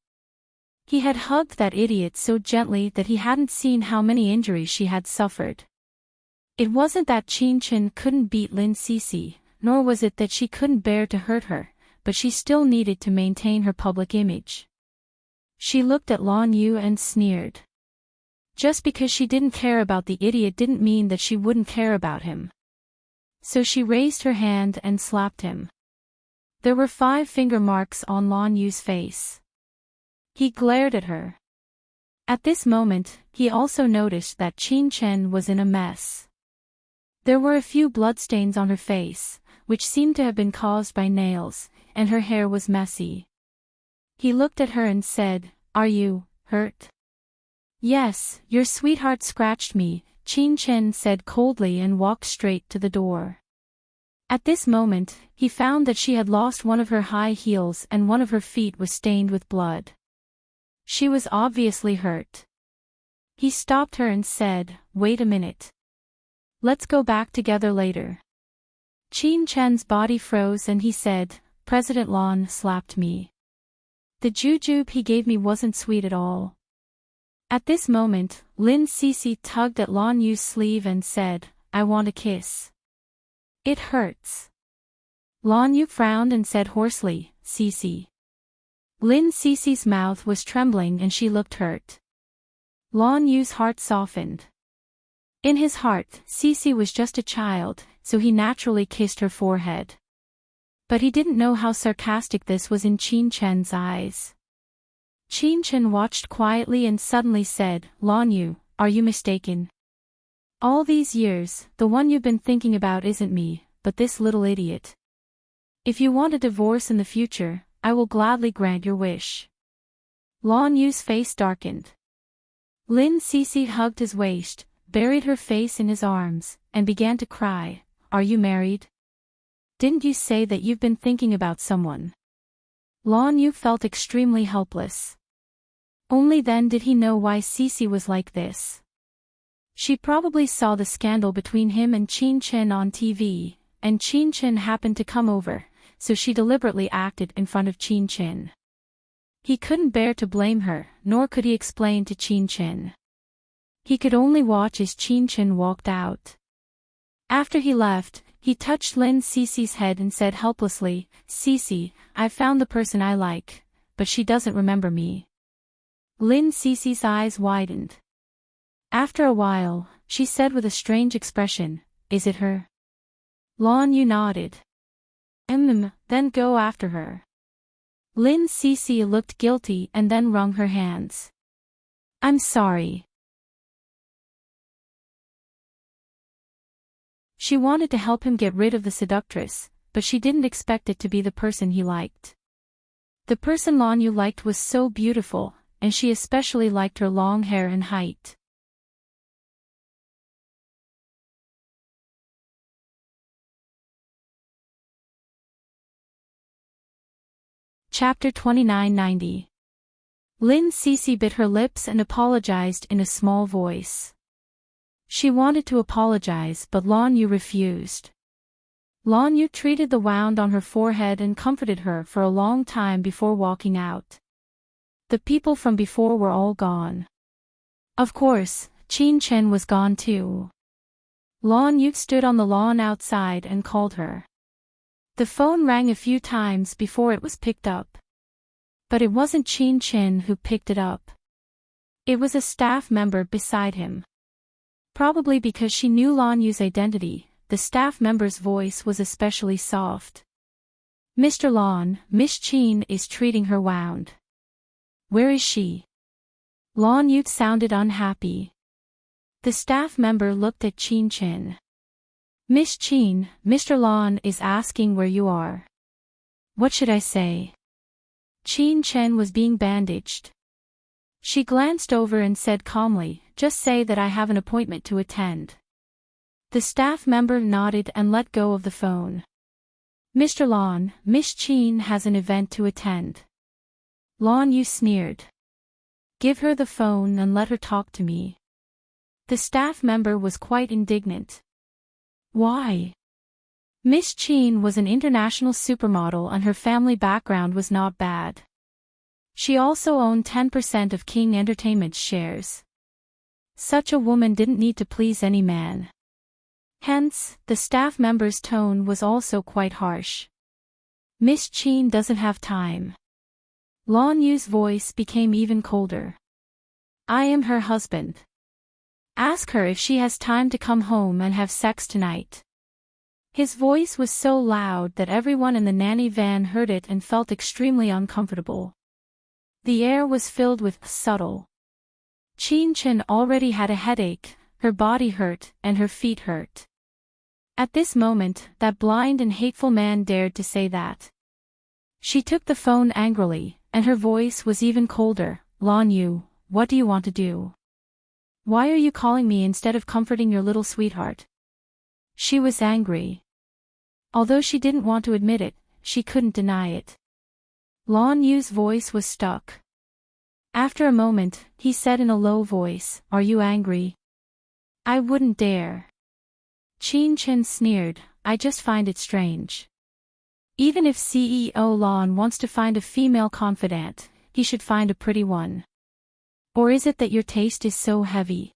He had hugged that idiot so gently that he hadn't seen how many injuries she had suffered. It wasn't that Qin Chen couldn't beat Lin Cece, nor was it that she couldn't bear to hurt her, but she still needed to maintain her public image. She looked at Lon Yu and sneered. Just because she didn't care about the idiot didn't mean that she wouldn't care about him. So she raised her hand and slapped him. There were 5 finger marks on Lan Yu's face. He glared at her. At this moment, he also noticed that Qin Chen was in a mess. There were a few bloodstains on her face, which seemed to have been caused by nails, and her hair was messy. He looked at her and said, "Are you hurt?" "Yes, your sweetheart scratched me," Qin Chen said coldly and walked straight to the door. At this moment, he found that she had lost one of her high heels and one of her feet was stained with blood. She was obviously hurt. He stopped her and said, "Wait a minute. Let's go back together later." Qin Chen's body froze and he said, "President Lan slapped me. The jujube he gave me wasn't sweet at all." At this moment, Lin Cece tugged at Lan Yu's sleeve and said, "I want a kiss. It hurts." Lan Yu frowned and said hoarsely, "Cece." Lin Cece's mouth was trembling and she looked hurt. Lan Yu's heart softened. In his heart, Cece was just a child, so he naturally kissed her forehead. But he didn't know how sarcastic this was in Qin Chen's eyes. Qin Chen watched quietly and suddenly said, "Lan Yu, are you mistaken? All these years, the one you've been thinking about isn't me, but this little idiot. If you want a divorce in the future, I will gladly grant your wish." Lan Yu's face darkened. Lin Cece hugged his waist, buried her face in his arms, and began to cry. "Are you married? Didn't you say that you've been thinking about someone?" Lan Yu felt extremely helpless. Only then did he know why Cece was like this. She probably saw the scandal between him and Qin Chen on TV, and Qin Chen happened to come over, so she deliberately acted in front of Qin Chen. He couldn't bear to blame her, nor could he explain to Qin Chen. He could only watch as Qin Chen walked out. After he left, he touched Lin Cece's head and said helplessly, "Cece, I've found the person I like, but she doesn't remember me." Lin Cece's eyes widened. After a while, she said with a strange expression, "Is it her?" Lan Yu nodded. Then go after her." Lin Cece looked guilty and then wrung her hands. "I'm sorry." She wanted to help him get rid of the seductress, but she didn't expect it to be the person he liked. The person Lan Yu liked was so beautiful, and she especially liked her long hair and height. Chapter 2990. Lin Cece bit her lips and apologized in a small voice. She wanted to apologize but Lan Yu refused. Lan Yu treated the wound on her forehead and comforted her for a long time before walking out. The people from before were all gone. Of course, Qin Chen was gone too. Lan Yu stood on the lawn outside and called her. The phone rang a few times before it was picked up. But it wasn't Qin Chen who picked it up. It was a staff member beside him. Probably because she knew Lan Yu's identity, the staff member's voice was especially soft. "Mr. Lan, Miss Qin is treating her wound. Where is she?" Lan Yu sounded unhappy. The staff member looked at Qin Chen. "Miss Qin, Mr. Lan is asking where you are." "What should I say?" Qin Chen was being bandaged. She glanced over and said calmly, "Just say that I have an appointment to attend." The staff member nodded and let go of the phone. "Mr. Lan, Miss Qin has an event to attend." Lan Yu sneered. "Give her the phone and let her talk to me." The staff member was quite indignant. Why? Miss Qin was an international supermodel and her family background was not bad. She also owned 10% of King Entertainment's shares. Such a woman didn't need to please any man. Hence, the staff member's tone was also quite harsh. "Miss Qin doesn't have time." Lan Yu's voice became even colder. "I am her husband. Ask her if she has time to come home and have sex tonight." His voice was so loud that everyone in the nanny van heard it and felt extremely uncomfortable. The air was filled with subtle. Chen already had a headache, her body hurt, and her feet hurt. At this moment, that blind and hateful man dared to say that. She took the phone angrily, and her voice was even colder. Lan Yu, what do you want to do? Why are you calling me instead of comforting your little sweetheart? She was angry. Although she didn't want to admit it, she couldn't deny it. Lan Yu's voice was stuck. After a moment, he said in a low voice, "Are you angry?" "I wouldn't dare." Chen sneered, "I just find it strange. Even if CEO Lan wants to find a female confidant, he should find a pretty one. Or is it that your taste is so heavy?"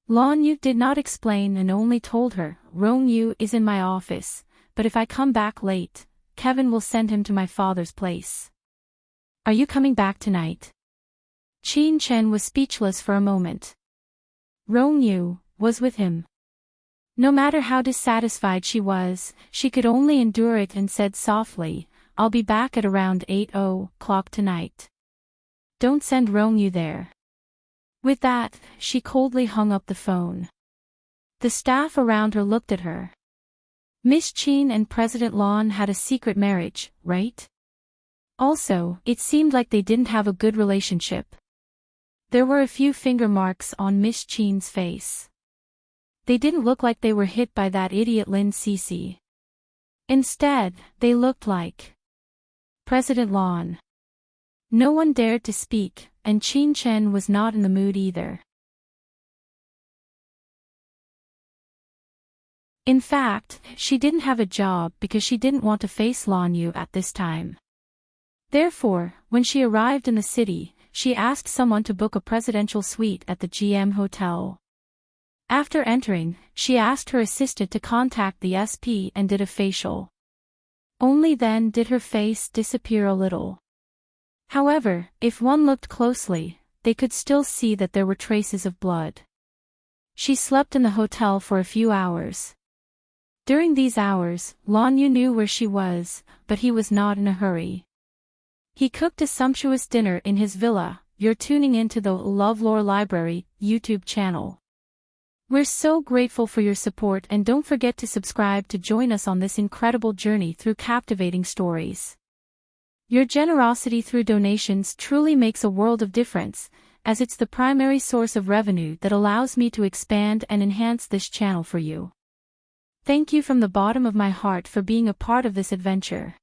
Lan Yu did not explain and only told her, "Rong Yu is in my office, but if I come back late, Kevin will send him to my father's place." "Are you coming back tonight?" Chen was speechless for a moment. Rong Yu was with him. No matter how dissatisfied she was, she could only endure it and said softly, "I'll be back at around 8:00 tonight. Don't send Rong Yu there." With that, she coldly hung up the phone. The staff around her looked at her. Miss Chen and President Lan had a secret marriage, right? Also, it seemed like they didn't have a good relationship. There were a few finger marks on Miss Chen's face. They didn't look like they were hit by that idiot Lin Cece. Instead, they looked like President Lan. No one dared to speak, and Chen was not in the mood either. In fact, she didn't have a job because she didn't want to face Lan Yu at this time. Therefore, when she arrived in the city, she asked someone to book a presidential suite at the GM Hotel. After entering, she asked her assistant to contact the SP and did a facial. Only then did her face disappear a little. However, if one looked closely, they could still see that there were traces of blood. She slept in the hotel for a few hours. During these hours, Lan Yu knew where she was, but he was not in a hurry. He cooked a sumptuous dinner in his villa. You're tuning into the LoveLore Library YouTube channel. We're so grateful for your support, and don't forget to subscribe to join us on this incredible journey through captivating stories. Your generosity through donations truly makes a world of difference, as it's the primary source of revenue that allows me to expand and enhance this channel for you. Thank you from the bottom of my heart for being a part of this adventure.